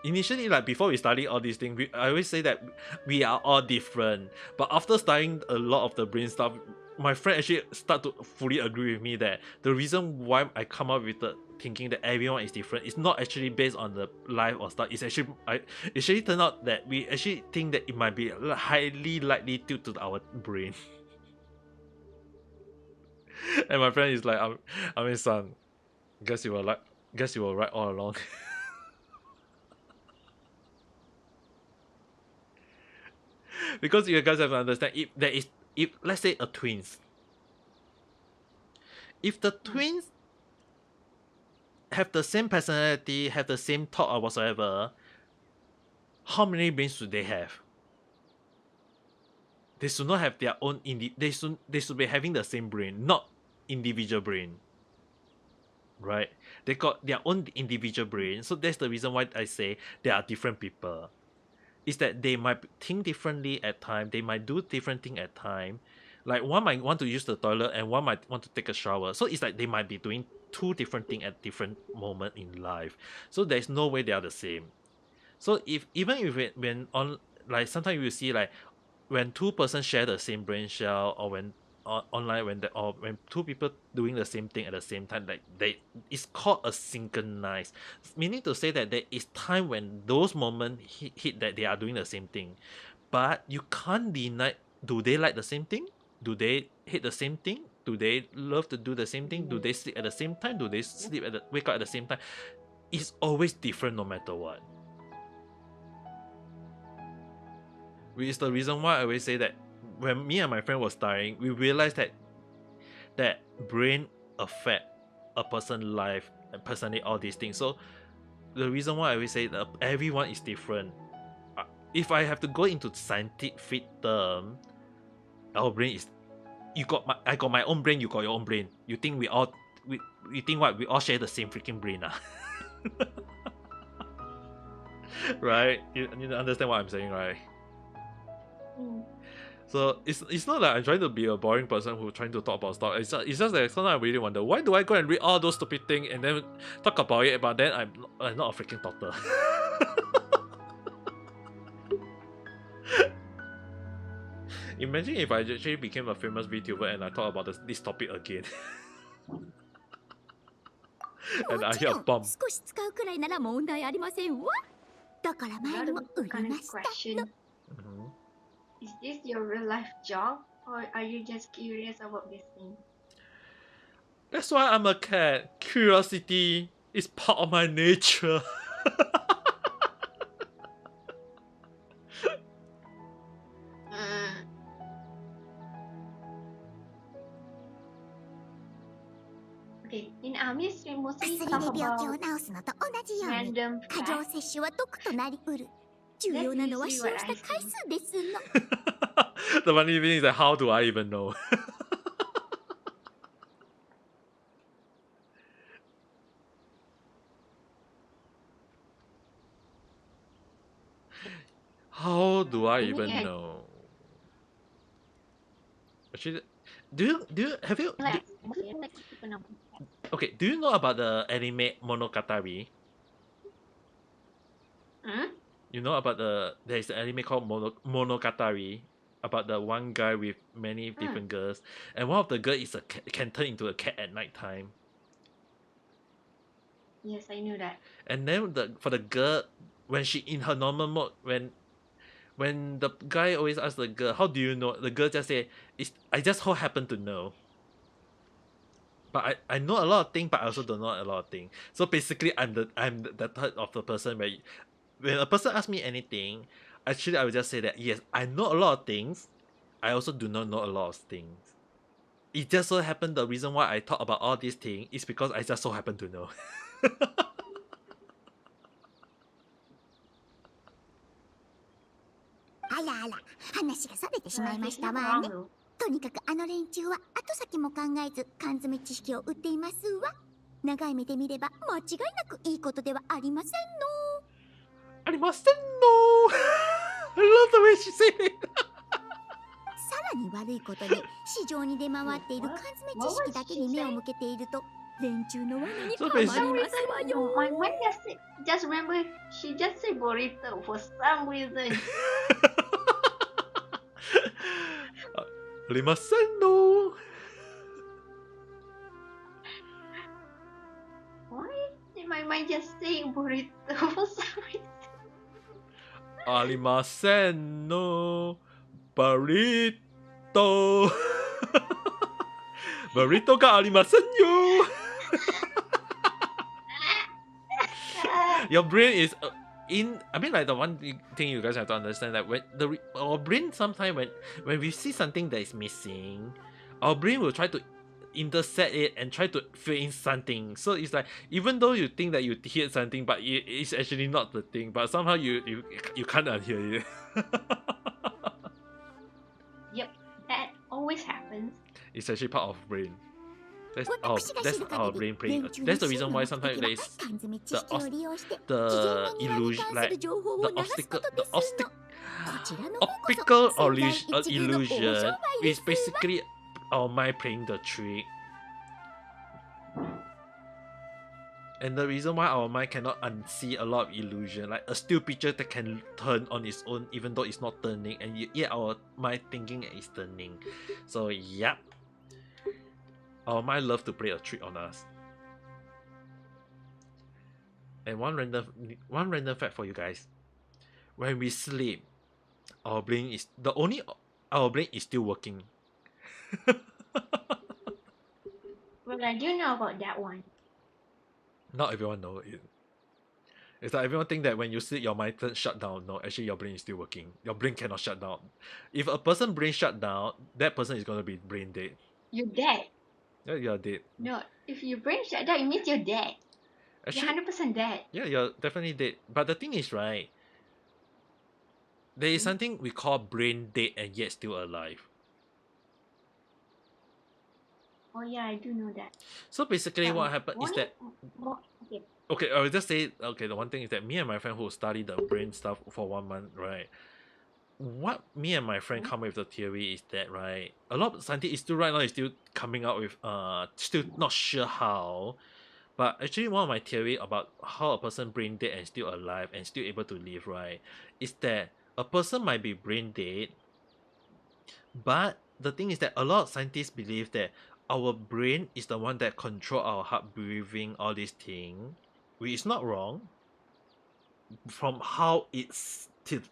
Initially, like before we study all these things, I always say that we are all different. But after studying a lot of the brain stuff, my friend actually start to fully agree with me that the reason why I come up with the thinking that everyone is different is not actually based on the life or stuff. It's actually turned out that we actually think that it might be highly likely due to our brain. And my friend is like, I mean, son, guess you were right all along. Because you guys have to understand, if let's say a twins, if the twins have the same personality, have the same thought or whatsoever, how many brains should they have? They should not have their own they should be having the same brain, not individual brain. Right? They got their own individual brain, so that's the reason why I say they are different people. is that they might think differently at time. They might do different thing at time. Like one might want to use the toilet and one might want to take a shower. So it's like they might be doing two different things at different moment in life. So there's no way they are the same. So even if when on like sometimes you see like when two persons share the same brain cell, or when online when two people doing the same thing at the same time, like it's called a synchronized, meaning to say that there is time when those moments hit that they are doing the same thing, but you can't deny. Do they like the same thing? Do they hate the same thing? Do they love to do the same thing? Do they sleep at the same time? Do they wake up at the same time? It's always different no matter what. Which is the reason why I always say that when me and my friend was studying, we realized that brain affect a person's life and personally all these things. So the reason why I always say that everyone is different. If I have to go into scientific term, our brain is I got my own brain, you got your own brain. You think we think what? We all share the same freaking brain, right? You understand what I'm saying, right? So it's not like I'm trying to be a boring person who's trying to talk about stuff. It's just that sometimes I really wonder, why do I go and read all those stupid things and then talk about it, but then I'm not a freaking doctor. Imagine if I actually became a famous VTuber and I talk about this topic again. And I hear a bomb. Is this your real life job, or are you just curious about this thing? That's why I'm a cat. Curiosity is part of my nature. Okay, in army stream mostly talk about random facts. The funny thing is that how do I even know? How do I even know? Actually, have you okay, do you know about the anime Monogatari? You know about there's an anime called Monogatari, about the one guy with many different girls, and one of the girls can turn into a cat at night time. Yes, I knew that. And then for the girl, when she in her normal mode, when the guy always asks the girl, how do you know? The girl just say, I just so happen to know. But I know a lot of things, but I also don't know a lot of things. So basically, I'm the type of the person where when a person asks me anything, actually I will just say that yes, I know a lot of things. I also do not know a lot of things. It just so happened the reason why I talk about all these things is because I just so happen to know. あらあら、話がそれてしまいましたわね。とにかくあの連中は後先も考えず缶詰知識を売っていますわ。長い目で見れば間違いなくいいことではありませんの。ありませんの。I love the way she said it. さらに悪いことに市場に出回っている缶詰知識だけに目を向けていると連中の罠にはまりますわよ。My mind just remember she just said burrito for some reason. ありませんの。Why did my mind just say burrito for some reason? ありませんの。バリット。バリットがありませんよ。Your brain is I mean, like the one thing you guys have to understand that when our brain sometimes when we see something that is missing, our brain will try to intersect it and try to fill in something. So it's like even though you think that you hear something, but it's actually not the thing. But somehow you can't unhear it. Yep, that always happens. It's actually part of brain. That's our brain playing. That's the reason why sometimes there is the illusion, like the Optical illusion is basically our mind playing the trick. And the reason why our mind cannot unsee a lot of illusion, like a still picture that can turn on its own even though it's not turning, and yet our mind thinking is turning. So yeah, our mind love to play a trick on us. And one random fact for you guys: when we sleep, our brain is still working. Well, I do know about that one. Not everyone knows it. It's like everyone think that when you sleep, your mind turns shut down. No, actually your brain is still working. Your brain cannot shut down. If a person brain shut down, that person is gonna be brain dead. You're dead. Yeah, you're dead. No, if your brain shut down, it means you're dead. Actually, you're 100% dead. Yeah, you're definitely dead. But the thing is, right, there is something we call brain dead and yet still alive. Oh yeah, I do know that. So basically what happened is that... Okay. Okay, I will just say, okay, the one thing is that me and my friend who studied the brain stuff for 1 month, right, what me and my friend come with the theory is that, right, a lot of scientists still right now is still coming out with, still not sure how, but actually one of my theory about how a person brain dead and still alive and still able to live, right, is that a person might be brain dead, but the thing is that a lot of scientists believe that our brain is the one that control our heart breathing, all these things, which is not wrong from how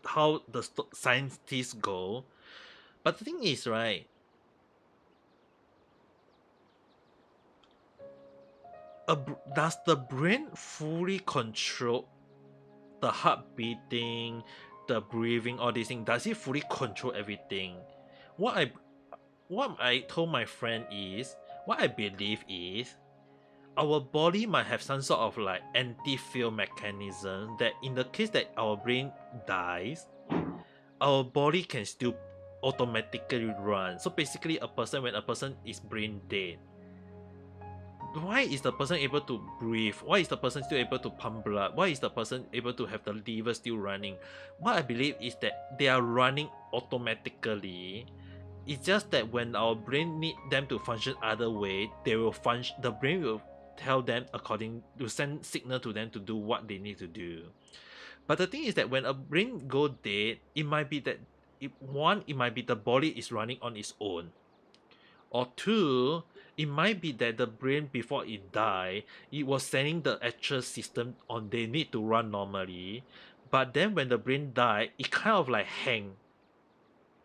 how the scientists go. But the thing is, right, does the brain fully control the heart beating, the breathing, all these things? Does it fully control everything? What I told my friend is, what I believe is, our body might have some sort of like anti-fear mechanism that in the case that our brain dies, our body can still automatically run. So basically when a person is brain dead, why is the person able to breathe? Why is the person still able to pump blood? Why is the person able to have the liver still running? What I believe is that they are running automatically. It's just that when our brain need them to function other way, they will function. The brain will tell them to send signal to them to do what they need to do. But the thing is that when a brain go dead, it might be that it might be the body is running on its own, or two, it might be that the brain before it die, it was sending the actual system on they need to run normally, but then when the brain die, it kind of like hang.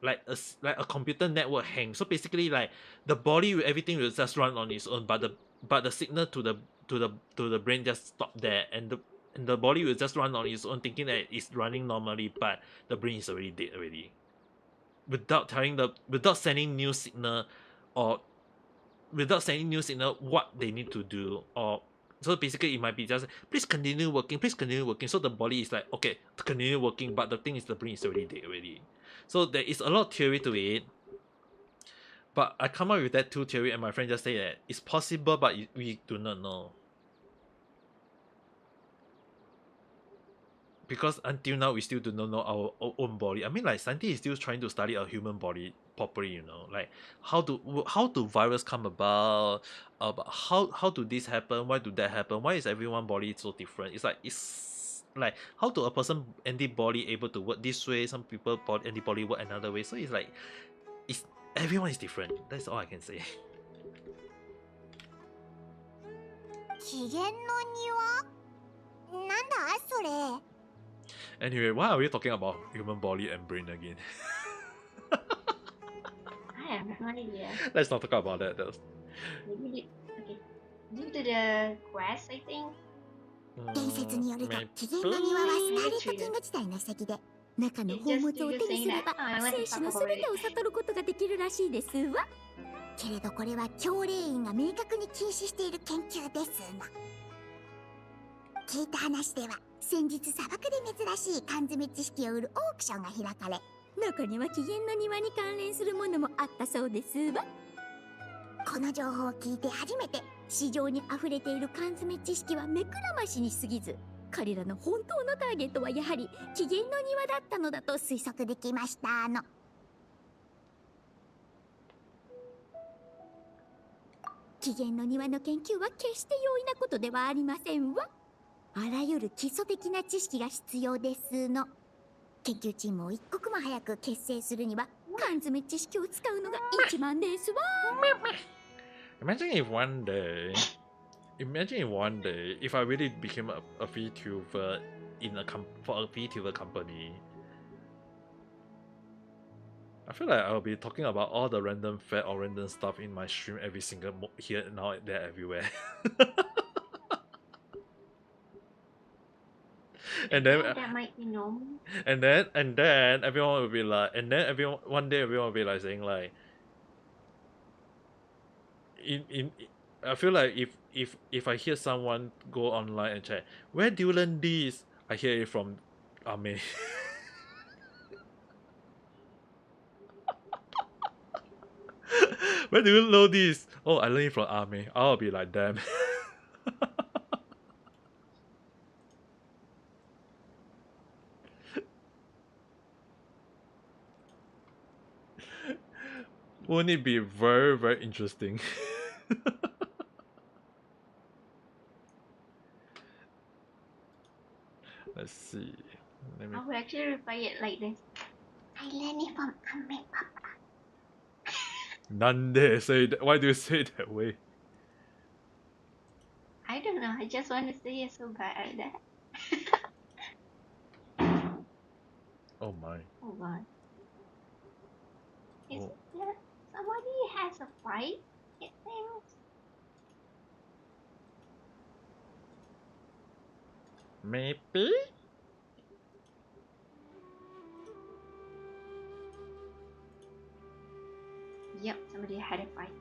Like a computer network hang. So basically, like the body, everything will just run on its own, but the signal to the brain just stop there, and the body will just run on its own, thinking that it's running normally, but the brain is already dead already, without sending new signal, or without sending new signal what they need to do. Or so basically it might be just please continue working. So the body is like, okay, continue working, but the thing is the brain is already dead already. So there is a lot of theory to it, but I come up with that two theory, and my friend just say that it's possible, but we do not know, because until now we still do not know our own body. I mean, like scientists is still trying to study our human body properly, you know, like how do virus come about, how do this happen, why do that happen, why is everyone body so different. It's like how do a person antibody able to work this way, some people antibody work another way. So it's like everyone is different. That's all I can say. Anyway, why are we talking about human body and brain again? I have no idea. Let's not talk about that though. Maybe okay. Due to the quest, I think. 伝説によると紀元の庭はスカーレット・キング時代の遺跡で中の宝物を手にすれば生死の全てを悟ることができるらしいですわ。けれどこれは教令員が明確に禁止している研究ですの。聞いた話では先日砂漠で珍しい缶詰知識を売るオークションが開かれ、中には紀元の庭に関連するものもあったそうですわ。この情報を聞いて初めて市場に溢れている缶詰知識は目くらましに過ぎず、彼らの本当のターゲットはやはり起源の庭だったのだと推測できましたの。起源の庭の研究は決して容易なことではありませんわ。あらゆる基礎的な知識が必要ですの。研究チームを一刻も早く結成するには缶詰知識を使うのが一番ですわ。Imagine if one day, if I really became a VTuber for a VTuber company, I feel like I'll be talking about all the random fact or random stuff in my stream every single here, now, there, everywhere. And then that might be normal. And then everyone will be like, one day everyone will be like saying like, I feel like if I hear someone go online and check, where do you learn this? I hear it from Ame. Where do you know this? Oh, I learned it from Ame. I'll be like, damn. Wouldn't it be very, very interesting? Let's see. I would actually reply it like this. I learned it from Ame Papa. Nande, say that. Why do you say it that way? I don't know. I just want to say it so bad like that. Oh my. Oh god. Is there somebody has a fight? It seems. Maybe? Yep, somebody had a fight.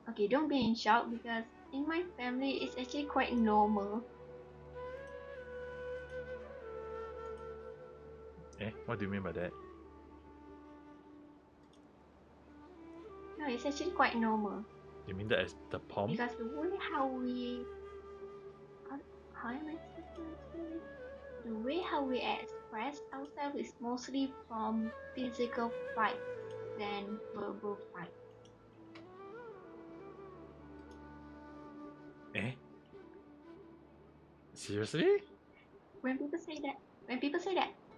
Okay, don't be in shock because in my family it's actually quite normal. Eh, what do you mean by that? No, it's actually quite normal. You mean that as the palm? Because the way how we... How am I supposed to say it? The way how we express ourselves is mostly from physical fight than verbal fight. Eh? Seriously? When people say that,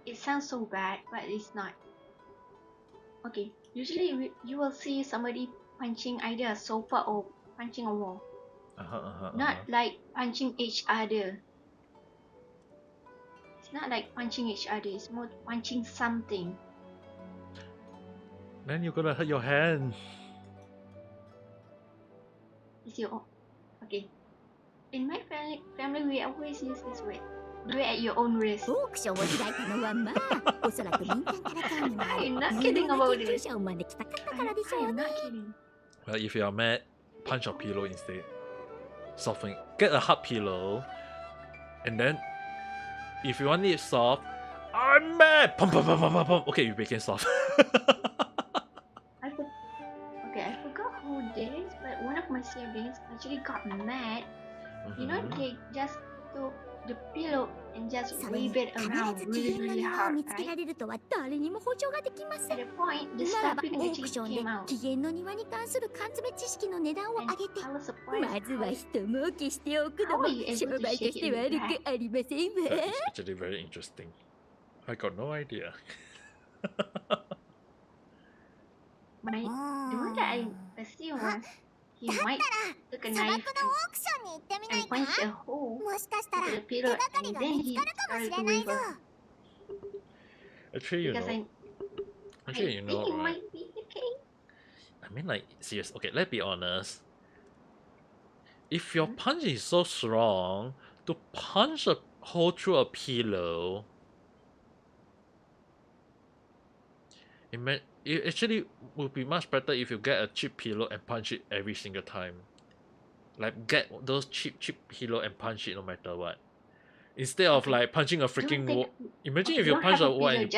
it sounds so bad, but it's not. Okay, usually you will see somebody punching either a sofa or punching a wall. Not like punching each other. It's not like punching each other, it's more punching something. Then you're gonna hurt your hand. It's your own. Okay. In my family, we always use this word. Do it at your own risk. I'm not kidding about this. I'm not kidding. Well, if you are mad, punch your pillow instead. Soften. Get a hard pillow. And then, if you want it soft, I'm mad! Pum, pum, pum, pum, pum, pum. Okay, you became soft. I forgot who did it, but one of my siblings actually got mad. You know, they just took the pillow and just wave it around really, really hard, right? At the point, the slapping actually came out. And I was surprised. How are you able to shake it with that? That is actually very interesting. I got no idea. The one that I assumed was he might took a knife and punched a hole into the pillow and then he started to wave up. Actually, you Because know. I think it right? might be the case. I mean, like, serious. Okay, let's be honest. If your punch is so strong, to punch a hole through a pillow, it actually would be much better if you get a cheap pillow and punch it every single time. Like, get those cheap pillow and punch it no matter what. Instead of like punching a freaking wall. Imagine if you punch a wall and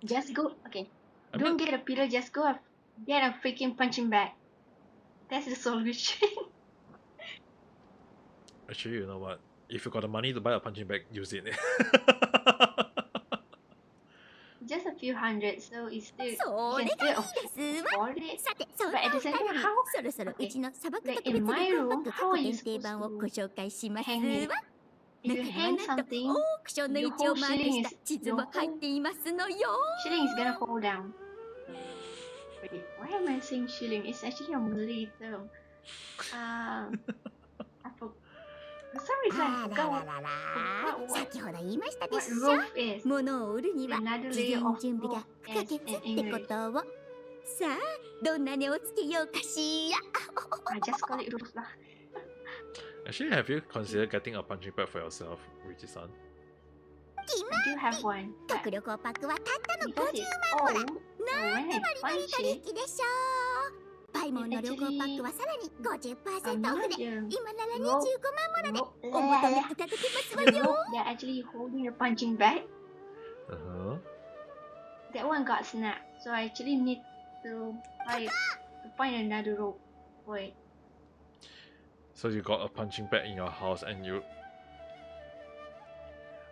just go. Okay. Don't get a pillow. Just go. Get a freaking punching bag. That's the solution. Actually, you know what? If you got the money to buy a punching bag, use it. Just a few hundred, so it's still you そ can れ still がいいですわ afford it. さてそん But な at お the 二 same 人 time, に how そろそろう okay, ちの砂漠 like 特別 in 旅 my 行パッ room, ク how 過 are 去 you 限定 supposed 版をご to 紹介しますわ hang it? 中 If you には hang なんと something, オークションの位 your 置を whole マーク shilling した is 地図 your も入っ whole ていますのよ shilling is gonna fall down. Wait, why am I saying shilling? It's actually a Malay term. I for some reason I あら forgot ら what, らら forgot what, 先ほど言いましたで what しょ roof is. 物を売るには Another 事 layer 前 of 準備が roof 不可 is 欠 in ってこ English. とをさあどんな値をつけようかしら I just call it roof lah. Actually, have you considered getting a punching bag for yourself, Richie-san? I do have one, 特 but 旅行パックはたったの because 50 it's 万ほら old, so when I バリバリ punch 取 it, 引でしょパイモンの旅行パックはさらに 50% オフで imagine 今なら25 rope, 万もので rope, お求めいただけますわ the よ rope they're actually holding the punching bag. Uh-huh. That one got snapped, so I actually need to find another rope for it. So you got a punching bag in your house and you...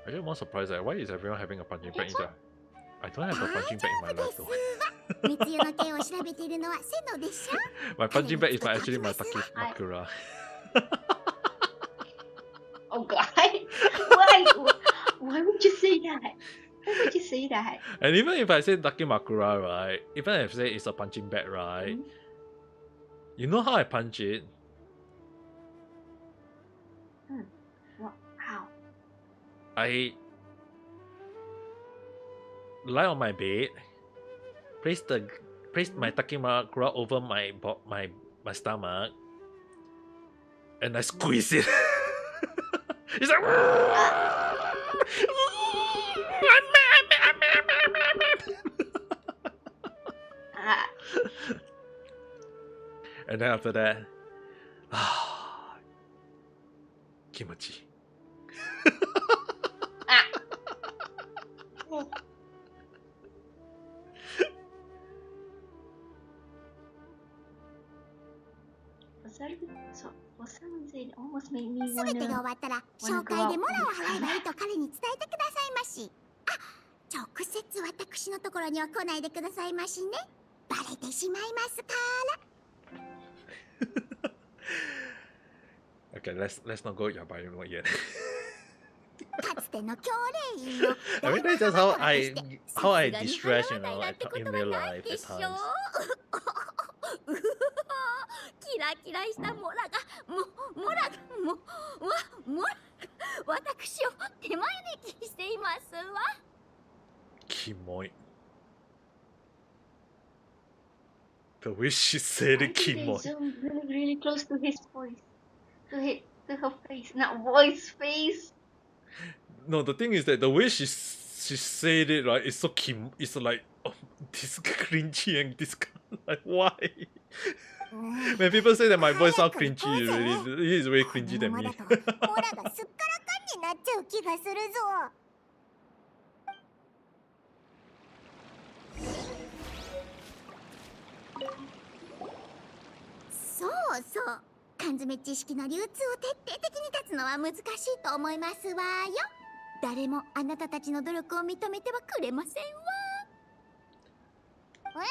Actually, I'm more surprised at why is everyone having a punching bag in their... I don't have a punching bag in my life though. 密輸の件を調べているのはセノでしょ My punching bag is actually my Takimakura. Oh god! Why? Why would you say that? Why would you say that? And even if I say Takimakura, right? Even if I say it's a punching bag, right? You know how I punch it? What? How? I lie on my bed, place my Takimakura over my stomach, and I squeeze it. It's like and then after that, kimochi. For some reason, it almost made me すべてが終 wanna. わったら紹介でモラを払えばいいと彼に伝えてくださいましあ直接私のところには来ないでくださいましねバレてしまいますから Okay, let's not go Yabayuno yet. かつての教令員の I mean that's just how I distress, you know, in real life at times. キラキラしたモラが私を手招きしていますわ Kimoy. The way she said it, They Kimoy. zoomed really, really close to his voice, to her face, not voice, face. No, the thing is that the way she said it, right, it's so it's like this cringy and this like why? When people say that my voice sounds cringy, it is way cringy than me. モラがすっからかんになっちゃう気がするぞそうそう缶詰知識の流通を徹底的に断つのは難しいと思いますわよ誰もあなたたちの努力を認めてはくれませんわ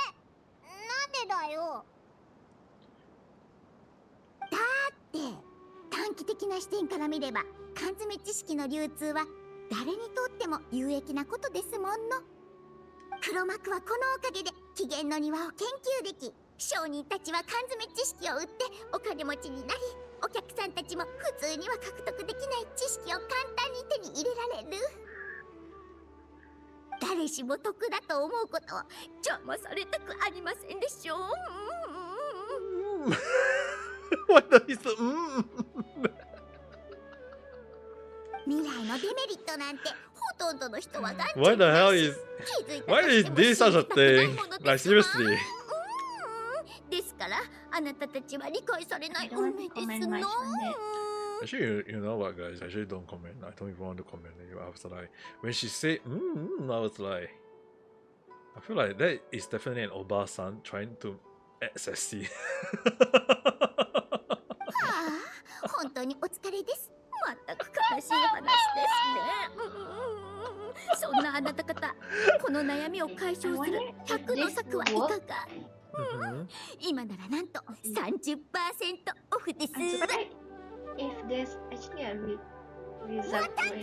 なんでだよだって短期的な視点から見れば缶詰知識の流通は誰にとっても有益なことですもんの黒幕はこのおかげで紀元の庭を研究でき商人たちは缶詰知識を売ってお金持ちになりお客さんたちも普通には獲得できない知識を簡単に手に入れられる誰しも得だと思うことを邪魔されたくありませんでしょうWhat is the 未来のデメリットなんてほとんどの人は眼 What the hell is Why is this such a thing? Like seriously? ですからあなたたちは理解されない運命ですの Actually, you know what, guys? I actually don't comment. I don't even want to comment. I was like, when she said, I was like, I feel like that is definitely an Oba-san trying to act sassy. 本本当にお疲れです。全く悲しい話ですね。そんなあなた方、この悩みを解消する100の策はいかが？今ならなんと 30% オフです。If there's actually a result またかよ。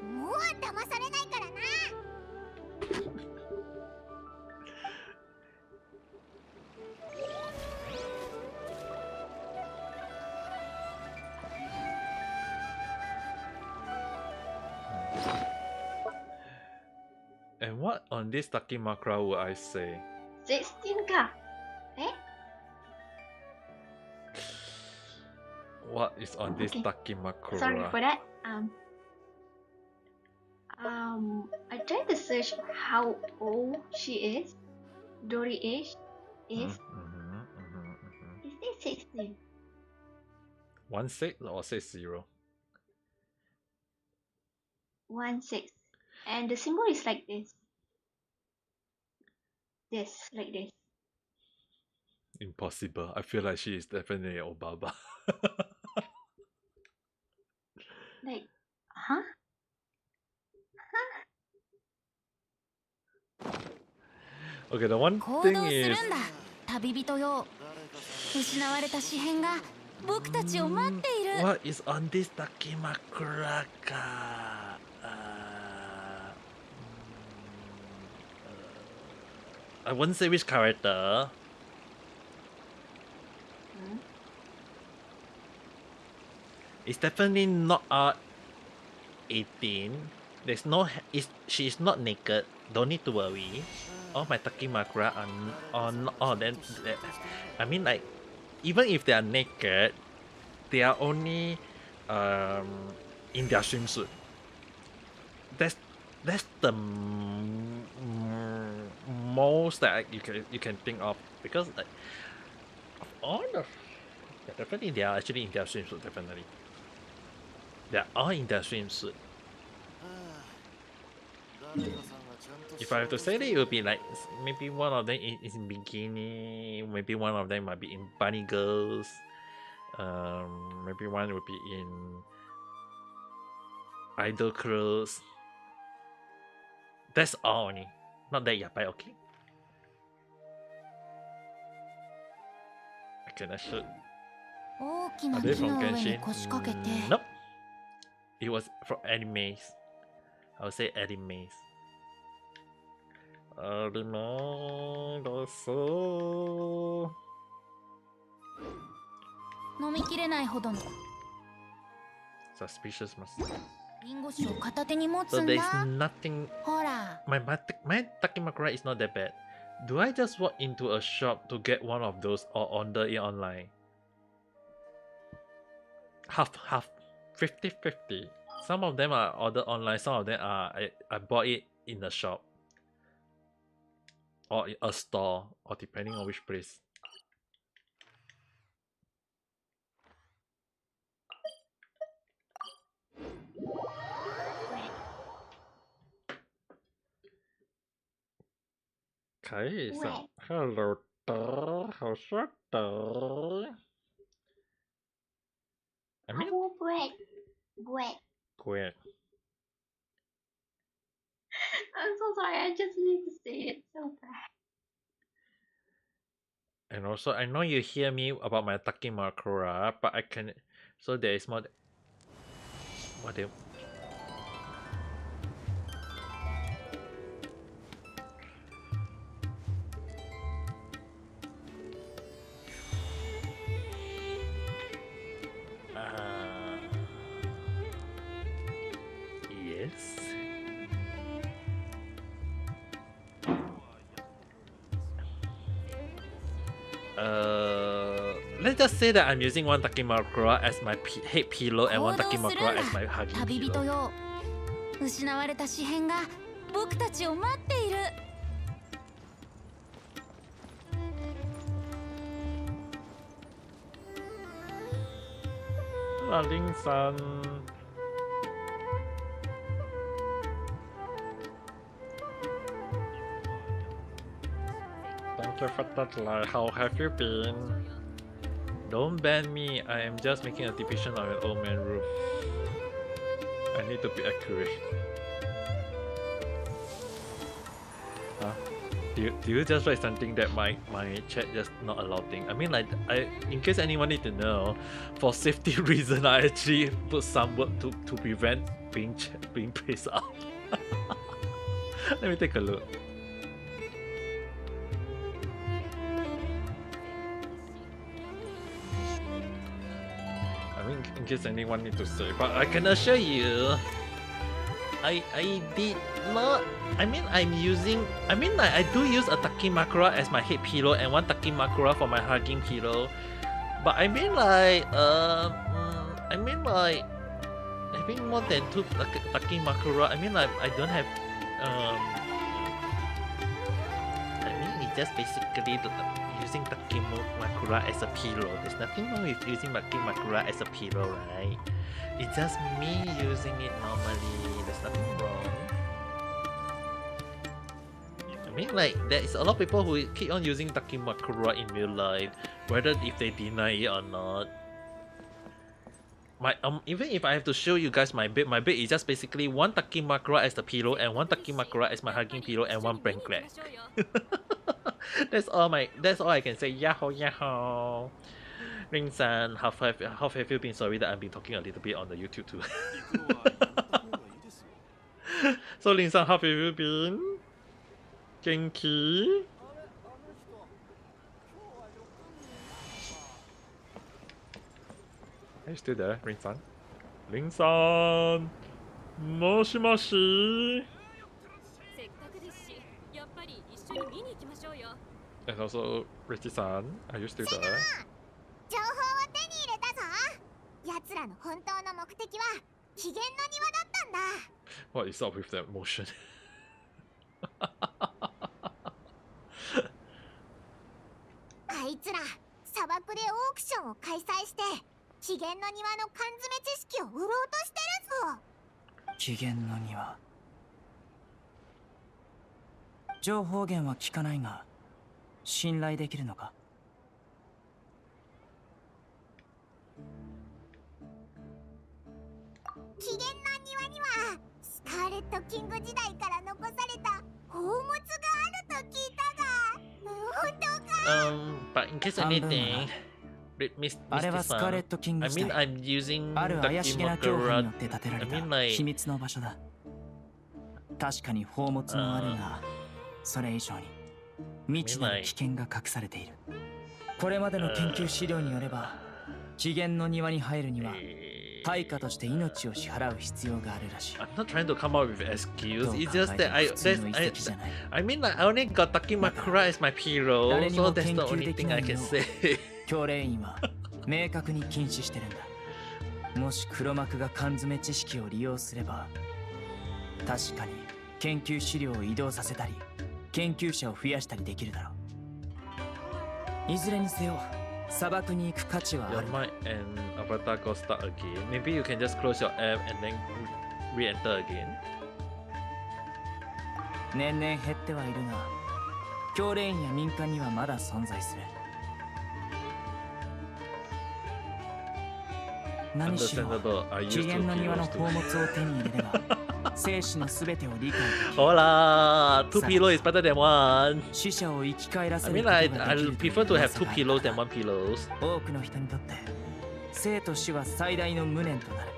もう騙されないからな。And what on this Takimakura would I say? 16 ka? Eh? What is on this Takimakura? Sorry for that. I tried to search how old she is. Dory age is. Is it 16? 16 or 60? 16. And the symbol is like this. This, like this. Impossible. I feel like she is definitely Obaba. Like, huh? Okay, the one thing is... 旅人よ。失われた紙片が僕たちを待っている。What is on this Takimakura ka? I wouldn't say which character. It's definitely not R18. There's no. She is not naked. Don't need to worry. All my Takimakura are not. Oh, then I mean, like, even if they are naked, they are only in their swimsuit. That's the most that you can think of, because like all the definitely they are actually in their swimsuit. Definitely they are all in their swimsuit. If I have to say it, it would be like maybe one of them is in bikini, maybe one of them might be in bunny girls, maybe one would be in idol clothes. That's all only. Not that yapai, okay? Okay, that should. Are they from Genshin? Nope. It was from animes. I would say animes. Anime, also. 飲みきれないほどの Suspicious must. リンゴ酒を片手に持つ So ん there's だ。 nothing. ほら。My Takimakura is not that bad. Do I just walk into a shop to get one of those or order it online? Half, 50-50. Some of them are ordered online, some of them are I bought it in a shop or in a store, or depending on which place. Okay, so hello there. How's your day? I mean, bread. great. I'm so sorry, I just need to say it so bad. And also, I know you hear me about my Takimakura, but I can. So there is more. What the? Yes. Let's just say that I'm using one Takimakura as my head pillow and one Takimakura as my hugging 旅人 pillow. よ。失われた紙片が僕たちを待っている。Ling-san. Thank you for that light. How have you been? Don't ban me. I am just making a depiction of an old man room. I need to be accurate. Huh? Do you just write something that my chat just not allowing? I mean, like, in case anyone need to know, for safety reason, I actually put some word to prevent being placed out. Let me take a look. I mean, in case anyone need to say, but I can assure you, I did not. I mean, I do use a Takimakura as my head pillow and one Takimakura for my hugging pillow. But I mean, like, having more than 2 Takimakura. I mean, like, I don't have. I mean, it's just basically using Takimakura as a pillow. There's nothing wrong with using Takimakura as a pillow, right? It's just me using it normally. There's nothing wrong. I mean, like, there is a lot of people who keep on using Takimakura in real life, whether if they deny it or not. Even if I have to show you guys my bed is just basically one Takimakura as the pillow and one Takimakura as my hugging pillow and one blanket. That's all I can say. Yahoo yahoo. Ring-san, how have you been? Sorry that I've been talking a little bit on the YouTube too. So Ring-san, how have you been? Genki? Are you still there, Ring-san? Ring-san! Moshi moshi! And also, Richie-san, are you still there? What is up with that motion? あいつら砂漠でオークションを開催して起源の庭の缶詰知識を売ろうとしてるぞ。起源の庭。情報源は聞かないが信頼できるのか？起源の庭にはスカーレットキング時代から残された宝物があると聞いたが、本当か？But in case anything, Mr. San, I mean, I'm using Takimakura. I mean, like, 秘密の場所だ。確かに宝物もあるが、それ以上に未知なる危険が隠されている。これまでの研究資料によれば、起源の庭に入るには対価として命を支払う必要があるらしい。I'm not trying to come up with excuse. It's just that I mean, like, I only got Takimakura as my pillow, so that's the only thing I can say. 教令員は明確に禁止してるんだ。もし黒幕が缶詰知識を利用すれば、確かに研究資料を移動させたり、研究者を増やしたりできるだろう。いずれにせよ、砂漠に行く価値はある。Your mind and avatar go start again. Maybe you can just close your app and then re-enter again. 年々減ってはいるが、教令員や民間にはまだ存在する。何しろ、起源の庭の宝物を手に入れれば、生死のすべてを理解できる。Hola, 2 pillows is better than 1. 死者を生き返らせ I る mean, ことが I できる prefer to have 2 pillows than 1 pillows. 多くの人にとって生と死は最大の無念となる。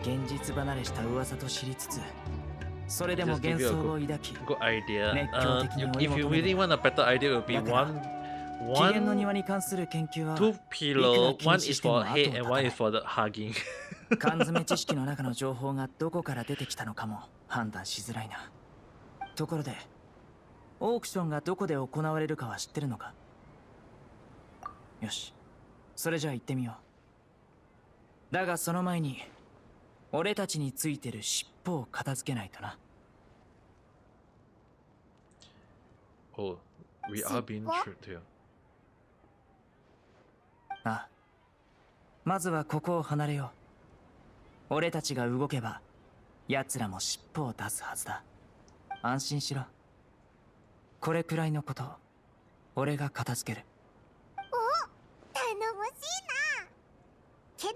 現実離れした噂と知りつつ、それでも幻想を抱き、 Good idea. 熱狂的に追い If you 求め really る。 want a better idea, it would be 起源の庭に関する研究は 2 pillows. 1 is for head and 1 is for the hugging. 缶詰知識の中の情報がどこから出てきたのかも判断しづらいな。ところで、オークションがどこで行われるかは知ってるのか？よし、それじゃあ行ってみよう。だがその前に、俺たちについてる尻尾を片付けないとな。Oh, we are being tricked here. ああ、まずはここを離れよう。俺たちが動けば、奴らも尻尾を出すはずだ。安心しろ。これくらいのこと、俺が片付ける。お、な。けど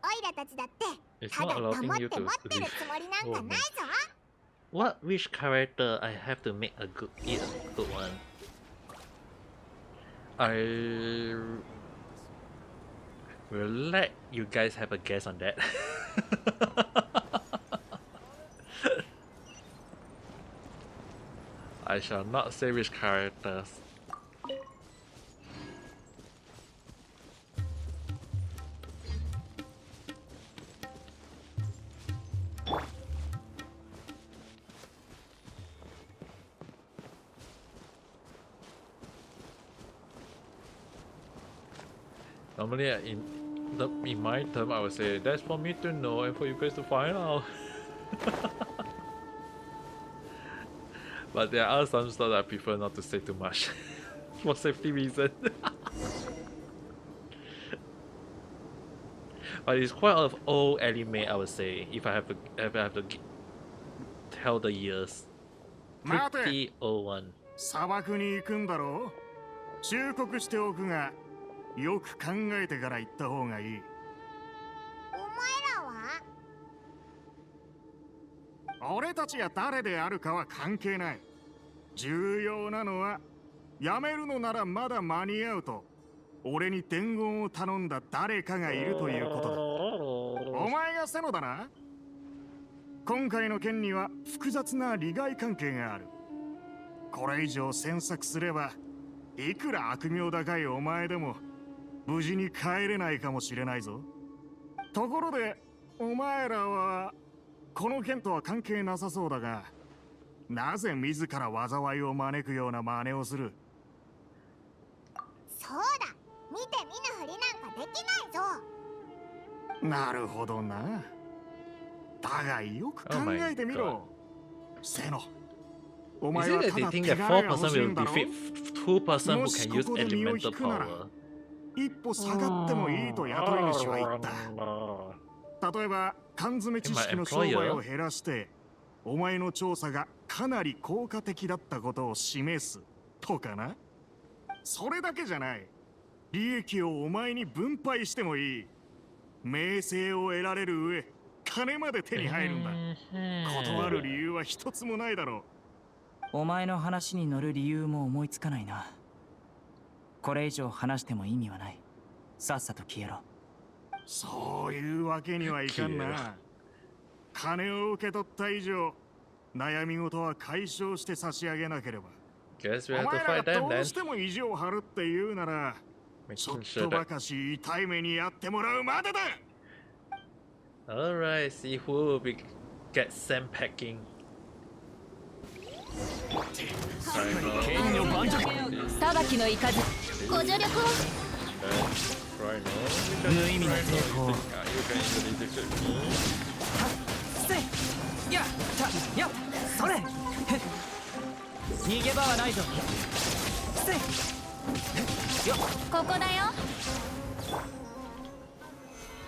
オイラたちだって It's ただ not 黙 allowing って you 待 to ってる leave. つもりなんか Oh ない my. ぞ。 What which character I have to make a good one? I will let you guys have a guess on that. I shall not say which characters. Normally, in my term, I would say that's for me to know and for you guys to find out. But there are some stuff that I prefer not to say too much for safety reasons. But it's quite of old anime, I would say. If I have to tell the years, pretty old one. 砂漠に行くんだろう。忠告しておくが、よく考えてから行った方がいい。お前らは？俺たちが誰であるかは関係ない。重要なのは、やめるのならまだ間に合うと、俺に伝言を頼んだ誰かがいるということだ。お前がセノだな。今回の件には複雑な利害関係がある。これ以上詮索すれば、いくら悪名高いお前でも無事に帰れないかもしれないぞ。ところで、お前らはこの件とは関係なさそうだが、なぜ自ら災いを招くような真似をする？そうだ、見て見ぬふりなんかできないぞ。なるほどな。だがよく考えてみろ。セノ。お前はただ手柄が欲しいんだろ。もしここで身を引くなら、一歩下がってもいいと雇い主は言った。例えば缶詰知識の商売を減らして、お前の調査がかなり効果的だったことを示すとかな。それだけじゃない。利益をお前に分配してもいい。名声を得られる上、金まで手に入るんだ。断る理由は一つもないだろう。お前の話に乗る理由も思いつかないな。これ以上話しても意味はない。さっさと消えろ。そういうわけにはいかんな。金を受け取った以上、悩み事は解消して差し上げなければ。お前らがどうしても意地を張るって言うなら、ちょっとばかし痛い目にやってもらうまでだ。Alright, see who will get sand packing. 裁きのいかずご助力を。無意味な抵抗。やったやそれ逃げ場はないぞ。ここだよ。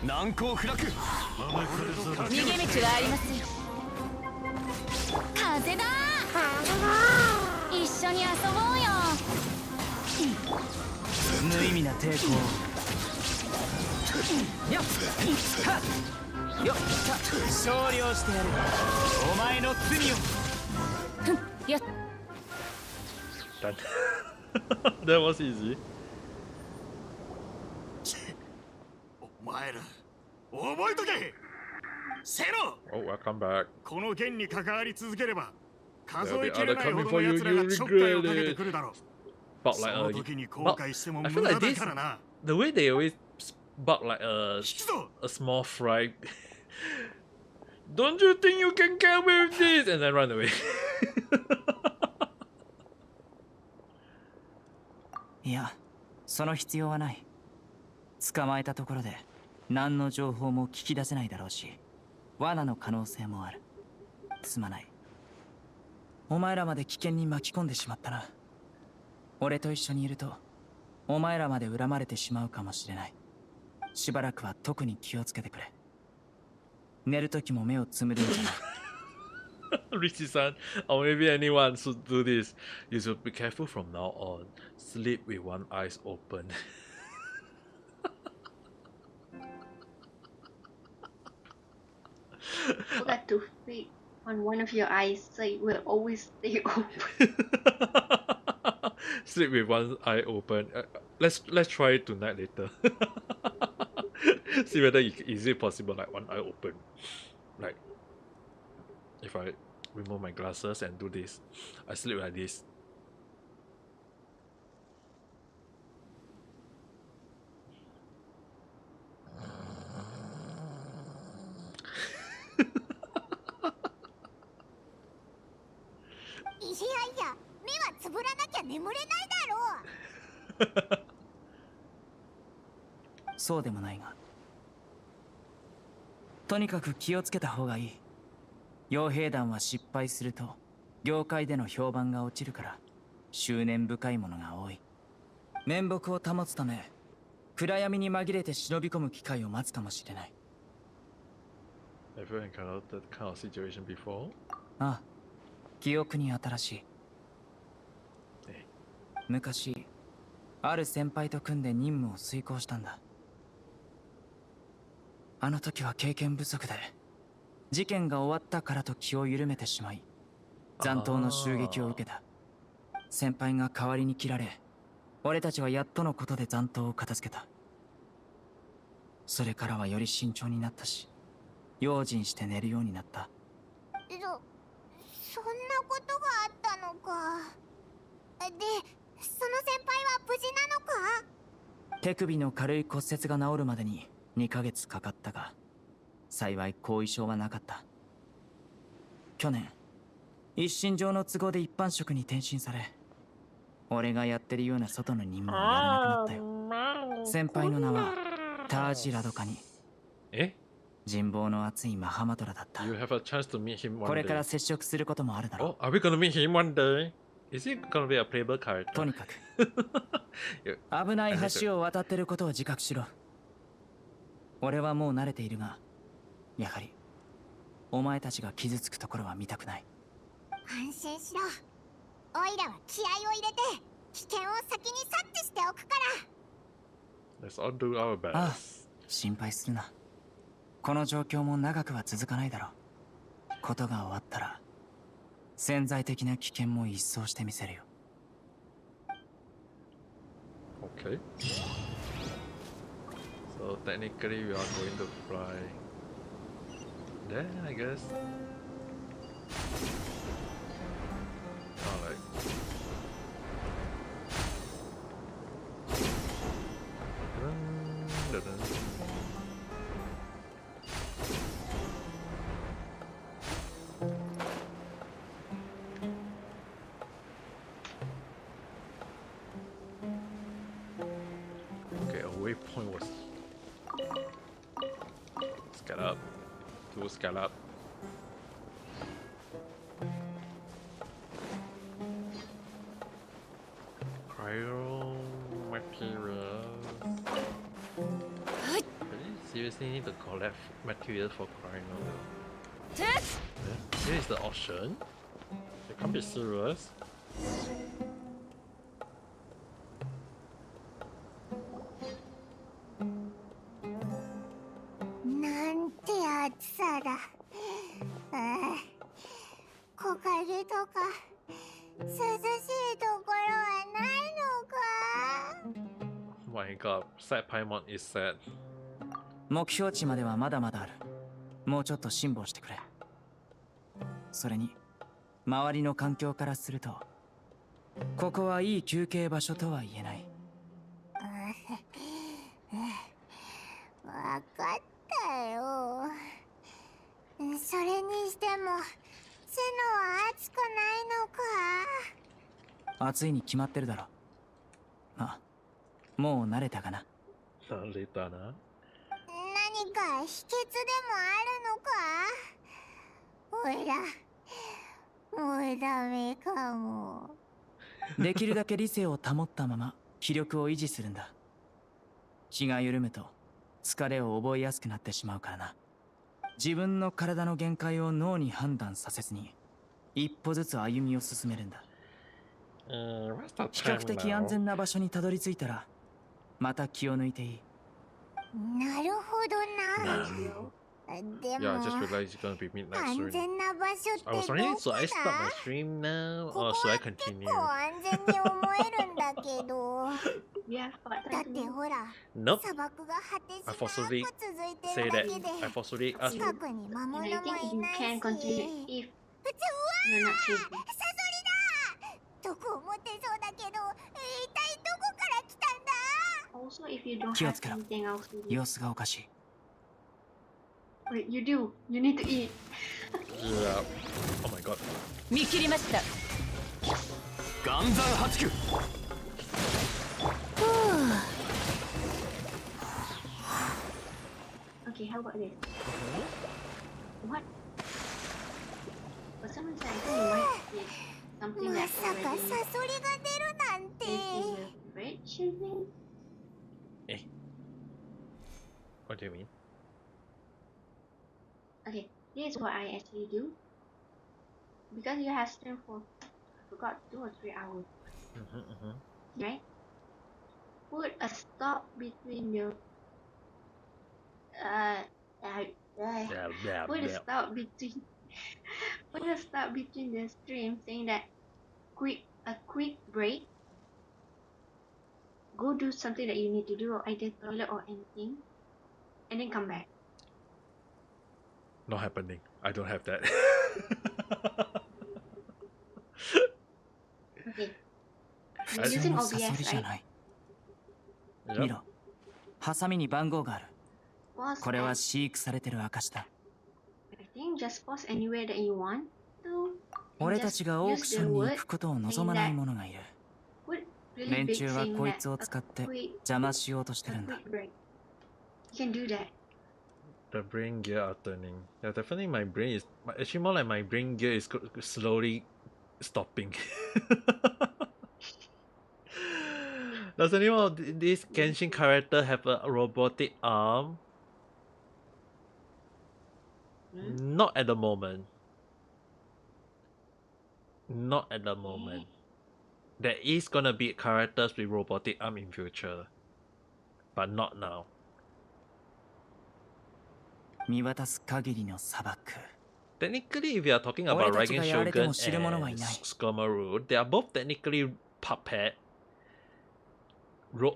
難攻不落。逃げ道はありません。風だ。一緒に遊ぼうよ。無意味な抵抗。よっはっよっ勝利をしてやる。お前の罪を。よっ。That was easy. お前ら、覚えとけ。セロ。Oh, welcome back. この件に関わり続ければ、数えきれないほどの奴らがちょっかいをかけてくるだろう。Bark like I feel like this, the way they always bark like a small fry. Don't you think you can get away with this? And then run away. いや、その必要はない。捕まえたところで何の情報も聞き出せないだろうし、罠の可能性もある。すまない。お前らまで危険に巻き込んでしまったな。俺と一緒にいると、お前らまで恨まれてしまうかもしれない。しばらくは特に気をつけてくれ。寝るときも目をつむるんじゃない。Richie-san, or maybe anyone should do this. You should be careful from now on. Sleep with one eye open. have to fix on one of your eyes, so it will always stay open. Sleep with one eye open. Let's try it tonight later. See whether is it possible like one eye open. Like if I remove my glasses and do this, I sleep like this.そうでもないが、とにかく気をつけた方がいい。傭兵団は失敗すると業界での評判が落ちるから執念深いものが多い。面目を保つため暗闇に紛れて忍び込む機会を待つかもしれない。Ever encountered that kind of situation before? ああ、記憶に新しい。昔ある先輩と組んで任務を遂行したんだ。あの時は経験不足で事件が終わったからと気を緩めてしまい残党の襲撃を受けた。先輩が代わりに切られ、俺たちはやっとのことで残党を片付けた。それからはより慎重になったし、用心して寝るようになった。そんなことがあったのか。で、その先輩は無事なのか？手首の軽い骨折が治るまでに2ヶ月かかったが、幸い後遺症はなかった。去年、一身上の都合で一般職に転身され、俺がやってるような外の任務をやらなくなったよ。先輩の名はタージ・ラドカニ。人望の厚いマハマトラだった。これから接触することもあるだろう。Are we gonna meet him one day? Is he gonna be a playable character? とにかく危ない橋を渡ってることを自覚しろ。俺はもう慣れているが、やはりお前たちが傷つくところは見たくない。安心しろ。オイラは気合を入れて危険を先に察知しておくから。 Let's all do our best. ああ、心配するな。この状況も長くは続かないだろう。ことが終わったら潜在的な危険も一掃してみせるよ。 Okay. So technically we are going to fly there, I guess. Alright. Okay, a waypoint was scallop. Two scallop. Cryo material. Really? Seriously need to collect material for cryo? Yeah? Here is the option. You can't be serious. Oh my god, sad Paimon is sad. 目標値まではまだまだある。もうちょっと辛抱してくれ。それに周りの環境からするとここはいい休憩場所とは言えない。わかったよ。それにしても背のは熱くないのか。暑いに決まってるだろ。あ、もう慣れたかな。慣れたな。何か秘訣でもあるのか。おいらもうダメかも。できるだけ理性を保ったまま気力を維持するんだ。気が緩むと疲れを覚えやすくなってしまうからな。自分の体の限界を脳に判断させずに一歩ずつ歩みを進めるんだ。比較的安全な場所にたどり着いたらまた気を抜いていい。なるほどな。Yeah, I just realized it's gonna be midnight soon. I was wondering, should I stop my stream now or should I continue? Yeah, Nope. I forcibly say that. I forcibly ask. and I think you can continue if you're not sleeping. 毒を持ってそうだけど、一体どこから来たんだ Also, if you don't 気を have つけろ。 anything else to do. 様子がおかしい。 Wait, you do. You need to eat. Yeah. Oh my god. 見切りました。岩山八九。 Okay, how about this? What? But someone said I think you might eat something ま that's さか already サソリが出るなんて is in the fridge, you think? What do you mean? Okay, this is what I actually do. Because you have streamed for, I forgot, 2 or 3 hours. Right? Put a stop between the put a stop between put a stop between the stream saying that a quick break. Go do something that you need to do, or either toilet or anything, and then come back. Not happening. I don't have that. Okay. I- You're using サソリ OBS, じゃ right? ない。 Yep. 見ろ。ハサミに番号がある。 Pause これは at, 飼育されてる証だ。 I think just pause anywhere that you want to. 俺たちがオークションに行くことを望まない者がいる。 Put really 連 big 中は saying こい that つを使って a quick 邪魔しようとしてるんだ。 quick break. You can do that. The brain gear are turning. Yeah, definitely my brain is actually more like my brain gear is slowly stopping. Does anyone of this Genshin character have a robotic arm? Not at the moment. Not at the moment. There is gonna be characters with robotic arm in future, but not now. 見渡す限りの砂漠。 Technically, if you are talking about 俺たち Raigen がやれて Shogun も知る者がい and ない。 Skomaru, they are both technically puppet,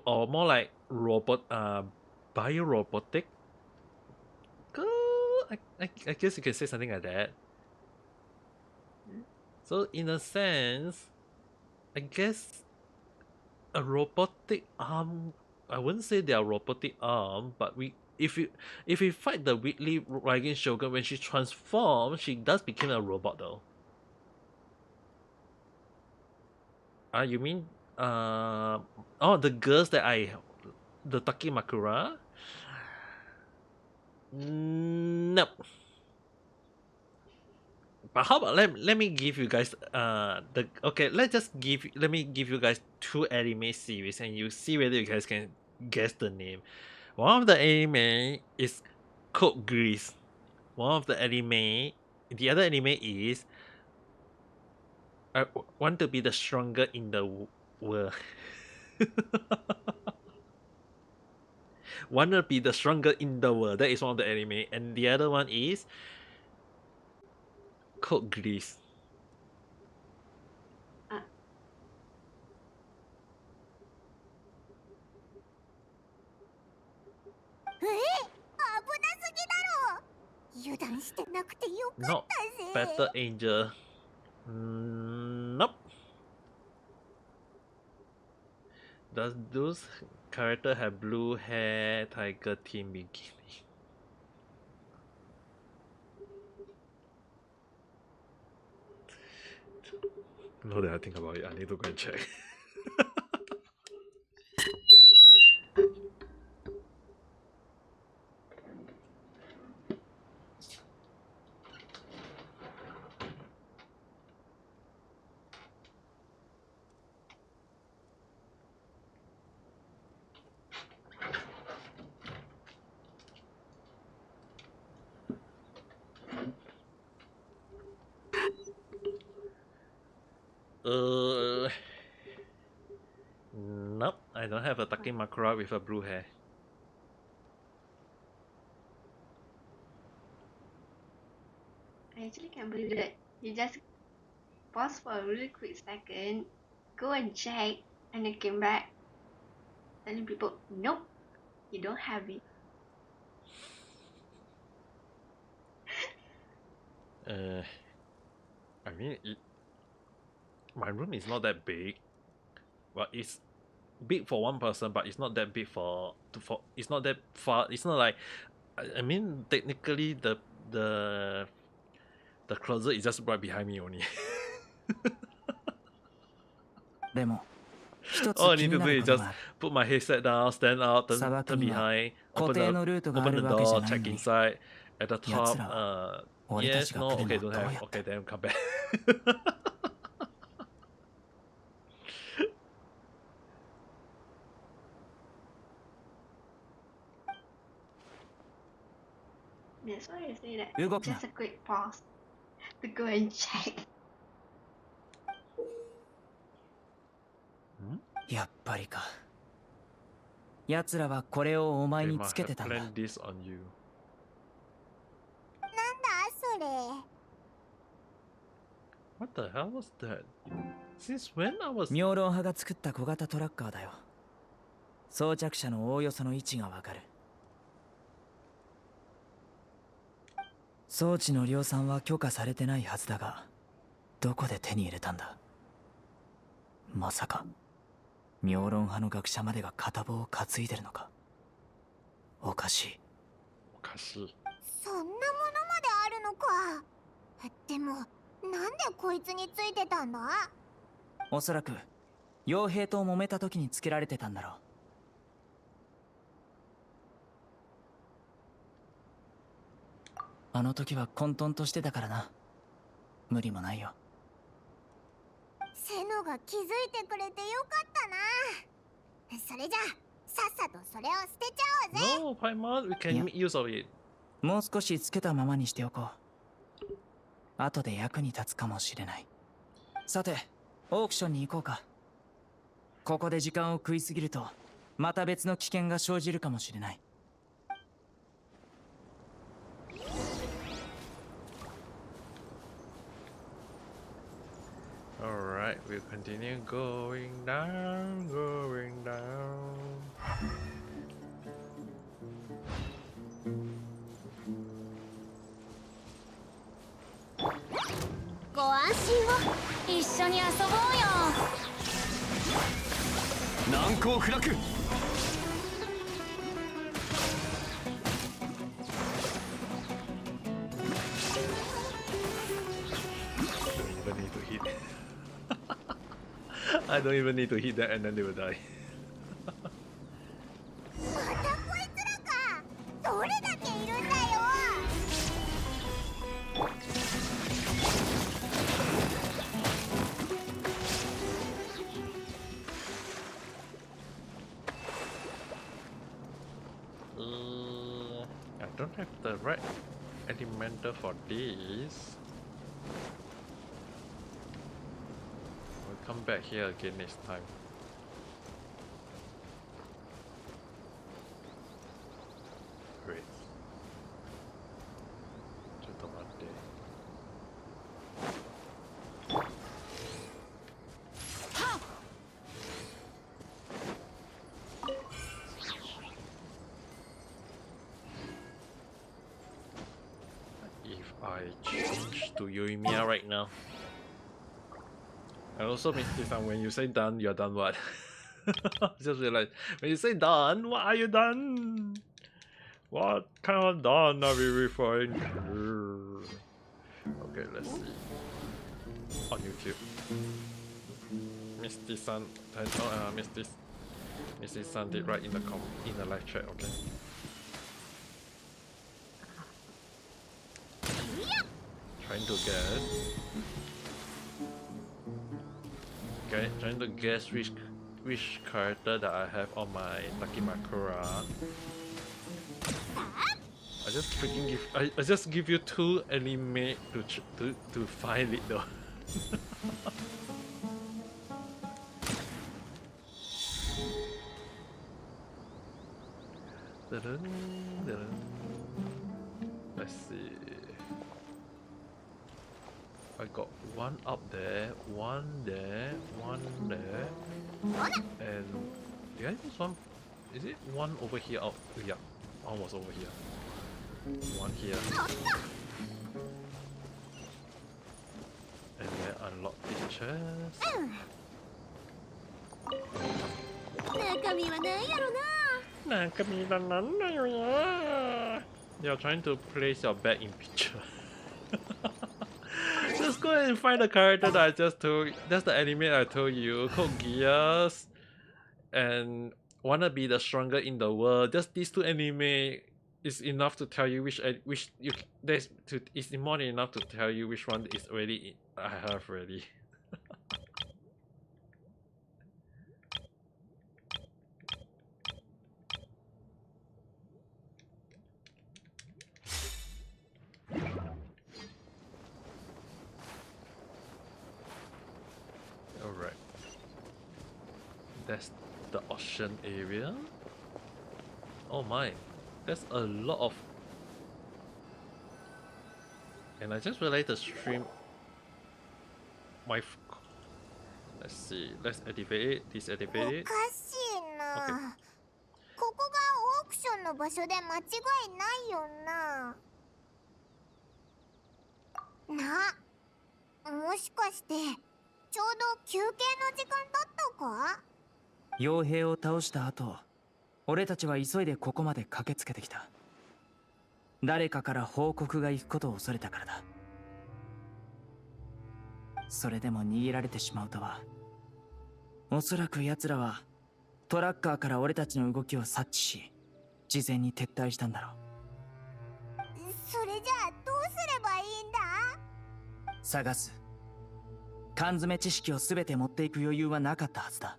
or more like robot, biorobotic. I guess you can say something like that. So in a sense, I guess a robotic arm. I wouldn't say they are robotic arm, but if we fight the weekly Raigen Shogun, when she transforms, she does become a robot though. You mean the girls that the Takimakura? Nope. But how about let me give you guys let me give you guys 2 anime series and you see whether you guys can guess the name. One of the anime is Code Geass. The other anime is I want to be the stronger in the world. Wanna be the stronger in the world. That is one of the anime, and the other one is Code Geass. No, Battle Angel. Nope. Does those character have blue hair, tiger team bikini? Now that I think about it, I need to go and check. Nope, I don't have a Takimakura with a blue hair. I actually can't believe that you just paused for a really quick second, go and check, and then came back, telling people, nope, you don't have it. I mean, my room is not that big, but it's big for one person, but it's not that big for it's not that far. It's not like, I mean, technically the closet is just right behind me only. All I need to do is just put my headset down, stand out, turn behind, open the door, check inside. At the top, yes, no, okay, don't have. Okay, then come back. That's why I say that just a quick pause to go and check. やっぱりか。奴らはこれをお前につけてたんだ。なんだそれ。What the hell was that? Since when I was... 妙論派が作った小型トラッカーだよ。装着者のおおよその位置がわかる。装置の量産は許可されてないはずだが、どこで手に入れたんだ？まさか妙論派の学者までが片棒を担いでるのか？おかしい。おかしい。そんなものまであるのか。でもなんでこいつについてたんだ？おそらく傭兵と揉めた時につけられてたんだろう。あの時は混沌としてたからな。無理もないよ。セノが気づいてくれてよかったな。それじゃさっさとそれを捨てちゃおうぜ。No, Paimon, we can make use of it. もう少しつけたままにしておこう。後で役に立つかもしれない。さて、オークションに行こうか。ここで時間を食いすぎると、また別の危険が生じるかもしれない。Alright, we'll continue going down. ご安心を。一緒に遊ぼうよ。難攻不落。I don't even need to hit that and then they will die. またこいつらか。どれだけいるんだよ。I don't have the right elemental for this. We'll come back here again next time. Great. If I change to Yoimiya right now. And also, Mr. San, when you say done, you're done what? Just realized, when you say done, what are you done? What kind of done are we referring to? Okay, let's see. On YouTube. Mr. San, Mr. San did write in the live chat, okay? Trying to guess. Okay, trying to guess which character that I have on my Takimakura. I just give you two anime to find it though. Let's see. I got one up there, one there, one there, and yeah, this one. Is it one over here? Oh, yeah, almost over here. One here. And then unlock this chest. You're trying to place your bag in picture. Just go and find the character that I just told you. That's the anime I told you. Code Geass. And wanna be the stronger in the world. Just these two anime is enough to tell you which you there's to it's more than enough to tell you which one is already I have already. Alright. That's the ocean area. Oh my, that's a lot of. And I just realized the stream. Let's see. Let's activate it. Disactivate it. Okay. ここがオークションの場所で間違いないよな。もしかしてちょうど休憩の時間だったか？傭兵を倒した後、俺たちは急いでここまで駆けつけてきた。誰かから報告が行くことを恐れたからだ。それでも逃げられてしまうとは。おそらく奴らはトラッカーから俺たちの動きを察知し、事前に撤退したんだろう。それじゃあどうすればいいんだ？探す。缶詰知識を全て持っていく余裕はなかったはずだ。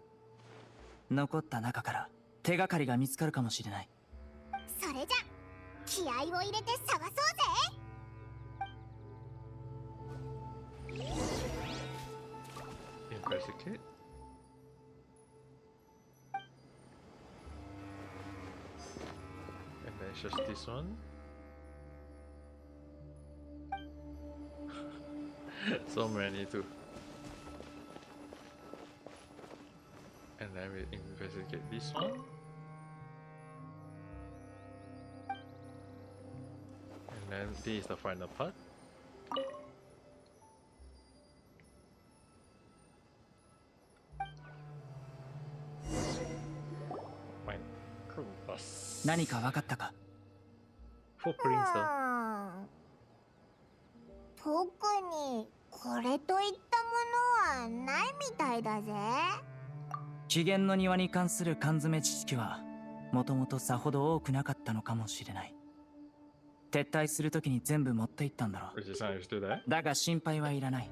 残った中から手がかりが見つかるかもしれない。それじゃ気合を入れて探そうぜ。Investigate. And then it's just this one. So many too. And then we investigate this one. And then this is the final part. Minecraft. 何か分かったか？ Footprints though. 特にこれといったものはないみたいだぜ。次元の庭に関する缶詰知識はもともとさほど多くなかったのかもしれない。撤退するときに全部持って行ったんだろう。だが心配はいらない。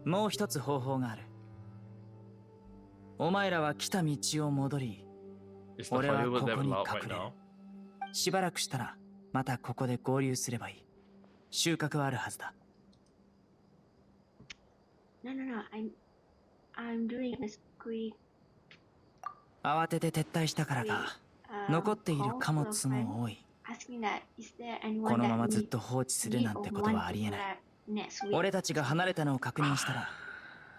もう一つ方法がある。お前らは来た道を戻り、俺はここに隠れる。しばらくしたらまたここで合流すればいい。収穫はあるはずだ。No, I'm doing a squeak. 慌てて撤退したからか、残っている貨物も多い。このままずっと放置するなんてことはありえない。俺たちが離れたのを確認した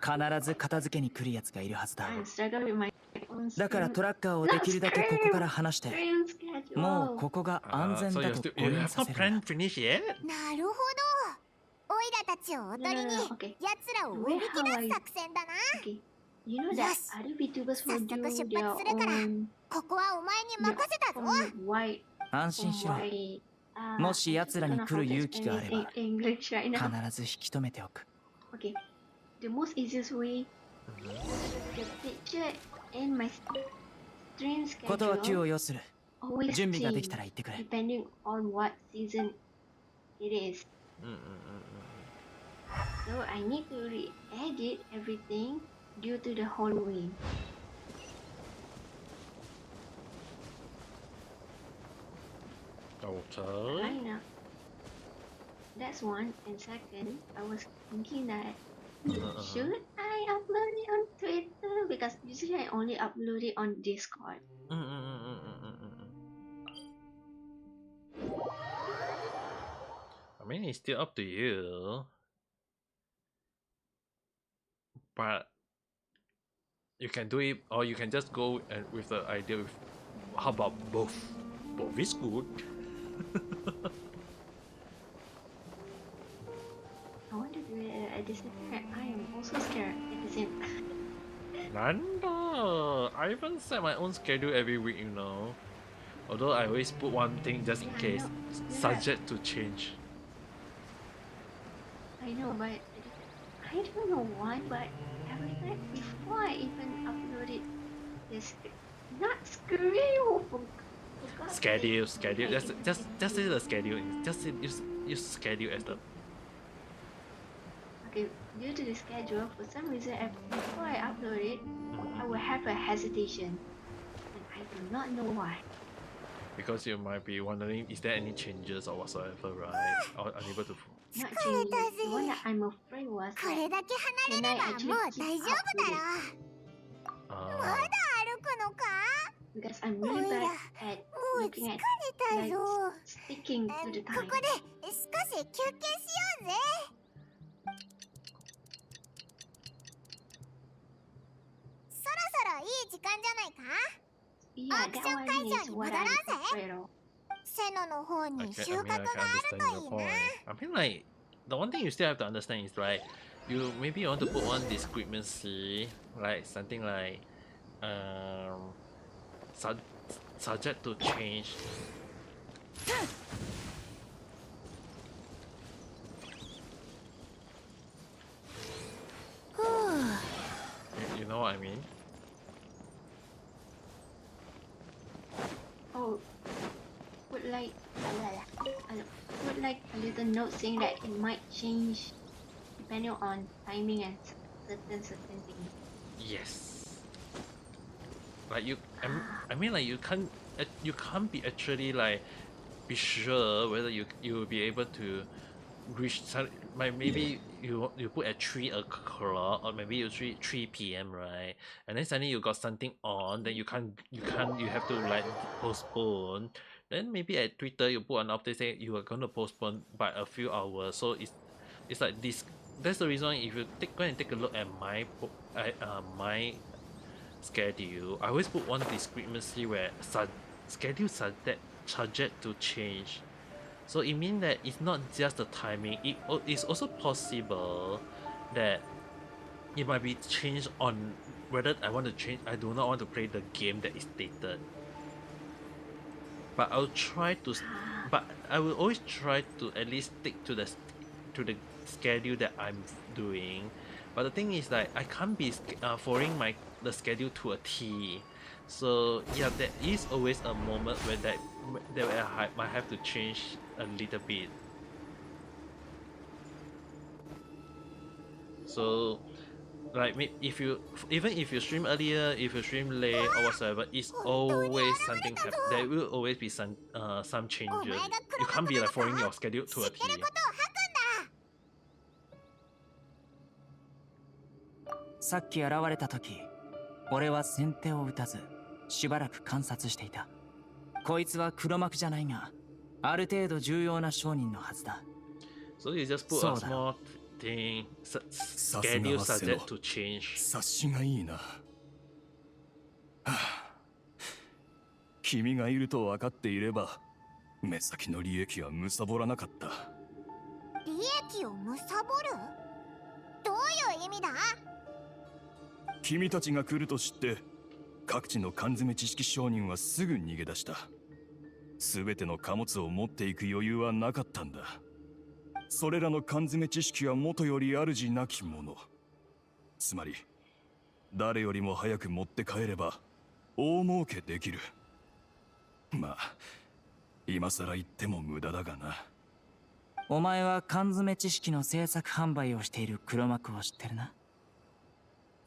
ら、必ず片付けに来るやつがいるはずだ。だからトラッカーをできるだけここから離して、もうここが安全だと誤認させる。なるほど。オイラたちをおとりに、奴らをおびき出す作戦だな。You know that other VTubers will do their own ここはお前に任せたぞ。安心しろ。もし奴らに来る勇気があれば、必ず引き止めておく。Okay, the most easiest way, the picture in my stream ことは急を要する。 always 準備ができ change たら言ってくれ。 depending on what season it is. So I need to re-edit everything due to the Halloween. Okay. Right now, that's one. And second, I was thinking that should I upload it on Twitter? Because usually I only upload it on Discord. I mean, it's still up to you. but you can do it, or you can just go and with the idea with how about both? Both is good. I want to do it at the same time. I am also scared at the same time. Nanda, I even set my own schedule every week, you know. Although I always put one thing just in case, subject to change. I know, but I don't know why, but every time before I even upload it, it's not schedule for schedule. Just say the schedule. Just use schedule as the. Okay, due to the schedule, for some reason, before I upload it, I will have a hesitation, and I do not know why. Because you might be wondering, is there any changes or whatsoever, right? Or unable to. Not changes. The one that I'm afraid was that can I actually keep up with it? Because I'm really bad at looking at like sticking to the time. Yeah, that one is what I'm afraid of. I can understand your point. I mean, like, the one thing you still have to understand is, right, you maybe want to put one discrepancy, like something like, subject to change. You know what I mean? Oh, would like a little note saying that it might change depending on timing and certain things. Yes. Like I mean, like you can't be actually like be sure whether you will be able to reach like maybe you put at 3 o'clock or maybe you 3 p.m. right, and then suddenly you got something on, then you have to like postpone. Then maybe at Twitter you put an update saying you are going to postpone by a few hours, so it's like this. That's the reason if you go and take a look at my schedule, I always put one discrepancy where schedule subject to change. So it means that it's not just the timing, it's also possible that it might be changed on whether I want to change. I do not want to play the game that is stated, but I will always try to at least stick to the schedule that I'm doing. But the thing is that I can't be following the schedule to a T. So yeah, there is always a moment where that I might have to change a little bit. So like even if you stream earlier, if you stream late or whatsoever, it's always something happen. There will always be some changes. You can't be like following your schedule to a T. さっき現れた時、俺は先手を打たず、しばらく観察していた。こいつは黒幕じゃないが、ある程度重要な商人のはずだ。So you just put a small thing, schedule subject to change. 察しがいいな。はあ、君がいると分かっていれば、目先の利益は貪らなかった。利益を貪る？どういう意味だ？君たちが来ると知って各地の缶詰知識商人はすぐ逃げ出した。全ての貨物を持っていく余裕はなかったんだ。それらの缶詰知識は元より主なきもの。つまり誰よりも早く持って帰れば大儲けできる。まあ今さら言っても無駄だがな。お前は缶詰知識の制作販売をしている黒幕を知ってるな。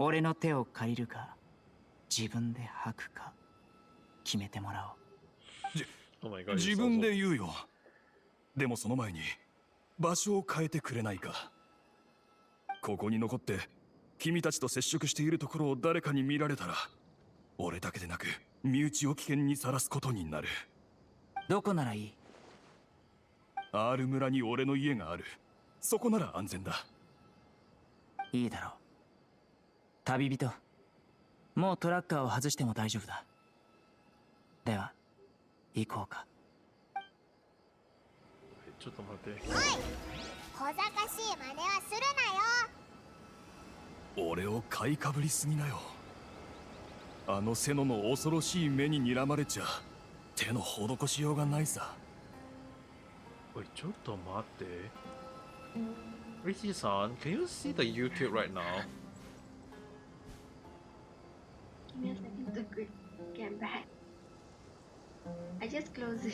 俺の手を借りるか自分で吐くか決めてもらおう。自分で言うよ。でもその前に場所を変えてくれないか。ここに残って君たちと接触しているところを誰かに見られたら俺だけでなく身内を危険にさらすことになる。どこならいい？ R 村に俺の家がある。そこなら安全だ。いいだろう。旅人、もうトラッカーを外しても大丈夫だ。では行こうか。ちょっと待って。おい、小賢しい真似はするなよ。俺を買いかぶりすぎなよ。あのセノの恐ろしい目に睨まれちゃ手の施しようがないさ。おい、ちょっと待って。Richie-san, can you see the YouTube right now? Give me a second to get back. I just closed it.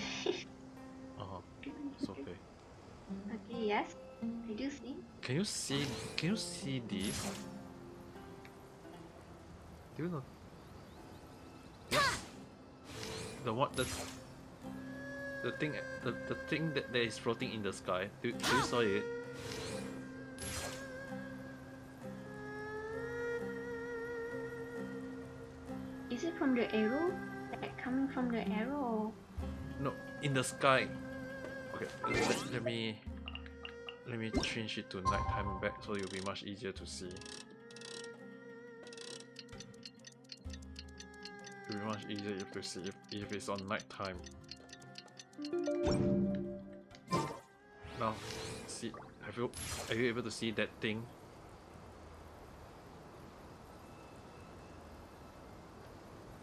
It's okay. Okay, yes, I do see. Can you see this? Do you know? The what the thing that is floating in the sky. Do you saw it? Is it from the arrow? Like coming from the arrow? No, in the sky. Okay, let me change it to nighttime back so it'll be much easier to see. It'll be much easier to see if it's on nighttime. Now, see, are you able to see that thing?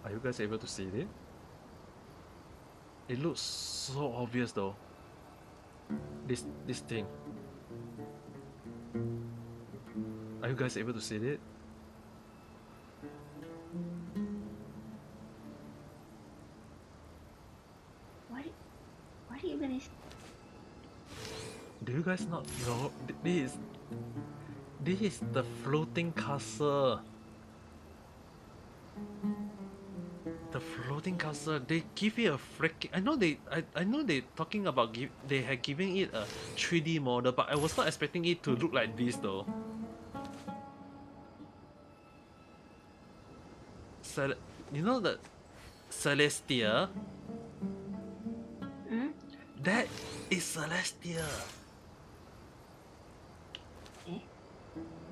Are you guys able to see it? It looks so obvious though. This thing. Are you guys able to see it? What are you gonna say? Do you guys not know? This is the floating castle. The floating castle. They give it a freaking. I know they talking about they had giving it a 3D model, but I was not expecting it to look like this though. You know the Celestia? That is Celestia.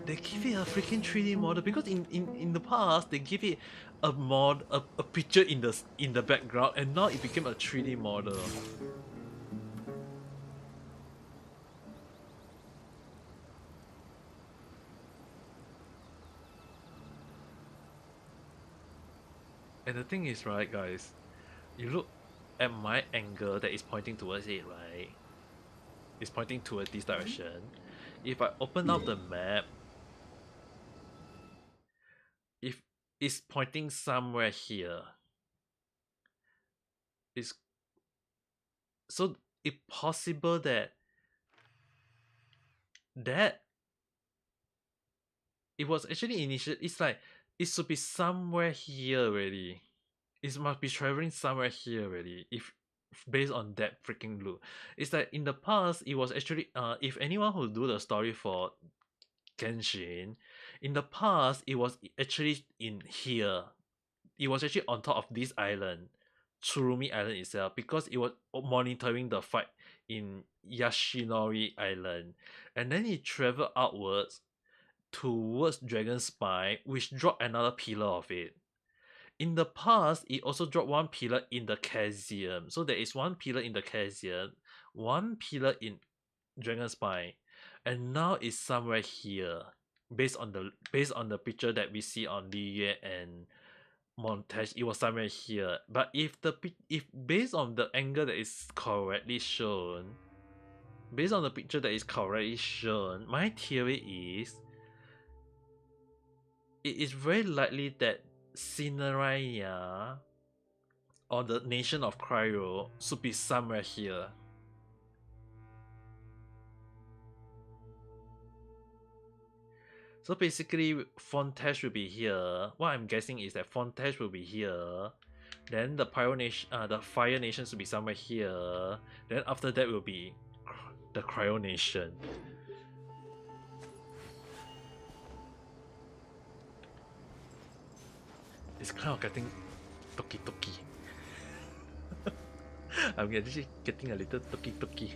They give it a freaking 3D model because in the past they give it a picture in the background, and now it became a 3D model. And the thing is, right, guys, you look at my angle that is pointing towards it, right? It's pointing towards this direction. If I open up the map, if it's pointing somewhere here, it's so it's possible that it was actually initial. It's like it should be somewhere here already. It must be traveling somewhere here already. If based on that freaking loop, it's like in the past it was actually if anyone who do the story for Genshin, in the past it was actually in here. It was actually on top of this island, Tsurumi Island itself, because it was monitoring the fight in Yashinori Island, and then it traveled outwards towards Dragon Spine, which dropped another pillar of it. In the past, it also dropped one pillar in the Chasm. So there is one pillar in the Chasm, one pillar in Dragon Spine, and now it's somewhere here, based on the picture that we see on Liyue and montage. It was somewhere here. But if based on the angle that is correctly shown, based on the picture that is correctly shown, my theory is it is very likely that Cineraya or the nation of Cryo should be somewhere here. So basically, Fontaine will be here. What I'm guessing is that Fontaine will be here. Then the Pyro Nation, the Fire Nation should be somewhere here. Then after that will be the Cryo Nation. It's kind of getting toki. I'm actually getting a little toki.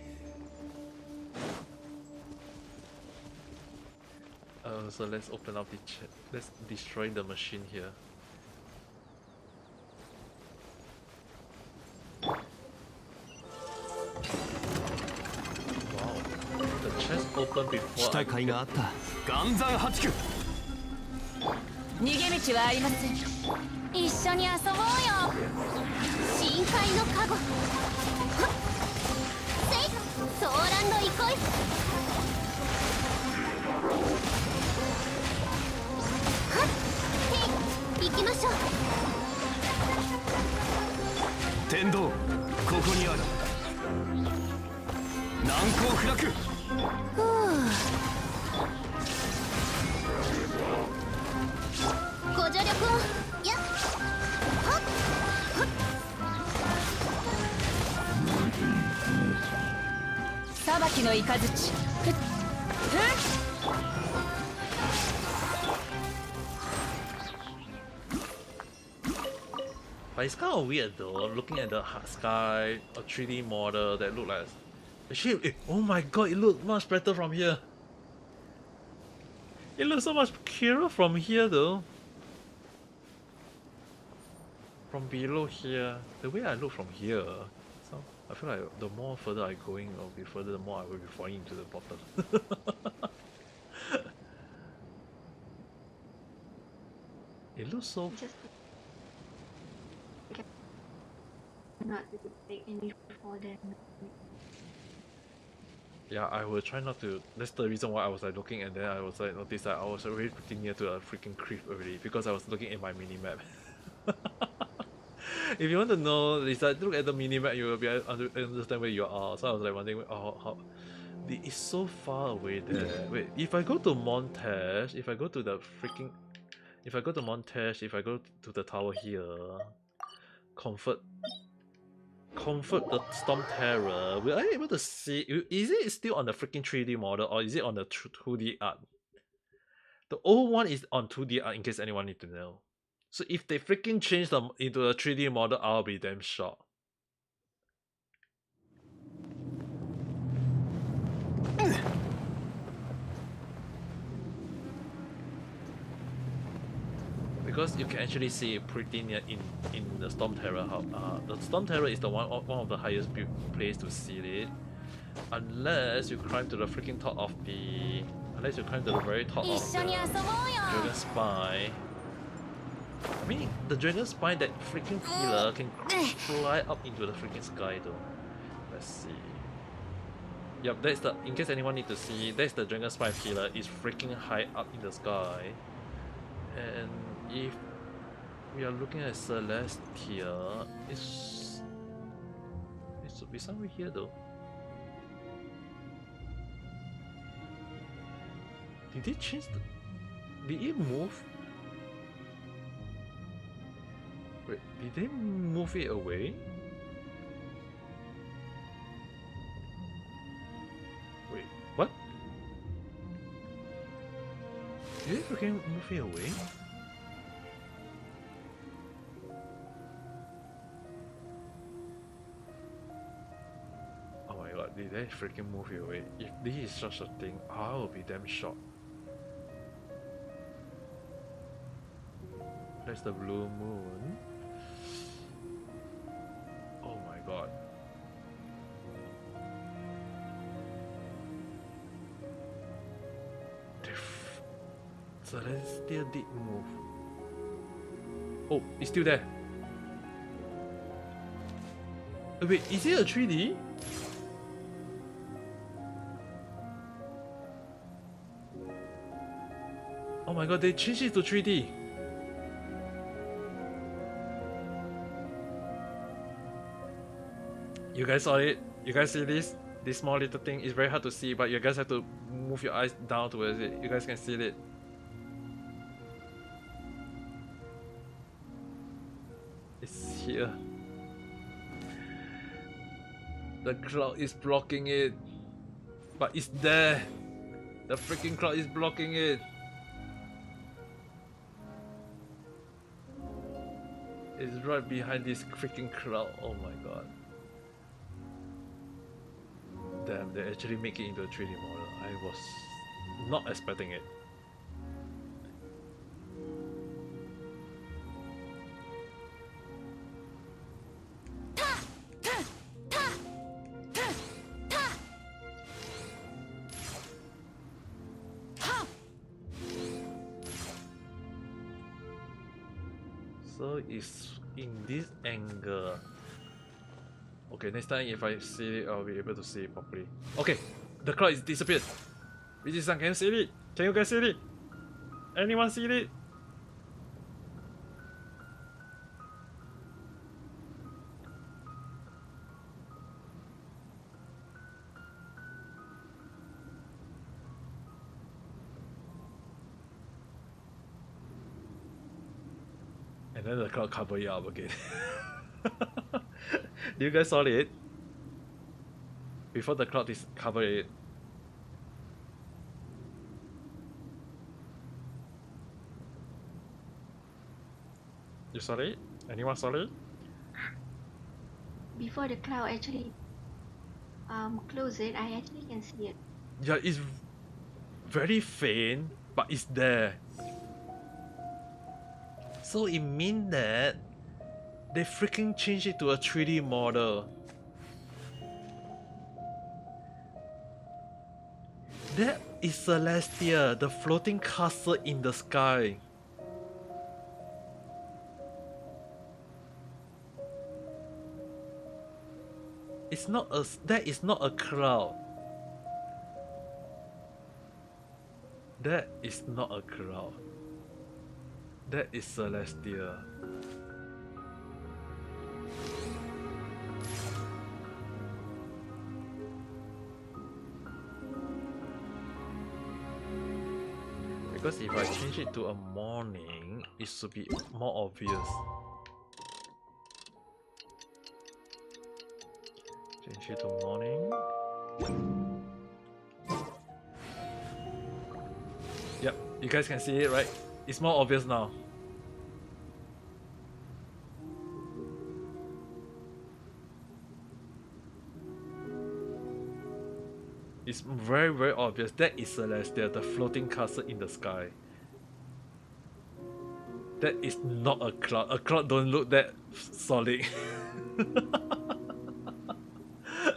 So let's open up the chat. Let's destroy the machine here. Wow, the chest opened before I could... 逃げ道はありません。一緒に遊ぼうよ。深海のカゴ。せい、ソーランド憩い。はっ、へい、行きましょう。天道、ここにある。難攻不落。ふう。ご助力を。やっ。はっ。はっ。裁きの雷。ふっ。ふっ。But it's kind of weird though, looking at the sky, a 3D model that look like... Actually, oh my god, it looks much better from here. It looks so much clearer from here though. From below here, the way I look from here, so I feel like the more further I going, or be further, the more I will be falling into the bottom. It looks so... Not take any for them. Yeah, I will try not to. That's the reason why I was like looking, and then I was like noticed that I was already pretty near to a freaking cliff already because I was looking at my mini map. If you want to know, it's like look at the mini map, you will be understand where you are. So I was like wondering, oh, how it's so far away there. Wait, if I go to Montage, if I go to the freaking, if I go to Montage, if I go to the tower here, comfort the Storm Terror, will I be able to see? Is it still on the freaking 3D model or is it on the 2D art? The old one is on 2D art in case anyone need to know. So if they freaking change them into a 3D model, I'll be damn shocked. Because you can actually see it pretty near in the Storm Terror. The Storm Terror is the one of the highest place to see it, unless you climb to the freaking top of the, unless you climb to the very top of the Dragon Spine. I mean, the Dragon Spine, that freaking pillar can fly up into the freaking sky though. Let's see. Yep, that's the, in case anyone need to see, that's the Dragon Spine pillar. It's freaking high up in the sky. And if we are looking at Celestia, it should be somewhere here though. Did it change the... Did it move? Wait, did they move it away? Wait, what? Did they freaking move it away? Oh my god, did they freaking move it away? If this is such a thing, I will be damn shocked. There's the blue moon. Oh my god. Celestia did move. Oh, it's still there. Wait, is it a 3D? Oh my god, they changed it to 3D. You guys saw it? You guys see this? This small little thing is very hard to see, but you guys have to move your eyes down towards it. You guys can see it. It's here. The cloud is blocking it. But it's there. The freaking cloud is blocking it. It's right behind this freaking cloud. Oh my god. Damn, they actually make it into a 3D model. I was not expecting it. So it's in this angle. Okay, next time if I see it, I'll be able to see it properly. Okay, the cloud is disappeared. Vijay-san, can you see it? Can you guys see it? Anyone see it? And then the cloud cover it up again. Do you guys saw it? Before the cloud is cover it. You saw it? Anyone saw it? Before the cloud actually close it, I actually can see it. Yeah, it's very faint, but it's there. So it means that they freaking changed it to a 3D model. That is Celestia, the floating castle in the sky. It's not a. That is not a cloud. That is not a cloud. That is Celestia. Because if I change it to a morning, it should be more obvious. Change it to morning. Yep, you guys can see it, right? It's more obvious now. It's very, very obvious. That is Celestia, the floating castle in the sky. That is not a cloud. A cloud don't look that solid.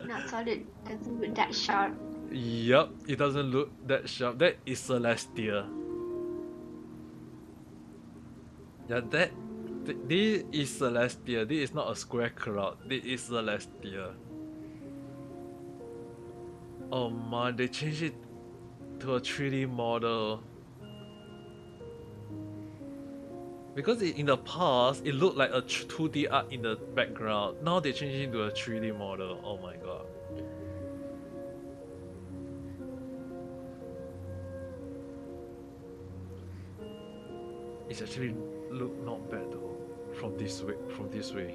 Not solid, doesn't look that sharp. Yup, it doesn't look that sharp. That is Celestia. Yeah, this is Celestia. This is not a square cloud. This is Celestia. Oh man, they changed it to a 3D model. Because in the past, it looked like a 2D art in the background. Now they changed it to a 3D model. Oh my god. It's actually look not bad though from this way.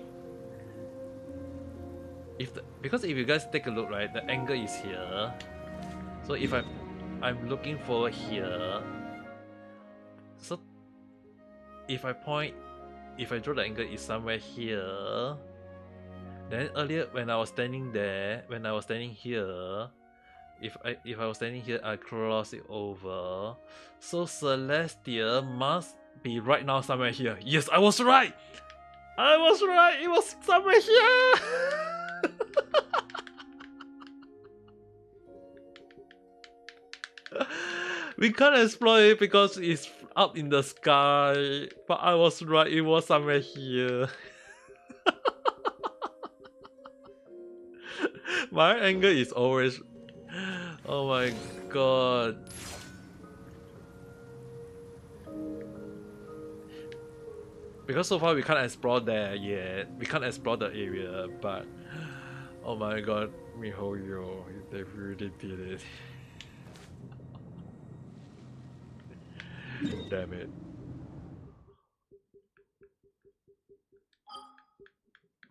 Because if you guys take a look, right, the angle is here. So if I'm looking forward here. So if I draw the angle is somewhere here. Then earlier when I was standing here, if I was standing here, I cross it over. So Celestia must be right now somewhere here. Yes, I was right! It was somewhere here! We can't explore it because it's up in the sky. But I was right, it was somewhere here. My angle is always... Oh my god. Because so far we can't explore there yet. We can't explore the area, but... Oh my god, MiHoYo, they really did it. Damn it.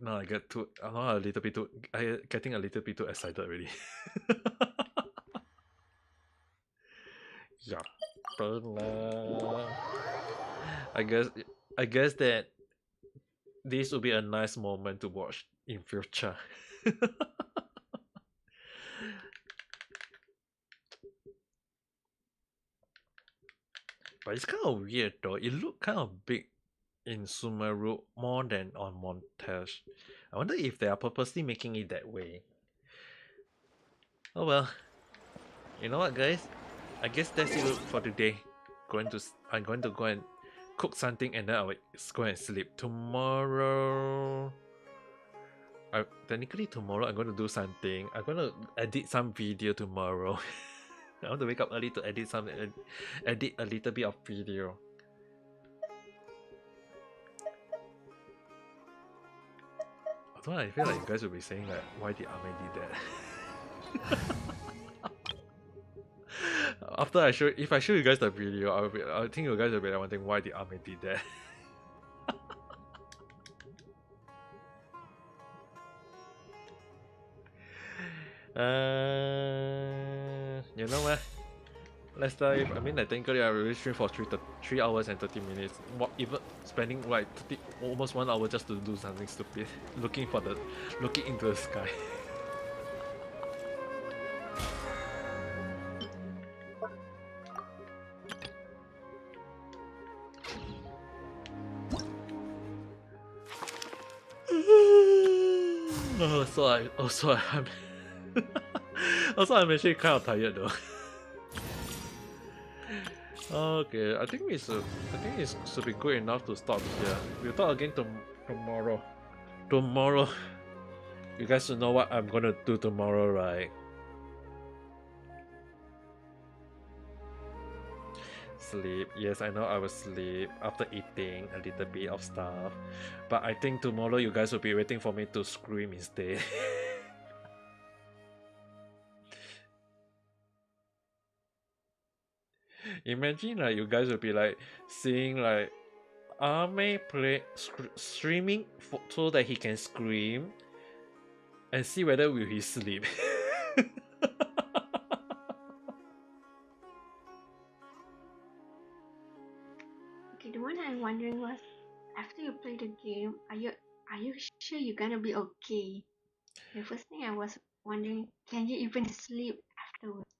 Now I get too... I'm a little bit too... I'm getting a little bit too excited already. Yeah. I guess that this will be a nice moment to watch in future. But it's kind of weird though. It looked kind of big in Sumeru more than on montage. I wonder if they are purposely making it that way. Oh well. You know what, guys? I guess that's it for today. I'm going to go and cook something and then I will go and sleep. Tomorrow, technically tomorrow I'm going to do something. I'm going to edit some video tomorrow. I want to wake up early to edit a little bit of video. Although I feel like you guys will be saying like, why did Ame did that? After if I show you guys the video, I think you guys will be like wondering why did Ame did that. You know what? Let's dive. I mean, technically I will stream for 3 hours and 30 minutes. Even spending like almost 1 hour just to do something stupid, looking into the sky. I'm actually kind of tired though. Okay, I think it should be good enough to stop here. We'll talk again tomorrow. Tomorrow, you guys should know what I'm gonna do tomorrow, right? Sleep. Yes, I know I will sleep after eating a little bit of stuff, but I think tomorrow you guys will be waiting for me to scream instead. Imagine like you guys will be like seeing like Ame streaming so that he can scream and see whether will he sleep. Okay, the one I'm wondering was, after you play the game, are you sure you're gonna be okay? The first thing I was wondering, can you even sleep afterwards?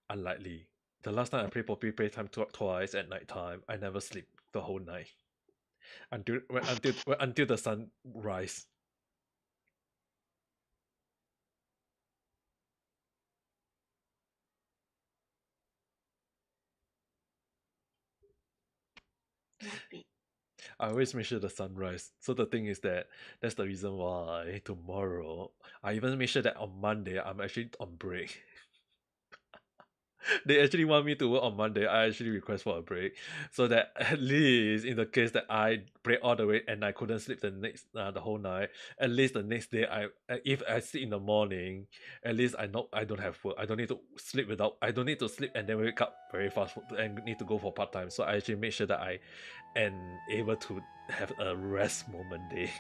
Unlikely. The last time I played Poppy Playtime twice at night time, I never sleep the whole night until the sun rise. I always make sure the sun rise. So the thing is that's the reason why tomorrow I even make sure that on Monday I'm actually on break. They actually want me to work on Monday. I actually request for a break so that at least in the case that I break all the way and I couldn't sleep the whole night, at least the next day if I sleep in the morning, at least I know I don't have work. I don't need to sleep and then wake up very fast and need to go for part time. So I actually make sure that I am able to have a rest moment day.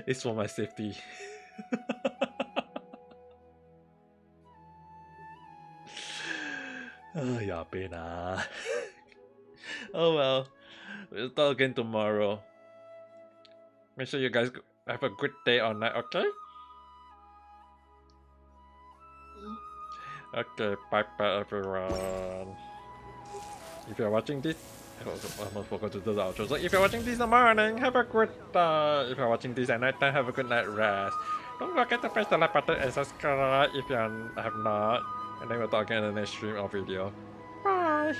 It's for my safety. Yeah, pena. Oh well, we'll talk again tomorrow. Make sure you guys have a good day or night, okay? Okay, bye bye everyone. If you're watching this, I almost forgot to do the outro. So if you're watching this in the morning, have a good if you're watching this at night time, have a good night rest. Don't forget to press the like button and subscribe if you have not. And then we'll talk again in the next stream or video. Bye!